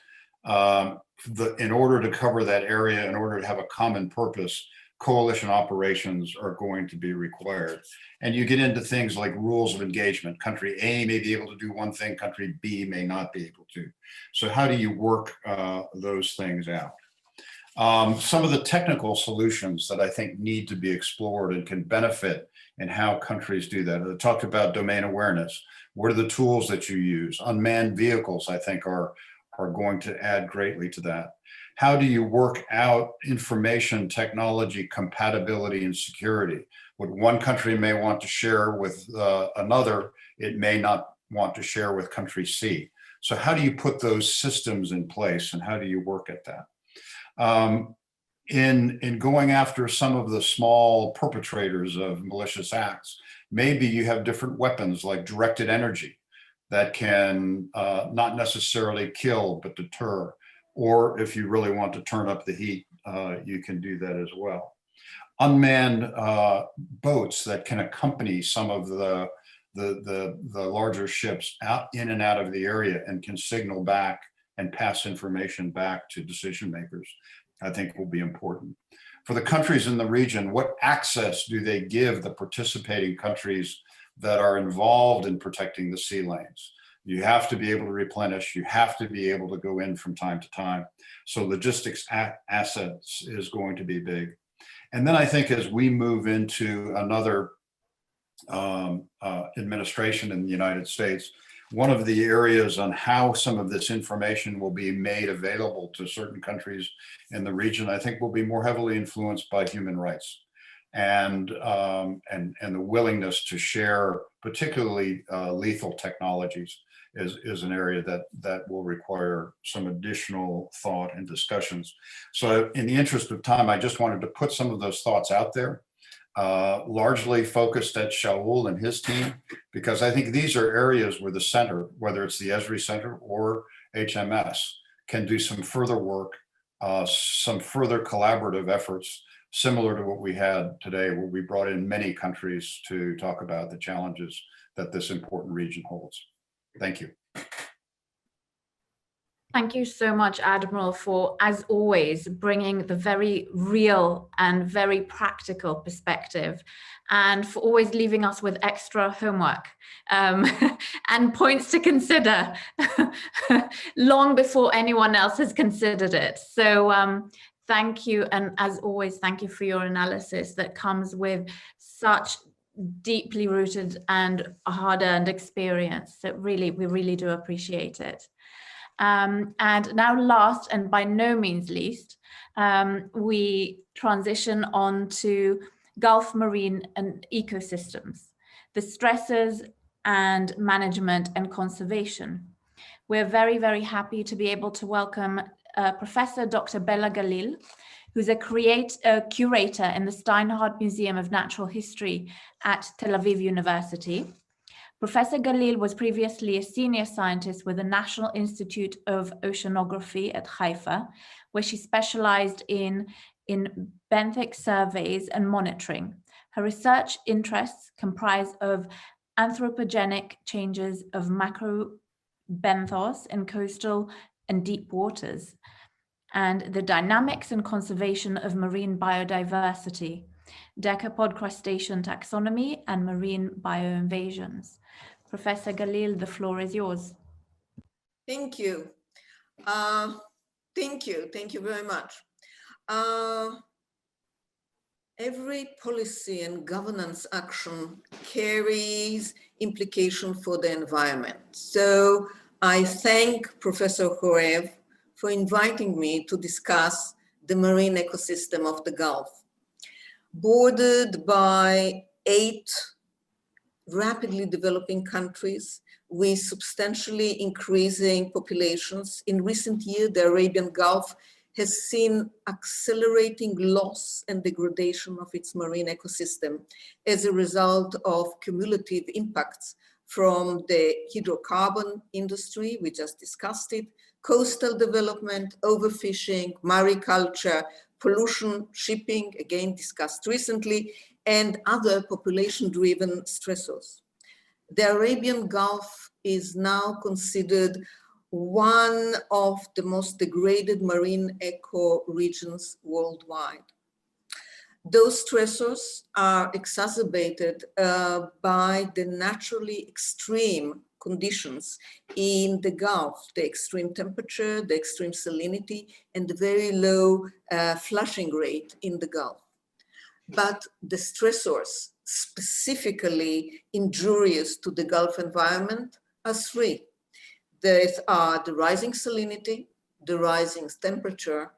in order to cover that area, in order to have a common purpose, coalition operations are going to be required. And you get into things like rules of engagement. Country A may be able to do one thing, country B may not be able to. So how do you work those things out? Some of the technical solutions that I think need to be explored and can benefit in how countries do that. I talked about domain awareness. What are the tools that you use? Unmanned vehicles, I think, are going to add greatly to that. How do you work out information technology compatibility and security? What one country may want to share with another, it may not want to share with country C. So how do you put those systems in place and how do you work at that? In going after some of the small perpetrators of malicious acts, maybe you have different weapons like directed energy that can not necessarily kill, but deter. Or if you really want to turn up the heat, you can do that as well. Unmanned boats that can accompany some of the larger ships out in and out of the area and can signal back and pass information back to decision makers, I think will be important. For the countries in the region, what access do they give the participating countries that are involved in protecting the sea lanes? You have to be able to replenish, you have to be able to go in from time to time. So logistics assets is going to be big. And then I think as we move into another administration in the United States, one of the areas on how some of this information will be made available to certain countries in the region, I think will be more heavily influenced by human rights and the willingness to share particularly lethal technologies is an area that will require some additional thought and discussions. So in the interest of time, I just wanted to put some of those thoughts out there, largely focused at Shaul and his team, because I think these are areas where the center, whether it's the Ezri Center or HMS, can do some further work, some further collaborative efforts, similar to what we had today, where we brought in many countries to talk about the challenges that this important region holds. Thank you. Thank you so much, Admiral, for, as always, bringing the very real and very practical perspective, and for always leaving us with extra homework and points to consider long before anyone else has considered it. So thank you. And as always, thank you for your analysis that comes with such deeply rooted and hard-earned experience. So really, we really do appreciate it. And now last and by no means least, we transition on to Gulf marine and ecosystems, the stresses and management and conservation. We're very, very happy to be able to welcome Professor Dr. Bella Galil, who's a curator in the Steinhardt Museum of Natural History at Tel Aviv University. Professor Galil was previously a senior scientist with the National Institute of Oceanography at Haifa, where she specialized in benthic surveys and monitoring. Her research interests comprise of anthropogenic changes of macrobenthos in coastal and deep waters, and the dynamics and conservation of marine biodiversity, decapod crustacean taxonomy, and marine bioinvasions. Professor Galil, the floor is yours. Thank you. Thank you very much. Every policy and governance action carries implication for the environment. So I thank Professor Horev for inviting me to discuss the marine ecosystem of the Gulf. Bordered by 8 rapidly developing countries with substantially increasing populations, in recent years, the Arabian Gulf has seen accelerating loss and degradation of its marine ecosystem as a result of cumulative impacts from the hydrocarbon industry, we just discussed it, coastal development, overfishing, mariculture, pollution, shipping, again discussed recently, and other population-driven stressors. The Arabian Gulf is now considered one of the most degraded marine ecoregions worldwide. Those stressors are exacerbated by the naturally extreme conditions in the Gulf, the extreme temperature, the extreme salinity, and the very low flushing rate in the Gulf. But the stressors specifically injurious to the Gulf environment are 3. There are the rising salinity, the rising temperature,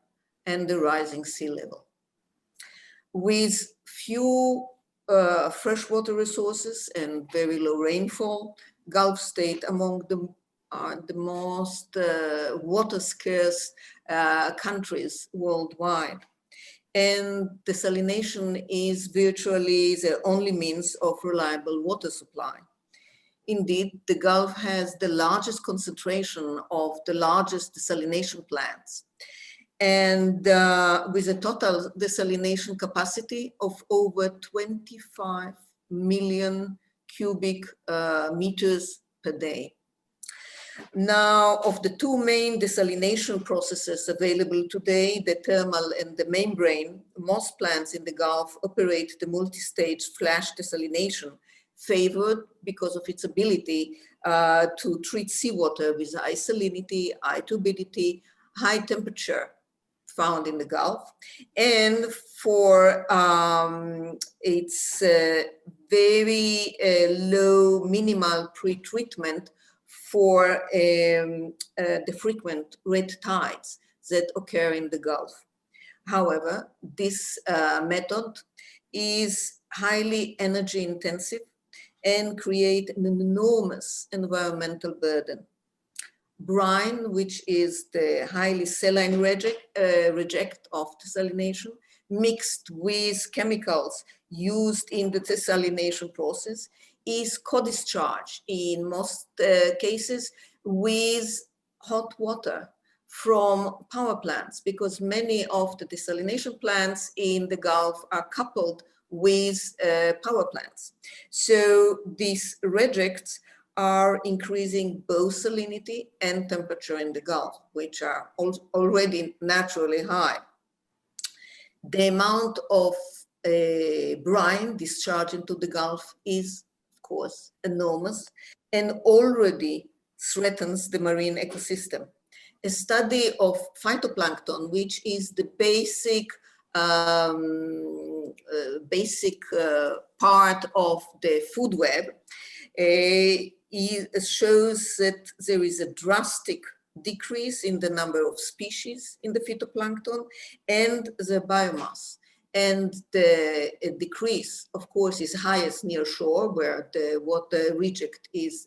and the rising sea level. With few freshwater resources and very low rainfall, Gulf state among them are the most water scarce countries worldwide. And desalination is virtually the only means of reliable water supply. Indeed, the Gulf has the largest concentration of the largest desalination plants, and with a total desalination capacity of over 25 million cubic meters per day. Now, of the 2 main desalination processes available today, the thermal and the membrane, most plants in the Gulf operate the multi-stage flash desalination, favored because of its ability to treat seawater with high salinity, high turbidity, high temperature found in the Gulf, and for its very low minimal pre-treatment for the frequent red tides that occur in the Gulf. However, this method is highly energy intensive and create an enormous environmental burden. Brine, which is the highly saline reject of desalination, mixed with chemicals used in the desalination process, is co-discharged in most cases with hot water from power plants, because many of the desalination plants in the Gulf are coupled with power plants. So these rejects are increasing both salinity and temperature in the Gulf, which are already naturally high. The amount of brine discharged into the Gulf is, of course, enormous and already threatens the marine ecosystem. A study of phytoplankton, which is the basic part of the food web, shows that there is a drastic decrease in the number of species in the phytoplankton and the biomass. And the decrease, of course, is highest near shore where the water reject is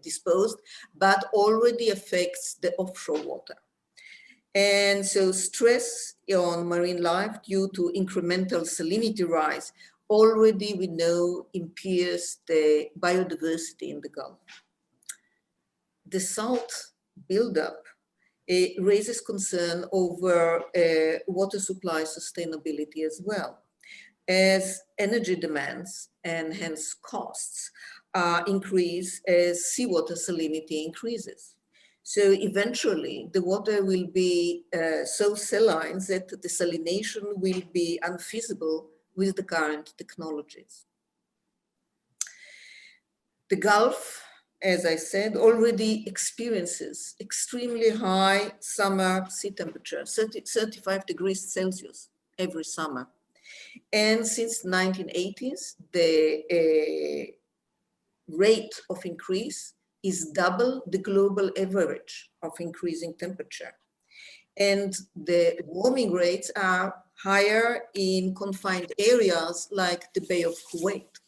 disposed, but already affects the offshore water. And so stress on marine life due to incremental salinity rise already we know impairs the biodiversity in the Gulf. The salt buildup raises concern over water supply sustainability as well, as energy demands and hence costs increase as seawater salinity increases. So eventually the water will be so saline that the desalination will be unfeasible with the current technologies. The Gulf, as I said, already experiences extremely high summer sea temperature, 35 degrees Celsius every summer. And since the 1980s, the rate of increase is double the global average of increasing temperature. And the warming rates are higher in confined areas like the Bay of Kuwait.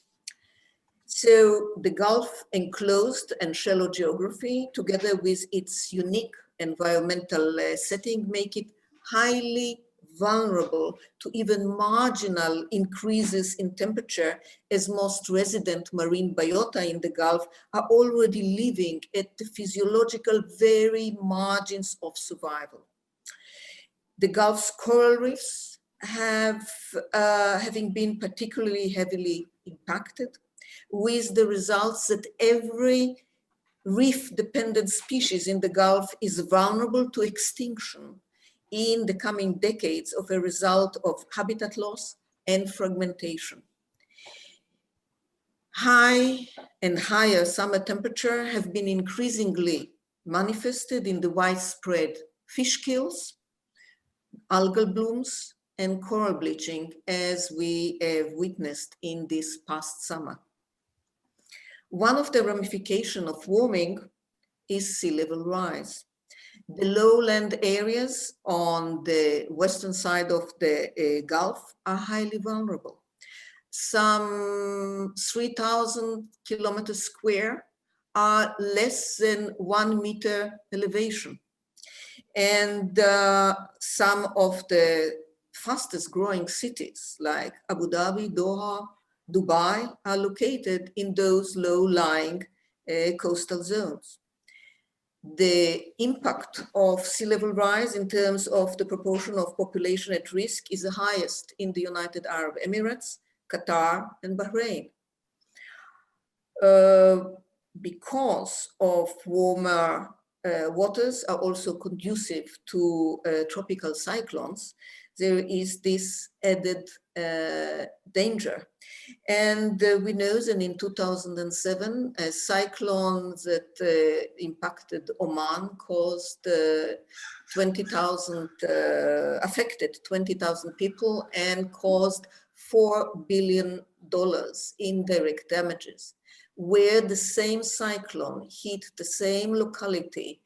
So the Gulf enclosed and shallow geography, together with its unique environmental setting, make it highly vulnerable to even marginal increases in temperature, as most resident marine biota in the Gulf are already living at the physiological very margins of survival. The Gulf's coral reefs having been particularly heavily impacted, with the results that every reef-dependent species in the Gulf is vulnerable to extinction in the coming decades of a result of habitat loss and fragmentation. High and higher summer temperature have been increasingly manifested in the widespread fish kills, algal blooms, and coral bleaching, as we have witnessed in this past summer. One of the ramifications of warming is sea level rise. The lowland areas on the western side of the Gulf are highly vulnerable. Some 3,000 kilometers square are less than 1 meter elevation. And some of the fastest growing cities like Abu Dhabi, Doha, Dubai are located in those low-lying coastal zones. The impact of sea level rise in terms of the proportion of population at risk is the highest in the United Arab Emirates, Qatar, and Bahrain. Because of warmer waters are also conducive to tropical cyclones, there is this added danger. And we know that in 2007, a cyclone that impacted Oman caused 20,000, affected 20,000 people and caused $4 billion in direct damages. Where the same cyclone hit the same locality,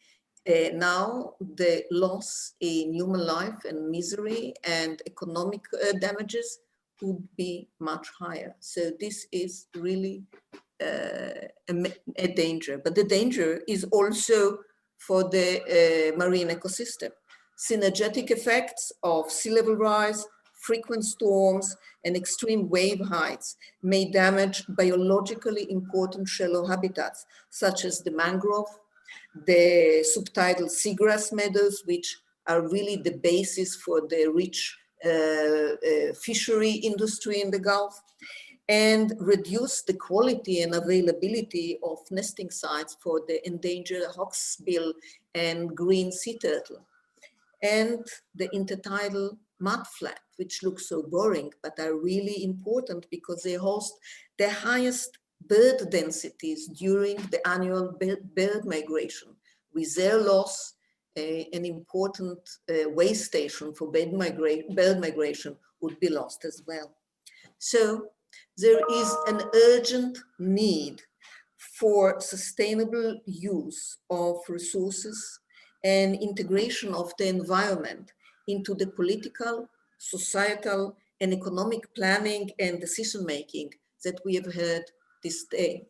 now the loss in human life and misery and economic damages would be much higher. So this is really a danger, but the danger is also for the marine ecosystem. Synergetic effects of sea level rise, frequent storms, and extreme wave heights may damage biologically important shallow habitats, such as the mangrove, the subtidal seagrass meadows, which are really the basis for the rich fishery industry in the Gulf, and reduce the quality and availability of nesting sites for the endangered hawksbill and green sea turtle, and the intertidal mudflat, which looks so boring, but are really important because they host the highest bird densities during the annual bird migration. With their loss, an important way station for bird migration would be lost as well. So there is an urgent need for sustainable use of resources and integration of the environment into the political, societal, and economic planning and decision-making that we have heard this day.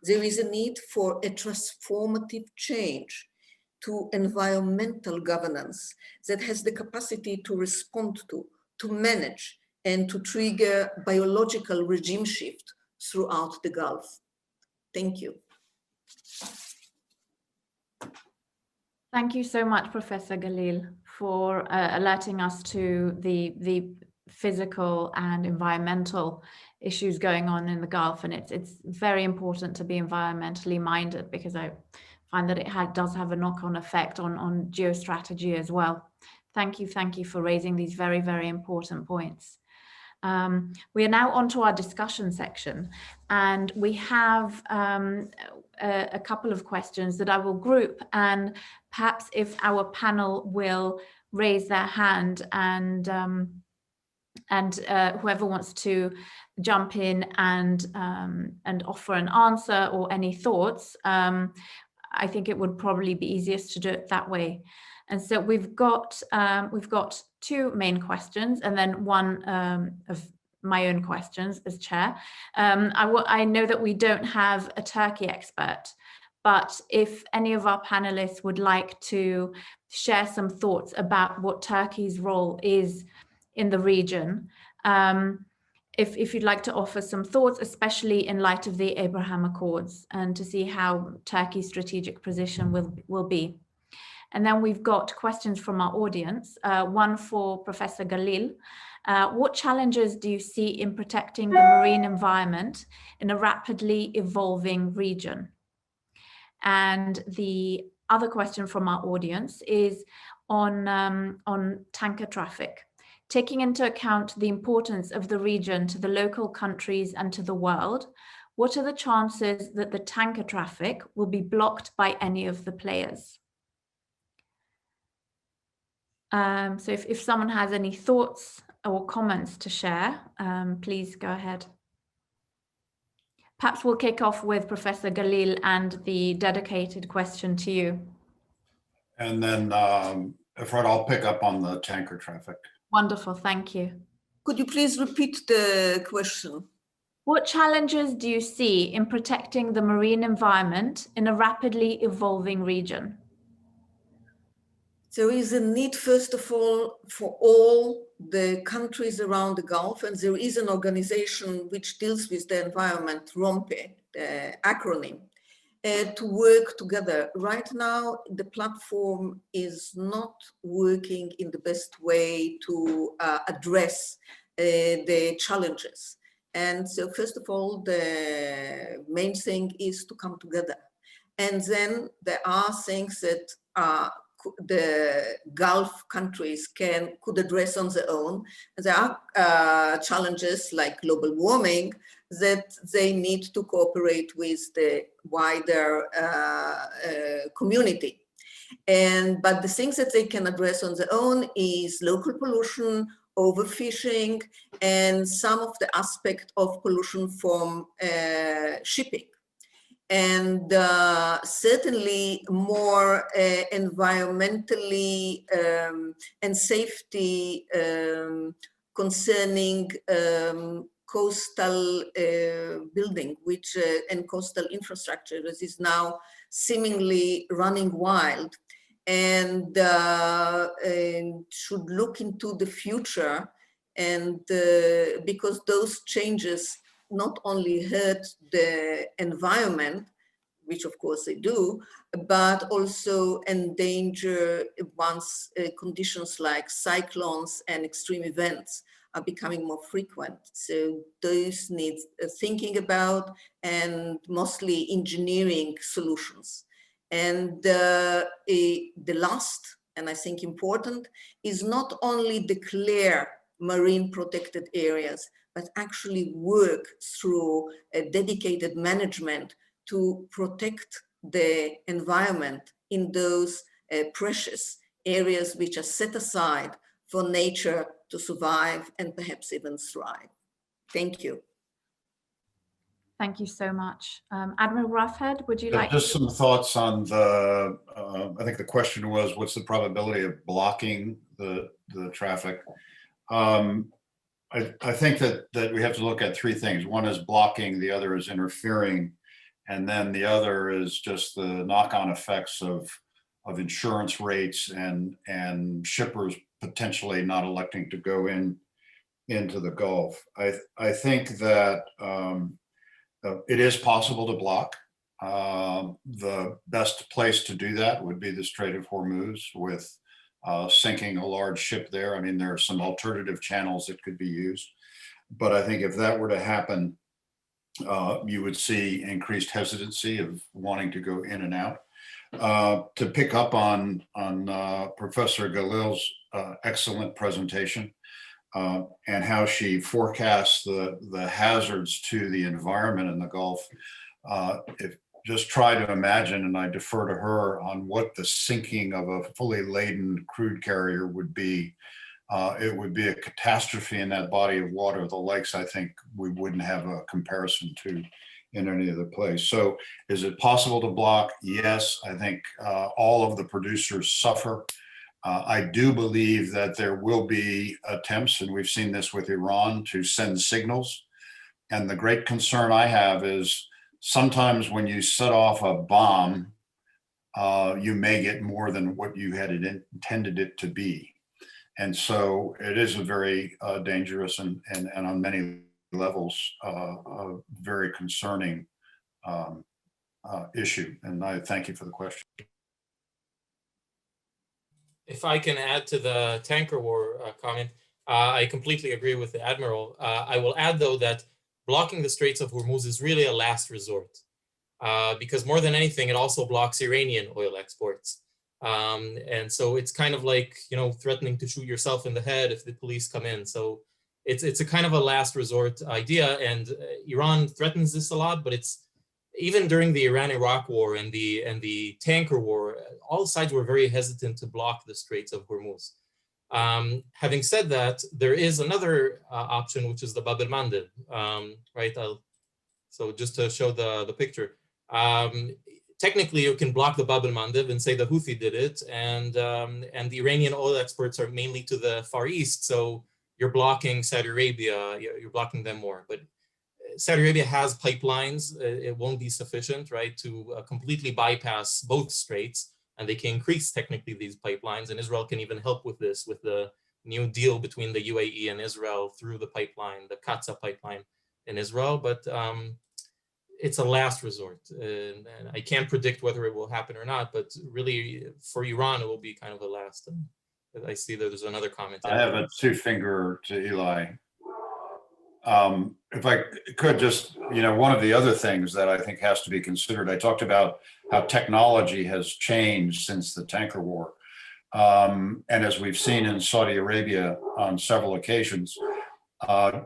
There is a need for a transformative change to environmental governance that has the capacity to respond to manage, and to trigger biological regime shift throughout the Gulf. Thank you. Thank you so much, Professor Galil, for alerting us to the physical and environmental issues going on in the Gulf. And it's very important to be environmentally minded, because I find that it does have a knock-on effect on geostrategy as well. Thank you for raising these very, very important points. We are now on to our discussion section, and we have a couple of questions that I will group, and perhaps if our panel will raise their hand, and whoever wants to jump in and offer an answer or any thoughts, I think it would probably be easiest to do it that way. And so we've got two main questions, and then one of my own questions as chair. I know that we don't have a Turkey expert, but if any of our panelists would like to share some thoughts about what Turkey's role is in the region, if you'd like to offer some thoughts, especially in light of the Abraham Accords, and to see how Turkey's strategic position will be. And then we've got questions from our audience, one for Professor Galil. What challenges do you see in protecting the marine environment in a rapidly evolving region? And the other question from our audience is on tanker traffic. Taking into account the importance of the region to the local countries and to the world, what are the chances that the tanker traffic will be blocked by any of the players? So if someone has any thoughts or comments to share, please go ahead. Perhaps we'll kick off with Professor Galil and the dedicated question to you. And then, Efrat, I'll pick up on the tanker traffic. Wonderful, thank you. Could you please repeat the question? What challenges do you see in protecting the marine environment in a rapidly evolving region? There is a need, first of all, for all the countries around the Gulf, and there is an organization which deals with the environment, ROMPE, the acronym, to work together. Right now, the platform is not working in the best way to address the challenges. And so, first of all, the main thing is to come together. And then there are things that the Gulf countries could address on their own. There are challenges like global warming that they need to cooperate with the wider community. But the things that they can address on their own is local pollution, overfishing, and some of the aspect of pollution from shipping. And certainly more environmentally and safety concerning coastal building, which and coastal infrastructure, that is now seemingly running wild, and should look into the future, and because those changes not only hurt the environment, which of course they do, but also endanger once conditions like cyclones and extreme events are becoming more frequent. So those need thinking about, and mostly engineering solutions. And the last, and I think important, is not only declare marine protected areas, but actually work through a dedicated management to protect the environment in those precious areas which are set aside for nature to survive and perhaps even thrive. Thank you. Thank you so much. Admiral Roughhead, would you like just some thoughts on the, I think the question was, what's the probability of blocking the traffic? I think that we have to look at three things. One is blocking, the other is interfering, and then the other is just the knock-on effects of insurance rates and shippers potentially not electing to go into the Gulf. I think that it is possible to block. The best place to do that would be the Strait of Hormuz with sinking a large ship there. I mean, there are some alternative channels that could be used. But I think if that were to happen, you would see increased hesitancy of wanting to go in and out. To pick up on Professor Galil's excellent presentation and how she forecasts the hazards to the environment in the Gulf, just try to imagine, and I defer to her on what the sinking of a fully laden crude carrier would be. It would be a catastrophe in that body of water. The likes, I think, we wouldn't have a comparison to in any other place. So is it possible to block? Yes, I think all of the producers suffer. I do believe that there will be attempts, and we've seen this with Iran, to send signals. And the great concern I have is sometimes when you set off a bomb, you may get more than what you had intended it to be. And so it is a very dangerous and on many levels, a very concerning issue. And I thank you for the question. If I can add to the tanker war comment, I completely agree with the Admiral. I will add, though, that blocking the Straits of Hormuz is really a last resort because more than anything, it also blocks Iranian oil exports. And so it's kind of like, you know, threatening to shoot yourself in the head if the police come in. So it's a kind of a last resort idea. And Iran threatens this a lot, but it's even during the Iran-Iraq war and the tanker war, all sides were very hesitant to block the Straits of Hormuz. Having said that, there is another option, which is the Bab el-Mandeb, right? So just to show the picture. Technically, you can block the Bab el-Mandeb and say the Houthi did it, and the Iranian oil exports are mainly to the Far East, so you're blocking Saudi Arabia, you're blocking them more. But Saudi Arabia has pipelines. It won't be sufficient, right, to completely bypass both straits, and they can increase technically these pipelines, and Israel can even help with this, with the new deal between the UAE and Israel through the pipeline, the Katza pipeline in Israel. But it's a last resort, and I can't predict whether it will happen or not, but really for Iran, it will be kind of a last. I see that there's another comment. I have a two-finger to Eli. If I could just, one of the other things that I think has to be considered, I talked about how technology has changed since the tanker war. And as we've seen in Saudi Arabia on several occasions,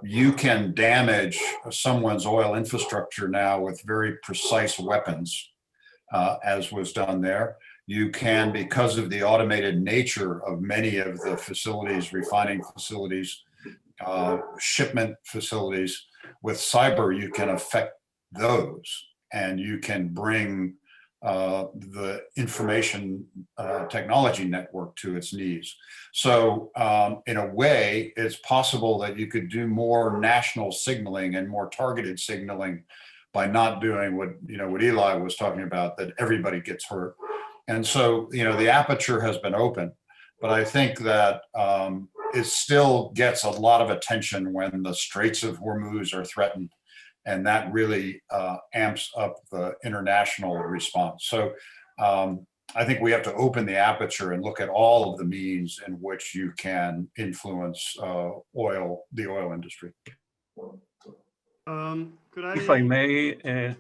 you can damage someone's oil infrastructure now with very precise weapons, as was done there. You can, because of the automated nature of many of the facilities, refining facilities, shipment facilities, with cyber, you can affect those, and you can bring the information technology network to its knees. So in a way, it's possible that you could do more national signaling and more targeted signaling by not doing what Eli was talking about, that everybody gets hurt. And so, the aperture has been open, but I think that it still gets a lot of attention when the Straits of Hormuz are threatened. And that really amps up the international response. So I think we have to open the aperture and look at all of the means in which you can influence the oil industry. If I may,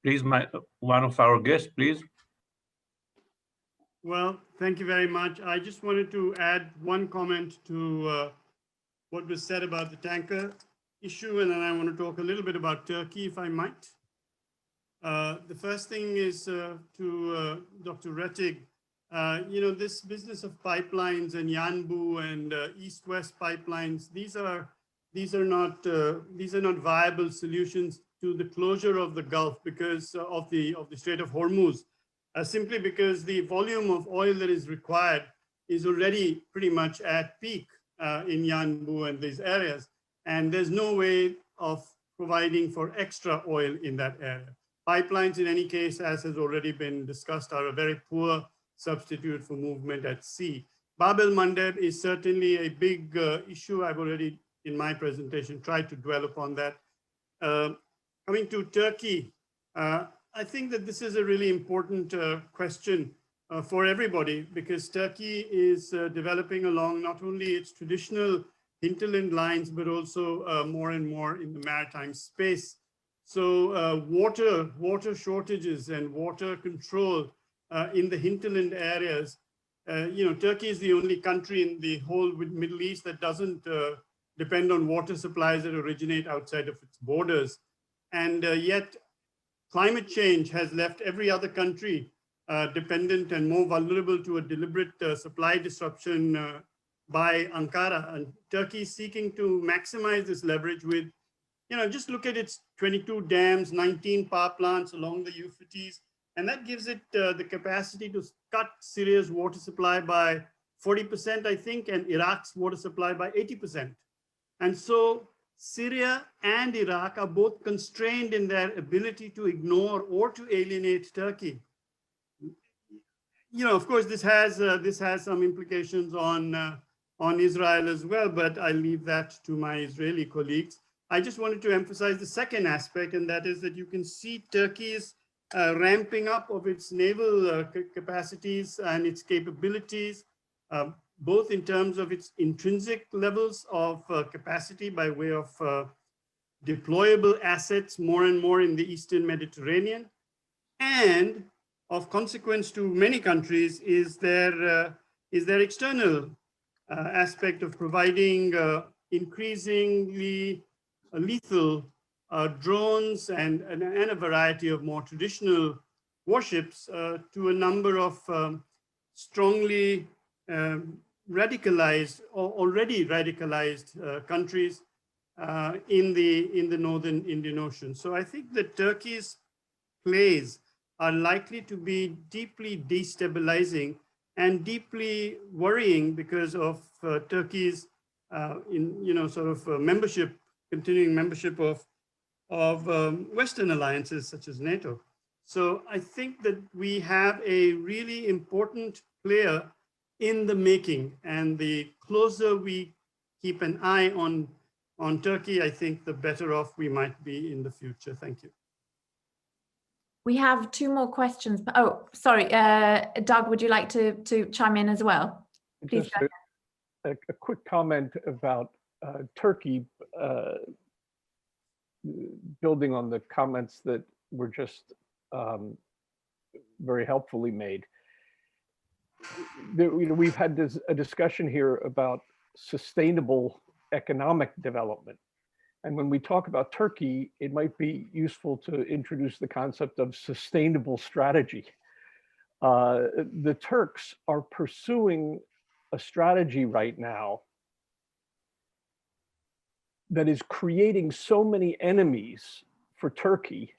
please, one of our guests, please. Well, thank you very much. I just wanted to add one comment to what was said about the tanker issue, and then I want to talk a little bit about Turkey, if I might. The first thing is to Dr. Rettig. This business of pipelines and Yanbu and east-west pipelines, these are not viable solutions to the closure of the Gulf because of the Strait of Hormuz. Simply because the volume of oil that is required is already pretty much at peak in Yanbu and these areas. and there's no way of providing for extra oil in that area. Pipelines, in any case, as has already been discussed, are a very poor substitute for movement at sea. Bab el-Mandeb is certainly a big issue. I've already, in my presentation, tried to dwell upon that. Coming to Turkey, I think that this is a really important question for everybody, because Turkey is developing along not only its traditional hinterland lines, but also more and more in the maritime space. So water shortages and water control in the hinterland areas. Turkey is the only country in the whole Middle East that doesn't depend on water supplies that originate outside of its borders. And yet climate change has left every other country dependent and more vulnerable to a deliberate supply disruption by Ankara. And Turkey is seeking to maximize this leverage with, just look at its 22 dams, 19 power plants along the Euphrates, and that gives it the capacity to cut Syria's water supply by 40%, I think, and Iraq's water supply by 80%. And so Syria and Iraq are both constrained in their ability to ignore or to alienate Turkey. Of course, this has some implications on Israel as well, but I leave that to my Israeli colleagues. I just wanted to emphasize the second aspect, and that is that you can see Turkey's ramping up of its naval capacities and its capabilities, both in terms of its intrinsic levels of capacity by way of deployable assets more and more in the Eastern Mediterranean, and of consequence to many countries is their external aspect of providing increasingly lethal drones and a variety of more traditional warships to a number of strongly radicalized or already radicalized countries in the northern Indian Ocean. So I think that Turkey's plays are likely to be deeply destabilizing and deeply worrying because of Turkey's continuing membership of Western alliances such as NATO. So I think that we have a really important player in the making, and the closer we keep an eye on Turkey, I think the better off we might be in the future. Thank you. We have two more questions. Oh, sorry, Doug, would you like to chime in as well? Please Just a quick comment about Turkey, building on the comments that were just very helpfully made. We've had a discussion here about sustainable economic development. And when we talk about Turkey, it might be useful to introduce the concept of sustainable strategy. The Turks are pursuing a strategy right now that is creating so many enemies for Turkey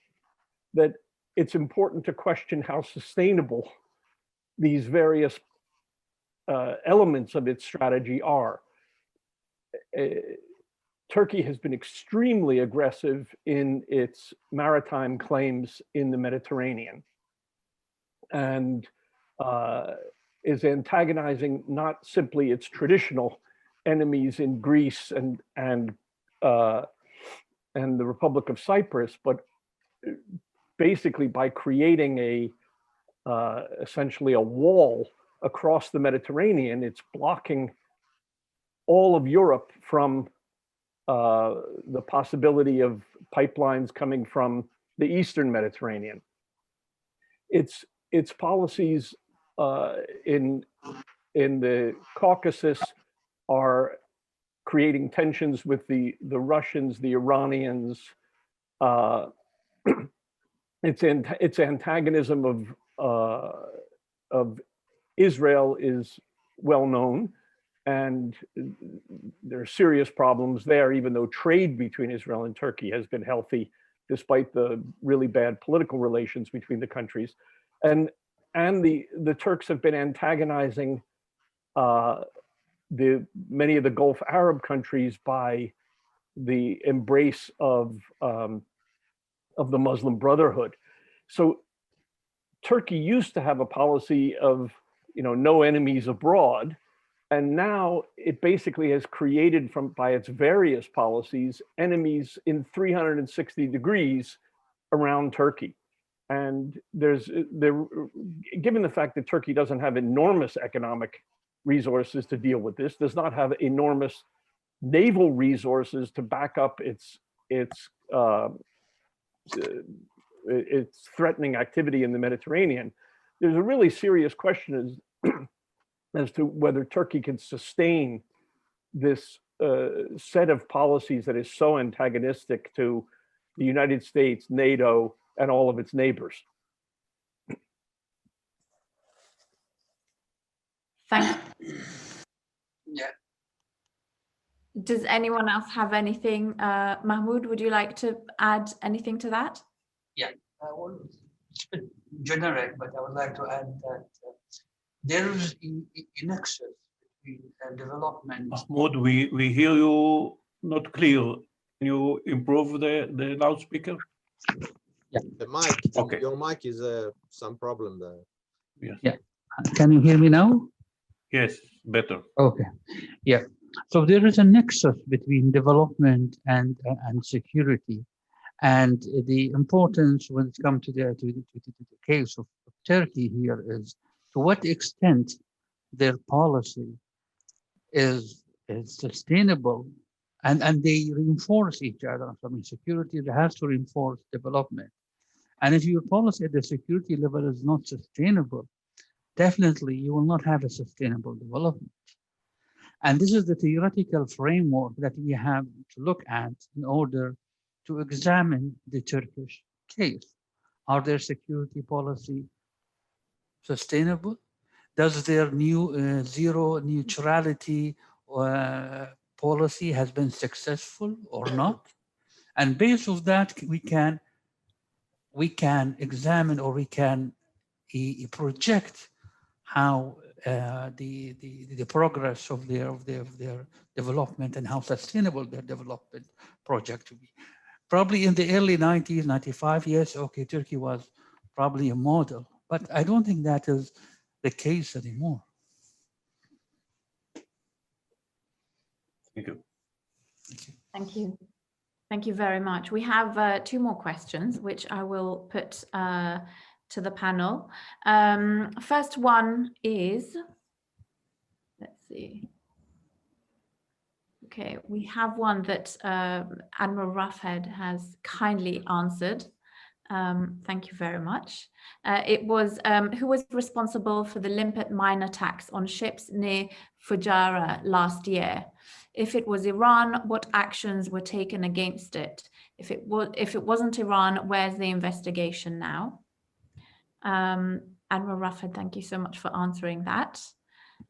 that it's important to question how sustainable these various elements of its strategy are. Turkey has been extremely aggressive in its maritime claims in the Mediterranean, and is antagonizing not simply its traditional enemies in Greece and the Republic of Cyprus, but basically by creating essentially a wall across the Mediterranean. It's blocking all of Europe from the possibility of pipelines coming from the Eastern Mediterranean. Its policies in the Caucasus are creating tensions with the Russians, the Iranians. Its antagonism of Israel is well known, and there are serious problems there, even though trade between Israel and Turkey has been healthy, despite the really bad political relations between the countries. And the Turks have been antagonizing many of the Gulf Arab countries by the embrace of the Muslim Brotherhood. So Turkey used to have a policy of, no enemies abroad, and now it basically has created by its various policies enemies in 360 degrees around Turkey. And given the fact that Turkey doesn't have enormous economic resources to deal with this, does not have enormous naval resources to back up its threatening activity in the Mediterranean, there's a really serious question as to whether Turkey can sustain this set of policies that is so antagonistic to the United States, NATO, and all of its neighbors. Thank you. Yeah. Does anyone else have anything? Mahmoud, would you like to add anything to that? Yeah, well, it's a bit generic, but I would like to add that there is a nexus between development. Mahmoud, we hear you not clear. Can you improve the loudspeaker? Yeah. The mic, okay. Your mic is some problem there. Yes. Yeah. Can you hear me now? Yes, better. Okay. Yeah. So there is a nexus between development and security, and the importance when it comes to the case of Turkey here is to what extent their policy is sustainable, and they reinforce each other. So, I mean, security has to reinforce development, and if your policy at the security level is not sustainable, definitely you will not have a sustainable development. And this is the theoretical framework that we have to look at in order to examine the Turkish case. Are their security policy sustainable? Does their new zero neutrality policy has been successful or not? And based on that, we can examine, or we can project how the progress of their development and how sustainable their development project will be. Probably in the early 90s, 95, yes, okay, Turkey was probably a model, but I don't think that is the case anymore. Thank you. Thank you. Thank you very much. We have 2 more questions, which I will put to the panel. First one is, let's see. Okay, we have one that Admiral Roughhead has kindly answered. Thank you very much. It was, who was responsible for the Limpet mine attacks on ships near Fujairah last year? If it was Iran, what actions were taken against it? If it wasn't Iran, where's the investigation now? Admiral Roughhead, thank you so much for answering that.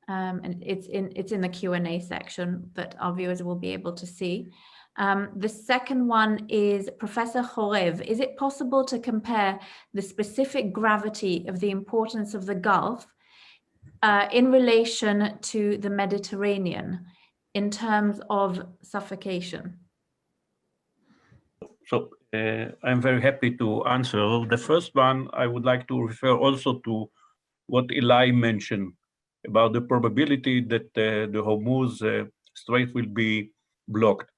And it's in the Q&A section that our viewers will be able to see. The second one is Professor Horev. Is it possible to compare the specific gravity of the importance of the Gulf in relation to the Mediterranean in terms of suffocation? So I'm very happy to answer. The first one, I would like to refer also to what Eli mentioned about the probability that the Hormuz Strait will be blocked.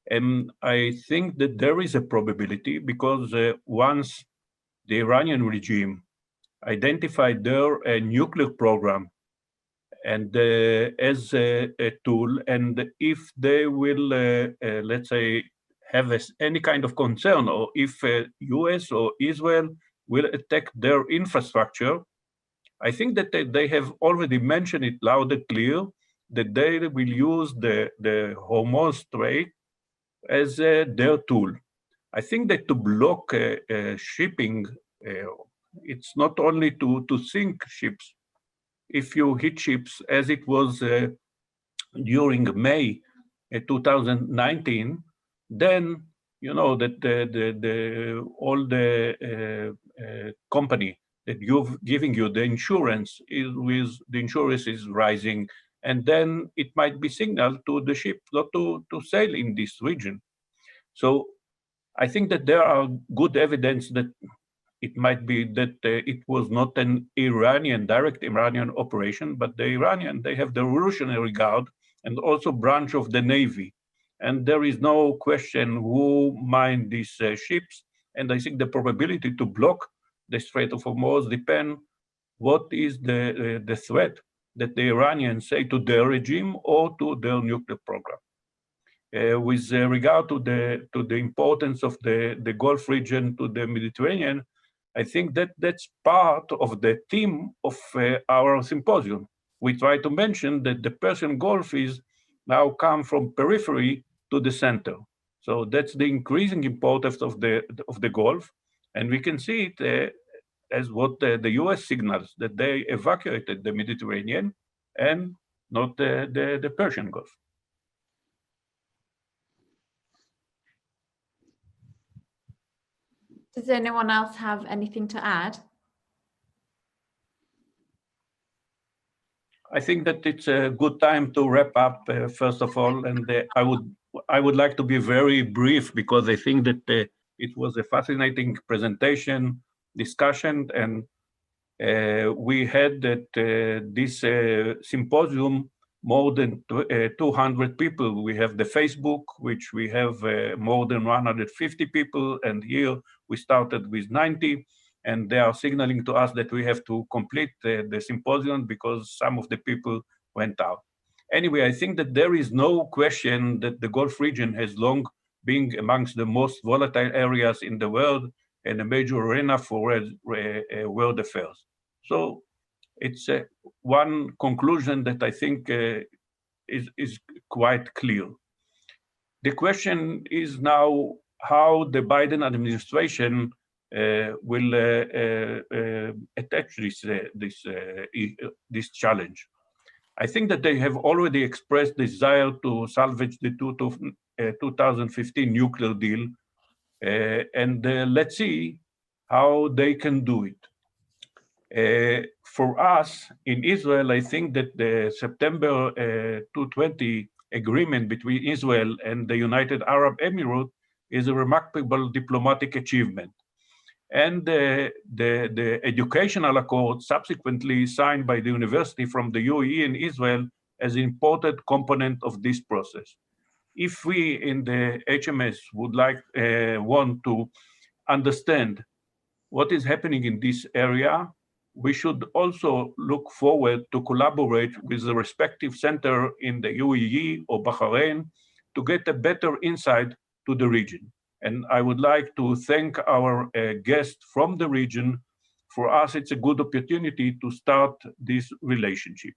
And I think that there is a probability because once the Iranian regime identified their nuclear program and as a tool, and if they will, let's say, have any kind of concern, or if US or Israel will attack their infrastructure, I think that they have already mentioned it loud and clear that they will use the Hormuz Strait as their tool. I think that to block shipping, it's not only to sink ships. If you hit ships, as it was during May 2019, then you know that all the company that giving you the insurance is rising, and then it might be signaled to the ship not to sail in this region. So I think that there are good evidence that it might be that it was not an direct Iranian operation, but the Iranian, they have the Revolutionary Guard and also branch of the Navy. And there is no question who mined these ships. And I think the probability to block the Strait of Hormuz depend what is the threat that the Iranians say to their regime or to their nuclear program. With regard to the importance of the Gulf region to the Mediterranean, I think that that's part of the theme of our symposium. We try to mention that the Persian Gulf is now come from periphery to the center. So that's the increasing importance of the Gulf, and we can see it as what the U.S. signals that they evacuated the Mediterranean and not the Persian Gulf. Does anyone else have anything to add? I think that it's a good time to wrap up, first of all, and I would like to be very brief because I think that it was a fascinating presentation, discussion, and we had that this symposium more than 200 people. We have the Facebook, which we have more than 150 people, and here we started with 90. And they are signaling to us that we have to complete the symposium because some of the people went out. Anyway, I think that there is no question that the Gulf region has long been amongst the most volatile areas in the world and a major arena for world affairs. So it's one conclusion that I think is quite clear. The question is now how the Biden administration will attach this challenge. I think that they have already expressed desire to salvage the 2015 nuclear deal, and let's see how they can do it. For us in Israel, I think that the September 2020 agreement between Israel and the United Arab Emirates is a remarkable diplomatic achievement. And the educational accord subsequently signed by the university from the UAE and Israel as an important component of this process. If we in the HMS would want to understand what is happening in this area, we should also look forward to collaborate with the respective center in the UAE or Bahrain to get a better insight to the region. And I would like to thank our guest from the region. For us, it's a good opportunity to start this relationship.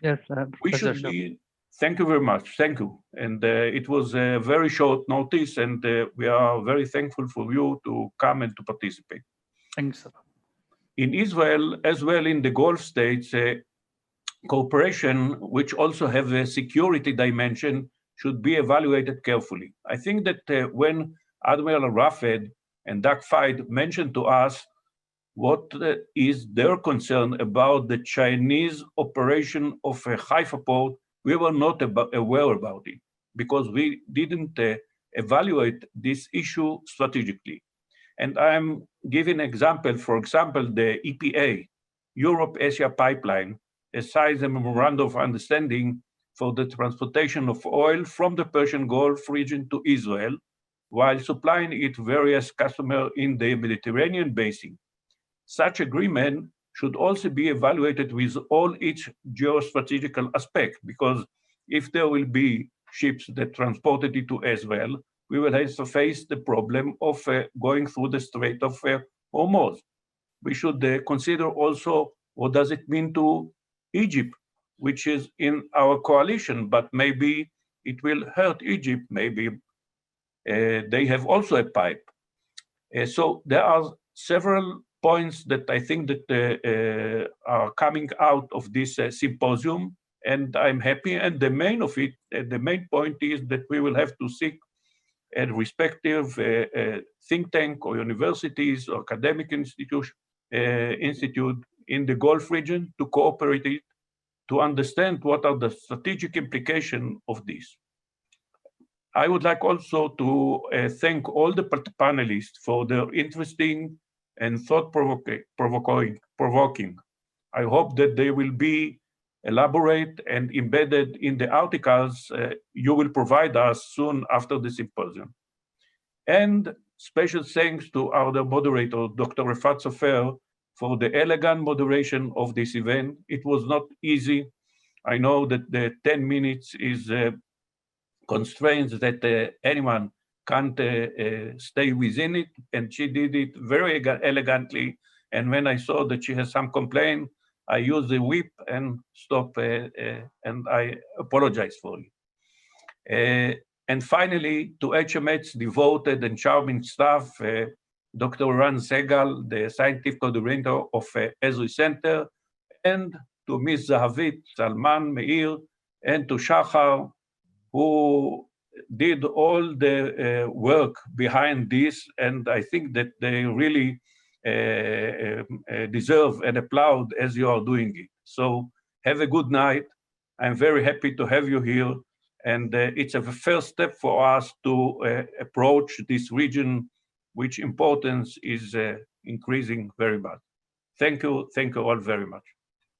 Yes, We should be, thank you very much, thank you. And it was a very short notice, and we are very thankful for you to come and to participate. Thanks. In Israel, as well in the Gulf states, cooperation, which also have a security dimension, should be evaluated carefully. I think that when Admiral Rafed and Doug Fide mentioned to us what is their concern about the Chinese operation of a Haifa port, we were not aware about it because we didn't evaluate this issue strategically. And I'm giving an example, for example, the EPA, Europe-Asia Pipeline, has signed a memorandum of understanding for the transportation of oil from the Persian Gulf region to Israel, while supplying it various customers in the Mediterranean basin. Such agreement should also be evaluated with all its geostrategical aspects, because if there will be ships that transported it to Israel, we will have to face the problem of going through the Strait of Hormuz. We should consider also what does it mean to Egypt, which is in our coalition, but maybe it will hurt Egypt. Maybe they have also a pipe. So there are several points that I think that are coming out of this symposium, and I'm happy. And the main point is that we will have to seek a respective think tank or universities or academic institute in the Gulf region to cooperate it, to understand what are the strategic implications of this. I would like also to thank all the panelists for their interesting and thought-provoking. I hope that they will be elaborate and embedded in the articles you will provide us soon after the symposium. And special thanks to our moderator, Dr. Efrat Sofer, for the elegant moderation of this event. It was not easy. I know that the 10 minutes is constraints that anyone can't stay within it, and she did it very elegantly. And when I saw that she has some complaint, I used the whip and stop, and I apologize for it. And finally, to HMH's devoted and charming staff, Dr. Ran Segal, the scientific coordinator of Ezri Center, and to Ms. Zahavit, Salman, Meir, and to Shachar, who did all the work behind this, and I think that they really deserve an applaud as you are doing it. So have a good night. I'm very happy to have you here, and it's a first step for us to approach this region, which importance is increasing very much. Thank you all very much.